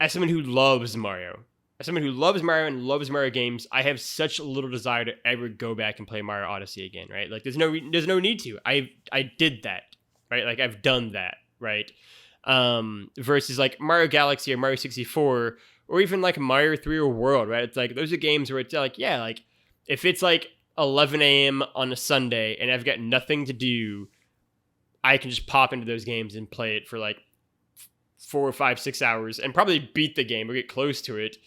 as someone who loves Mario, and loves Mario games, I have such a little desire to ever go back and play Mario Odyssey again, right? Like there's no need to. I did that, right? Like I've done that, right? Versus like Mario Galaxy or Mario 64 or even like Mario 3 World, right? It's like those are games where it's like, yeah, like if it's like 11 a.m. on a Sunday and I've got nothing to do, I can just pop into those games and play it for like 4 or 5, 6 hours and probably beat the game or get close to it.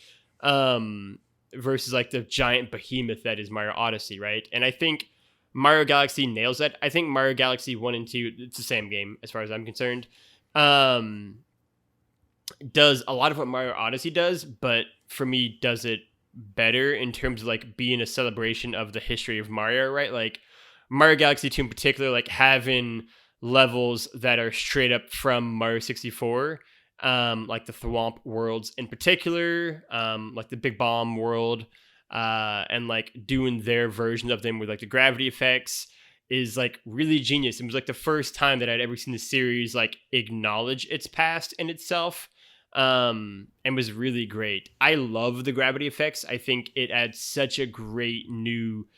Versus like the giant behemoth that is Mario Odyssey, right? And I think Mario Galaxy nails that. I think Mario Galaxy 1 and 2, it's the same game as far as I'm concerned. Does a lot of what Mario Odyssey does, but for me does it better in terms of like being a celebration of the history of Mario, right? Like Mario Galaxy 2 in particular, like having levels that are straight up from Mario 64, like the Thwomp worlds in particular, like the Big Bomb world, and like doing their version of them with like the gravity effects is like really genius. It was like the first time that I'd ever seen the series like acknowledge its past in itself, and was really great. I love the gravity effects. I think it adds such a great new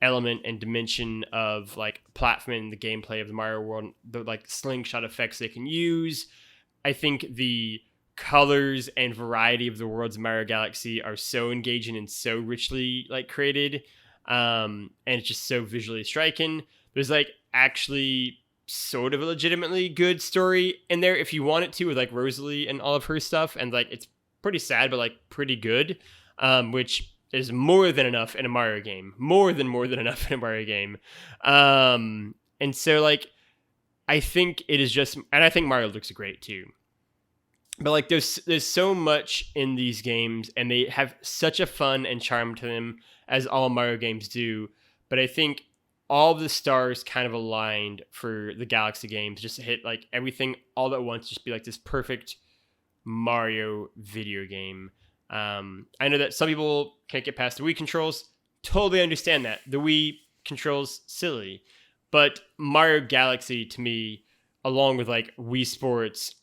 element and dimension of like platforming the gameplay of the Mario world, the like slingshot effects they can use. I think the colors and variety of the worlds of Mario Galaxy are so engaging and so richly like created, and it's just so visually striking. There's like actually sort of a legitimately good story in there if you want it to, with like Rosalie and all of her stuff, and like it's pretty sad but like pretty good, which is more than enough in a Mario game. More than enough in a Mario game. And so like I think it is just, and I think Mario looks great too. But like there's so much in these games and they have such a fun and charm to them, as all Mario games do. But I think all the stars kind of aligned for the Galaxy games just to hit like everything all at once, just be like this perfect Mario video game. I know that some people can't get past the Wii controls. Totally understand that. The Wii controls silly. But Mario Galaxy, to me, along with like Wii Sports,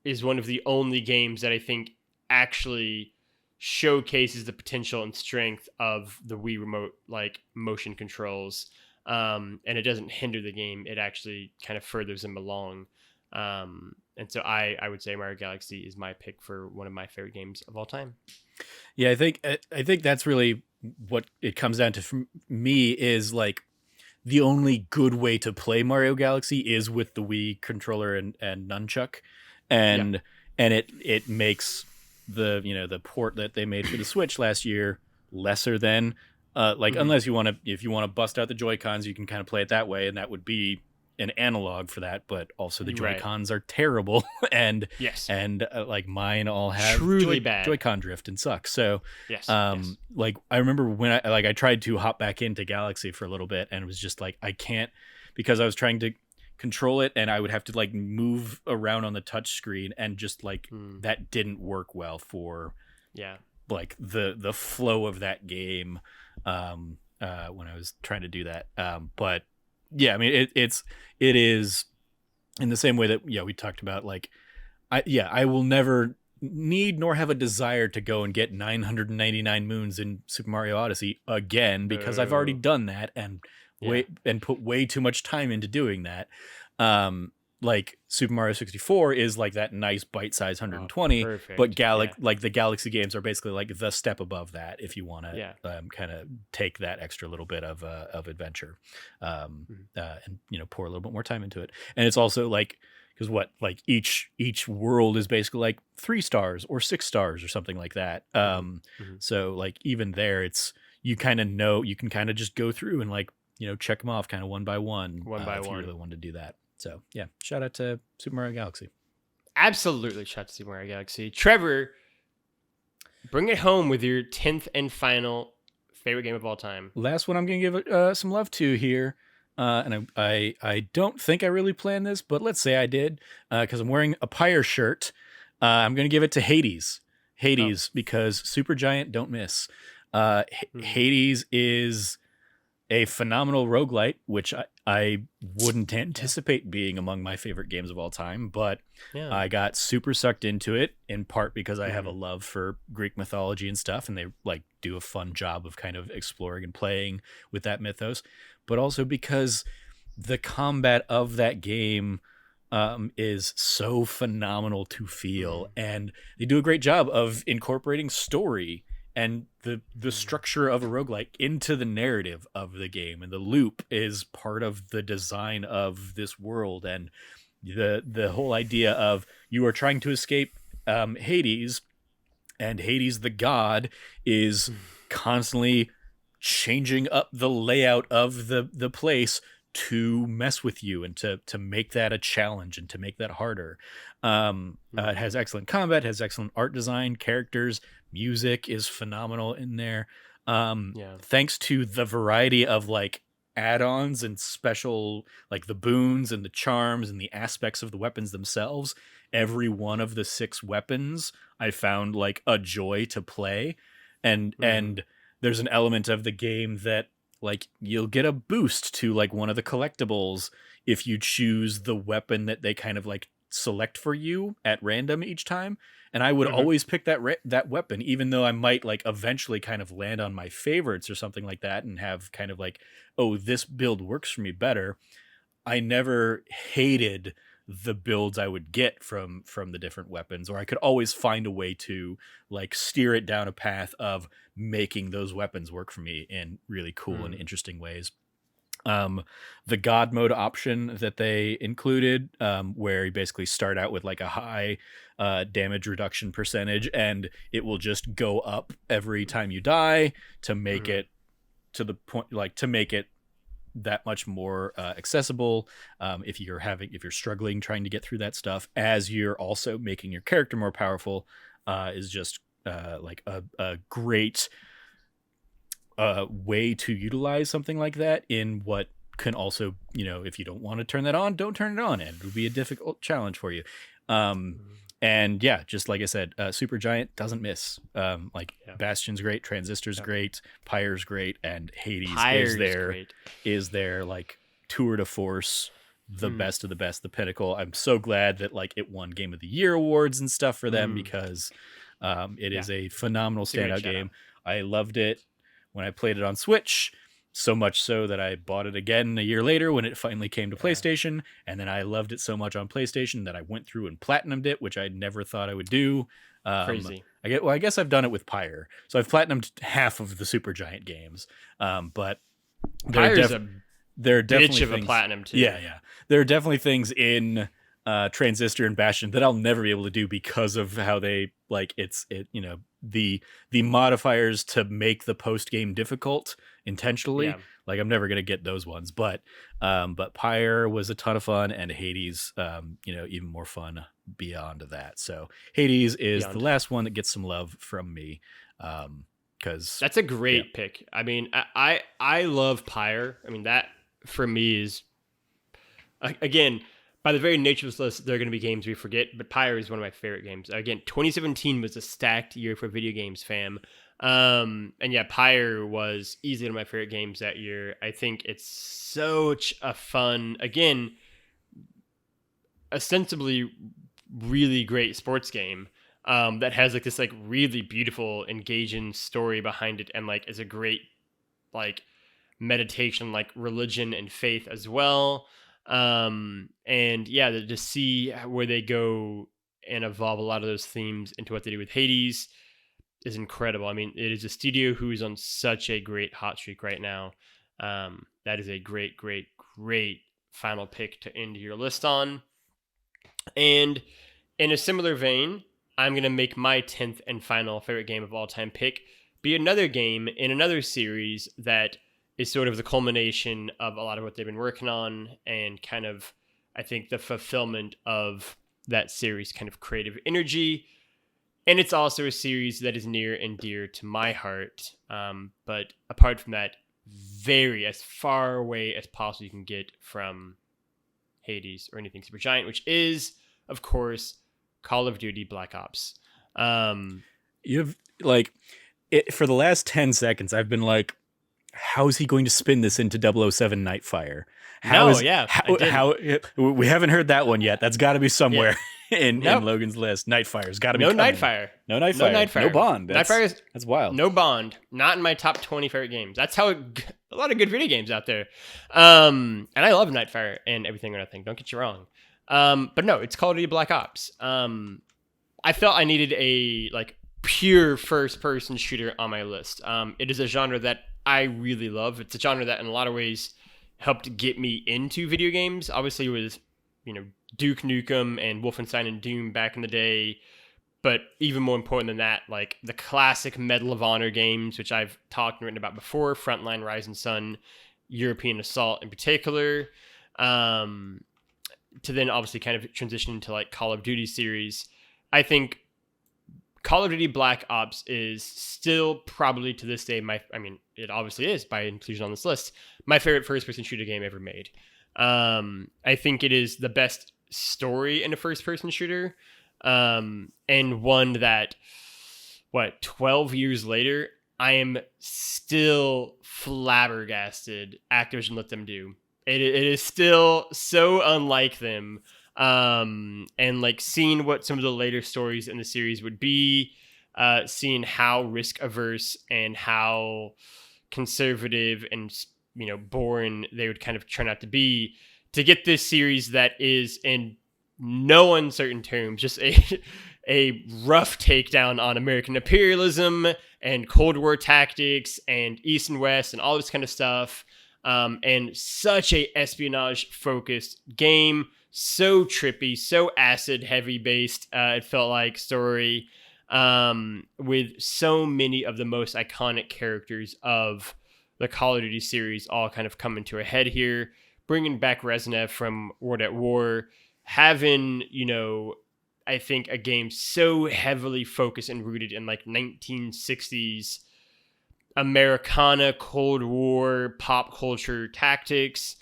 is one of the only games that I think actually showcases the potential and strength of the Wii remote like motion controls. And it doesn't hinder the game. It actually kind of furthers them along. And so I would say Mario Galaxy is my pick for one of my favorite games of all time. Yeah, I think that's really what it comes down to for me, is like the only good way to play Mario Galaxy is with the Wii controller and nunchuck, and it makes the port that they made for the Switch last year lesser than unless if you want to bust out the Joy-Cons, you can kind of play it that way, and that would be an analog for that. But also the Joy-Cons are terrible, and like mine all have truly bad Joy-Con drift and suck. So like I remember when I tried to hop back into Galaxy for a little bit, and it was just like I can't, because I was trying to control it and I would have to like move around on the touch screen, and just like that didn't work well for like the flow of that game when I was trying to do that. But yeah, I mean it is in the same way that we talked about, like I will never need nor have a desire to go and get 999 moons in Super Mario Odyssey again, because I've already done that and put way too much time into doing that. Like Super Mario 64 is like that nice bite-sized 120, but like the Galaxy games are basically like the step above that if you want to kind of take that extra little bit of adventure, and pour a little bit more time into it. And it's also like, because each world is basically like 3 stars or 6 stars or something like that. So like even there, it's you can kind of just go through and like check them off kind of one by one if you really want to do that. So yeah, shout out to Super Mario Galaxy. Absolutely, shout out to Super Mario Galaxy. Trevor, bring it home with your 10th and final favorite game of all time. Last one I'm going to give some love to here. And I don't think I really planned this, but let's say I did, because I'm wearing a Pyre shirt. I'm going to give it to Hades. Hades, because Supergiant don't miss. Hades is a phenomenal roguelite, which I wouldn't anticipate being among my favorite games of all time, but I got super sucked into it, in part because I have a love for Greek mythology and stuff, and they like do a fun job of kind of exploring and playing with that mythos, but also because the combat of that game is so phenomenal to feel, and they do a great job of incorporating story and the structure of a roguelike into the narrative of the game, and the loop is part of the design of this world, and the whole idea of you are trying to escape Hades, and Hades the god is constantly changing up the layout of the place to mess with you and to make that a challenge and to make that harder. It has excellent combat, has excellent art design, characters, music is phenomenal in there. Thanks to the variety of like add-ons and special, like the boons and the charms and the aspects of the weapons themselves, every one of the 6 weapons I found like a joy to play. And there's an element of the game that like you'll get a boost to like one of the collectibles if you choose the weapon that they kind of like select for you at random each time. And I would always pick that weapon, even though I might like eventually kind of land on my favorites or something like that and have kind of like, oh, this build works for me better. I never hated the builds I would get from the different weapons, or I could always find a way to like steer it down a path of making those weapons work for me in really cool and interesting ways. The God mode option that they included, where you basically start out with like a high damage reduction percentage, and it will just go up every time you die to make it to the point, like to make it that much more accessible if you're struggling trying to get through that stuff, as you're also making your character more powerful, is just like a great way to utilize something like that in what can also, if you don't want to turn that on, don't turn it on, and it will be a difficult challenge for you. And yeah, just like I said, Supergiant doesn't miss. Bastion's great, Transistor's great, Pyre's great, and Hades is their like tour de force, the best of the best, the pinnacle. I'm so glad that like it won Game of the Year awards and stuff for them, because it is a phenomenal standout game. I loved it when I played it on Switch, so much so that I bought it again a year later when it finally came to PlayStation, and then I loved it so much on PlayStation that I went through and platinumed it, which I never thought I would do. Crazy. I guess I've done it with Pyre, so I've platinumed half of the Supergiant games. But Pyre's there are definitely of a platinum too. Yeah. There are definitely things in Transistor and Bastion that I'll never be able to do because of how they like the modifiers to make the post game difficult intentionally. Like I'm never gonna get those ones, but Pyre was a ton of fun, and Hades even more fun beyond that. So Hades is the last one that gets some love from me, because that's a great pick. I mean, I love Pyre. I mean, that for me is, again, by the very nature of this list, there are going to be games we forget, but Pyre is one of my favorite games. Again, 2017 was a stacked year for video games, fam. And yeah, Pyre was easily one of my favorite games that year. I think it's such a fun, again, ostensibly really great sports game that has like this like really beautiful, engaging story behind it, and like is a great like meditation, like religion and faith as well. And yeah, to see where they go and evolve a lot of those themes into what they do with Hades is incredible. I mean, it is a studio who's on such a great hot streak right now. That is a great final pick to end your list on. And in a similar vein, I'm going to make my 10th and final favorite game of all time pick be another game in another series that is sort of the culmination of a lot of what they've been working on, and kind of, I think, the fulfillment of that series' kind of creative energy. And it's also a series that is near and dear to my heart. But apart from that, very as far away as possible you can get from Hades or anything Supergiant, which is, of course, Call of Duty Black Ops. You've like it for the last 10 seconds. I've been like, how is he going to spin this into 007 Nightfire? How we haven't heard that one yet. That's got to be somewhere in Logan's list. Nightfire's got to be coming. No Nightfire. No Bond. That's wild. No Bond. Not in my top 20 favorite games. That's how a lot of good video games out there. And I love Nightfire and Everything or Nothing. Don't get you wrong. But no, it's Call of Duty Black Ops. I felt I needed a like pure first-person shooter on my list. It is a genre that I really love. It's a genre that in a lot of ways helped get me into video games. Obviously with, Duke Nukem and Wolfenstein and Doom back in the day. But even more important than that, like the classic Medal of Honor games, which I've talked and written about before, Frontline, Rise and Sun, European Assault in particular, to then obviously kind of transition into like Call of Duty series. I think Call of Duty Black Ops is still probably to this day it obviously is by inclusion on this list, my favorite first-person shooter game ever made. I think it is the best story in a first-person shooter, and one that, 12 years later, I am still flabbergasted Activision let them do. It is still so unlike them. And like seeing what some of the later stories in the series would be, seeing how risk averse and how conservative and boring they would kind of turn out to be, to get this series that is in no uncertain terms just a rough takedown on American imperialism and Cold War tactics and East and West and all this kind of stuff, and such a espionage focused game. So trippy, so acid heavy based, it felt like, story, with so many of the most iconic characters of the Call of Duty series all kind of coming to a head here, bringing back Reznev from World at War, having, I think a game so heavily focused and rooted in like 1960s Americana, Cold War, pop culture tactics.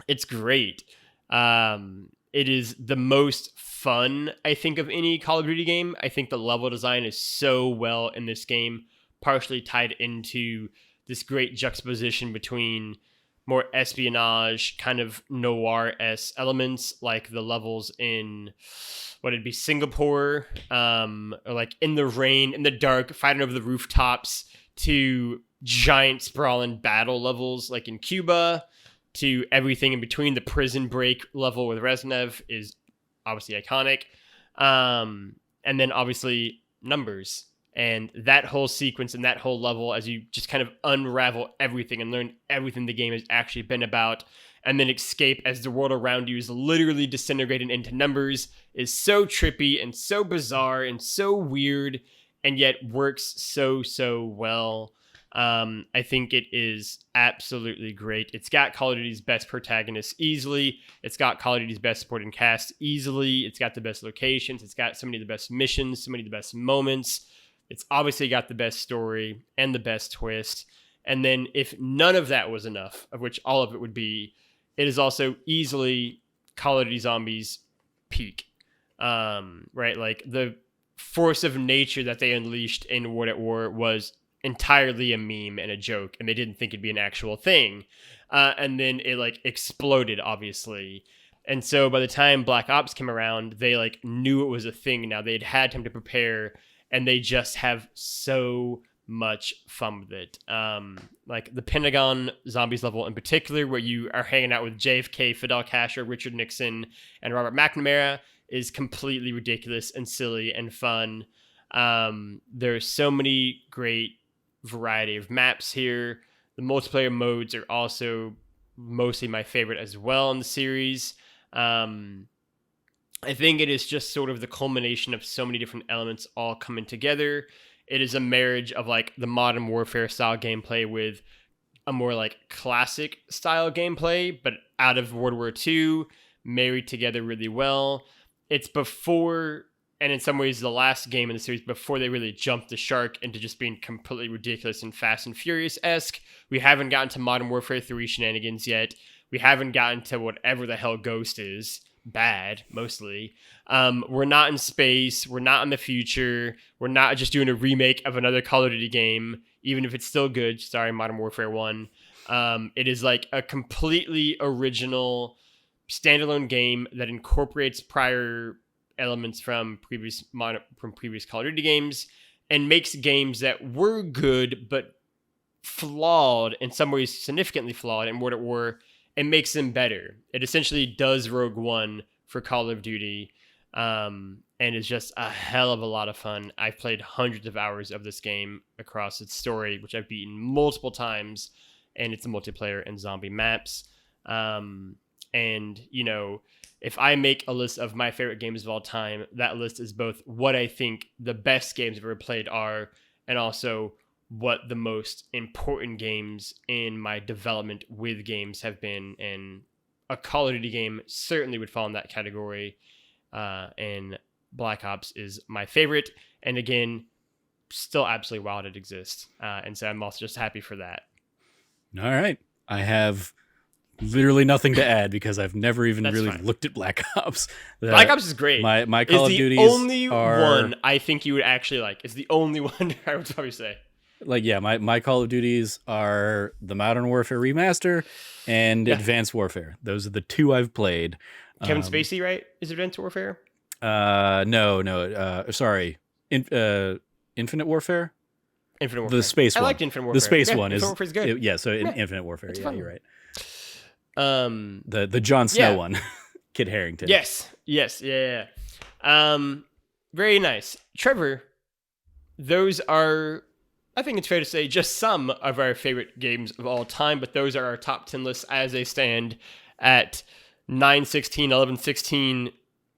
It's great. It is the most fun, I think, of any Call of Duty game. I think the level design is so well in this game, partially tied into this great juxtaposition between more espionage, kind of noir-esque elements, like the levels in, it'd be Singapore, or like in the rain, in the dark, fighting over the rooftops, to giant sprawling battle levels like in Cuba, to everything in between. The prison break level with Reznev is obviously iconic. And then obviously Numbers. And that whole sequence and that whole level, as you just kind of unravel everything and learn everything the game has actually been about, and then escape as the world around you is literally disintegrating into Numbers, is so trippy and so bizarre and so weird, and yet works so well. I think it is absolutely great. It's got Call of Duty's best protagonist easily. It's got Call of Duty's best supporting cast easily. It's got the best locations. It's got so many of the best missions, so many of the best moments. It's obviously got the best story and the best twist. And then if none of that was enough, of which all of it would be, it is also easily Call of Duty Zombies peak. Right? Like the force of nature that they unleashed in World at War was entirely a meme and a joke, and they didn't think it'd be an actual thing. And then it like exploded, obviously. And so by the time Black Ops came around, they like knew it was a thing now. They'd had time to prepare, and they just have so much fun with it. Like the Pentagon Zombies level in particular, where you are hanging out with JFK, Fidel Castro, Richard Nixon, and Robert McNamara, is completely ridiculous and silly and fun. There's so many great variety of maps here. The multiplayer modes are also mostly my favorite as well in the series. I think it is just sort of the culmination of so many different elements all coming together. It is a marriage of like the modern warfare style gameplay with a more like classic style gameplay, but out of World War II, married together really well. It's before and in some ways the last game in the series before they really jumped the shark into just being completely ridiculous and Fast and Furious-esque. We haven't gotten to Modern Warfare 3 shenanigans yet. We haven't gotten to whatever the hell Ghost is. Bad, mostly. We're not in space. We're not in the future. We're not just doing a remake of another Call of Duty game, even if it's still good. Sorry, Modern Warfare 1. It is like a completely original standalone game that incorporates prior elements from previous Call of Duty games and makes games that were good but flawed, in some ways significantly flawed in what it were, and makes them better. It essentially does Rogue One for Call of Duty, and it's just a hell of a lot of fun. I've played hundreds of hours of this game across its story, which I've beaten multiple times, and it's a multiplayer and zombie maps. And, you know, if I make a list of my favorite games of all time, that list is both what I think the best games I've ever played are, and also what the most important games in my development with games have been. And a Call of Duty game certainly would fall in that category. And Black Ops is my favorite. And again, still absolutely wild it exists. And so I'm also just happy for that. All right. I have literally nothing to add because I've never even looked at Black Ops. Black Ops is great. My Call of Duty is the only one I think you would actually like. It's the only one I would probably say. Like, yeah, my Call of Duties are the Modern Warfare Remaster and Advanced Warfare. Those are the two I've played. Kevin Spacey, right? Is it Advanced Warfare? No. Sorry. Infinite Warfare? Infinite Warfare. The space one. I liked Infinite Warfare. The space one Infinite Warfare is good. Infinite Warfare. Yeah, fun. You're right. The Jon Snow one. Kit Harington. Yes. Yeah. Very nice. Trevor, those are, I think it's fair to say, just some of our favorite games of all time, but those are our top 10 lists as they stand at 9/16, 11/16,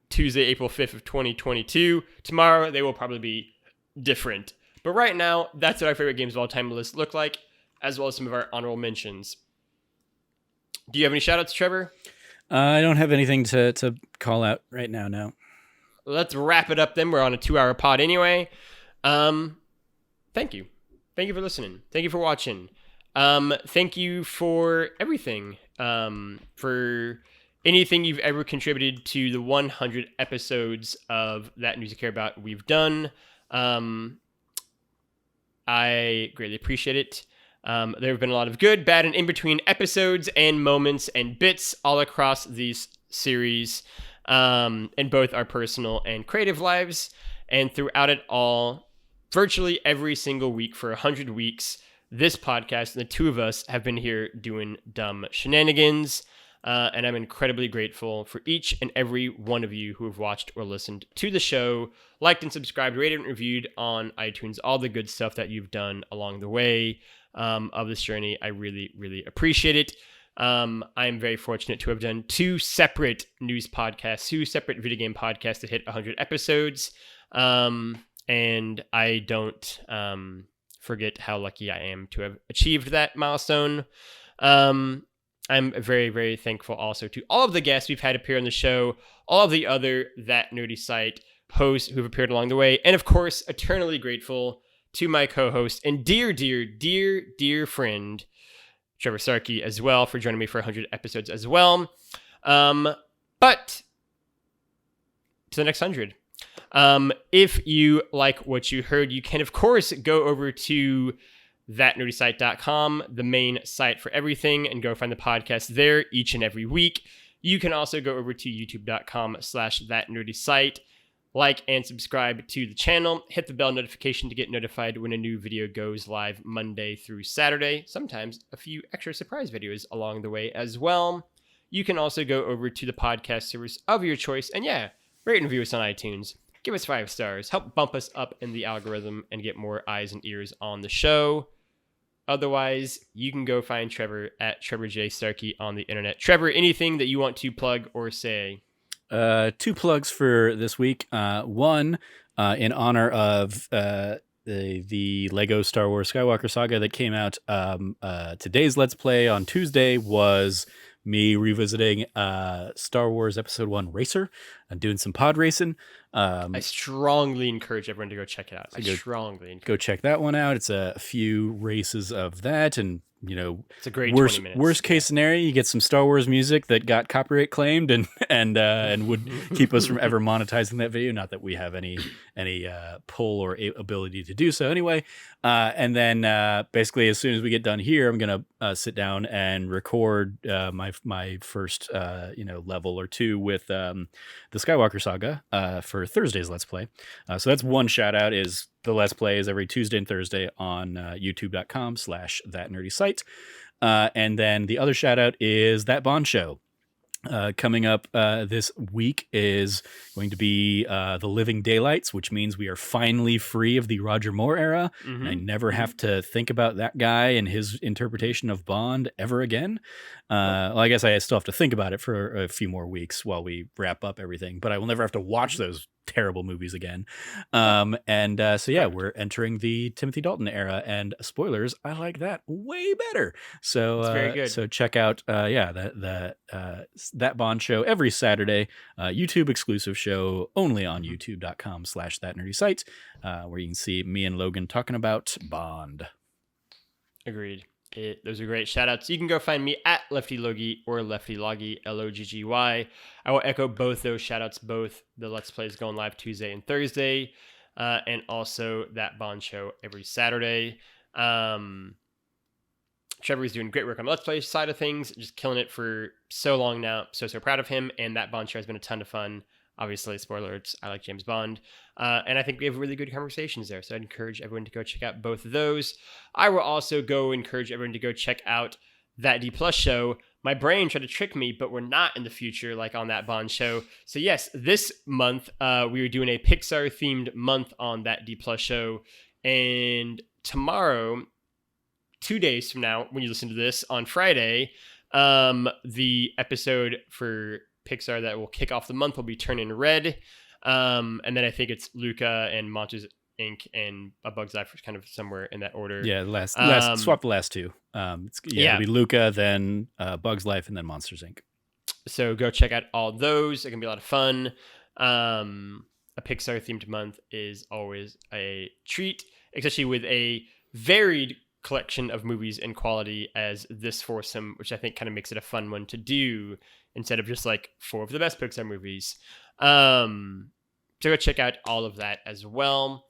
Tuesday, April 5th of 2022. Tomorrow, they will probably be different. But right now, that's what our favorite games of all time list look like, as well as some of our honorable mentions. Do you have any shout-outs, Trevor? I don't have anything to call out right now, no. Let's wrap it up then. We're on a 2-hour pod anyway. Thank you. Thank you for listening. Thank you for watching. Thank you for everything. For anything you've ever contributed to the 100 episodes of That News You Care About we've done. I greatly appreciate it. There have been a lot of good, bad, and in-between episodes and moments and bits all across these series in both our personal and creative lives. And throughout it all, virtually every single week for 100 weeks, this podcast and the two of us have been here doing dumb shenanigans. And I'm incredibly grateful for each and every one of you who have watched or listened to the show, liked and subscribed, rated and reviewed on iTunes, all the good stuff that you've done along the way of this journey. I really, really appreciate it. I am very fortunate to have done 2 separate news podcasts, 2 separate video game podcasts that hit 100 episodes. And I don't forget how lucky I am to have achieved that milestone. I'm very, very thankful also to all of the guests we've had appear on the show, all of the other That Nerdy Site hosts who've appeared along the way, and of course, eternally grateful to my co-host and dear friend, Trevor Starkey, as well, for joining me for 100 episodes as well. But to the next 100. If you like what you heard, you can, of course, go over to thatnerdysite.com, the main site for everything, and go find the podcast there each and every week. You can also go over to youtube.com/thatnerdysite, like and subscribe to the channel, hit the bell notification to get notified when a new video goes live Monday through Saturday, sometimes a few extra surprise videos along the way as well. You can also go over to the podcast service of your choice, and rate and review us on iTunes. Give us 5 stars, help bump us up in the algorithm and get more eyes and ears on the show. Otherwise, you can go find Trevor at Trevor J. Starkey on the internet. Trevor, anything that you want to plug or say? 2 plugs for this week. One, in honor of the Lego Star Wars Skywalker saga that came out. Today's Let's Play on Tuesday was me revisiting Star Wars Episode 1 Racer. doing some pod racing. I strongly encourage everyone to go check it out. Go check that one out. It's a few races of that, and it's a great 20 minutes. Worst case scenario, you get some Star Wars music that got copyright claimed and would keep us from ever monetizing that video. Not that we have any pull or ability to do so anyway. And then basically, as soon as we get done here, I'm gonna sit down and record my first level or two with the Skywalker Saga for Thursday's Let's Play. So that's one shout out. Is the Let's Play is every Tuesday and Thursday on youtube.com/thatnerdysite. And then the other shout out is That Bond Show. Coming up this week is going to be The Living Daylights, which means we are finally free of the Roger Moore era. Mm-hmm. And I never have to think about that guy and his interpretation of Bond ever again. Well, I guess I still have to think about it for a few more weeks while we wrap up everything, but I will never have to watch those terrible movies again. So yeah, we're entering the Timothy Dalton era, and spoilers, I like that way better. So it's very good. So check out That Bond Show every Saturday, YouTube exclusive show only on youtube.com/thatnerdysite, where you can see me and Logan talking about Bond. Agreed. Those are great shout outs. You can go find me at Lefty Logie or Lefty Loggy, Loggy. I will echo both those shout outs, both the Let's Plays going live Tuesday and Thursday, and also That Bond Show every Saturday. Trevor is doing great work on the Let's Play side of things, just killing it for so long now. So proud of him, and That Bond Show has been a ton of fun. Obviously, spoiler alerts, I like James Bond. And I think we have really good conversations there. So I'd encourage everyone to go check out both of those. I will also encourage everyone to go check out That D Plus Show. My brain tried to trick me, but we're not in the future like on That Bond Show. So yes, this month we are doing a Pixar-themed month on That D Plus Show. And tomorrow, 2 days from now, when you listen to this, on Friday, the episode for Pixar that will kick off the month will be Turning Red. And then I think it's Luca and Monsters Inc. and A Bug's Life, kind of somewhere in that order. Yeah, last swap the last two. It'll be Luca, then Bug's Life, and then Monsters Inc. So go check out all those. It can be a lot of fun. A Pixar themed month is always a treat, especially with a varied collection of movies and quality as this foursome, which I think kind of makes it a fun one to do instead of just like 4 of the best Pixar movies. So go check out all of that as well.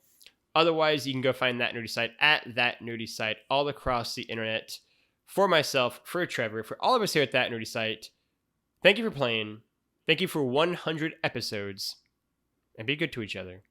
Otherwise, you can go find That Nerdy Site at That Nerdy Site all across the internet. For myself, for Trevor, for all of us here at That Nerdy Site, thank you for playing. Thank you for 100 episodes. And be good to each other.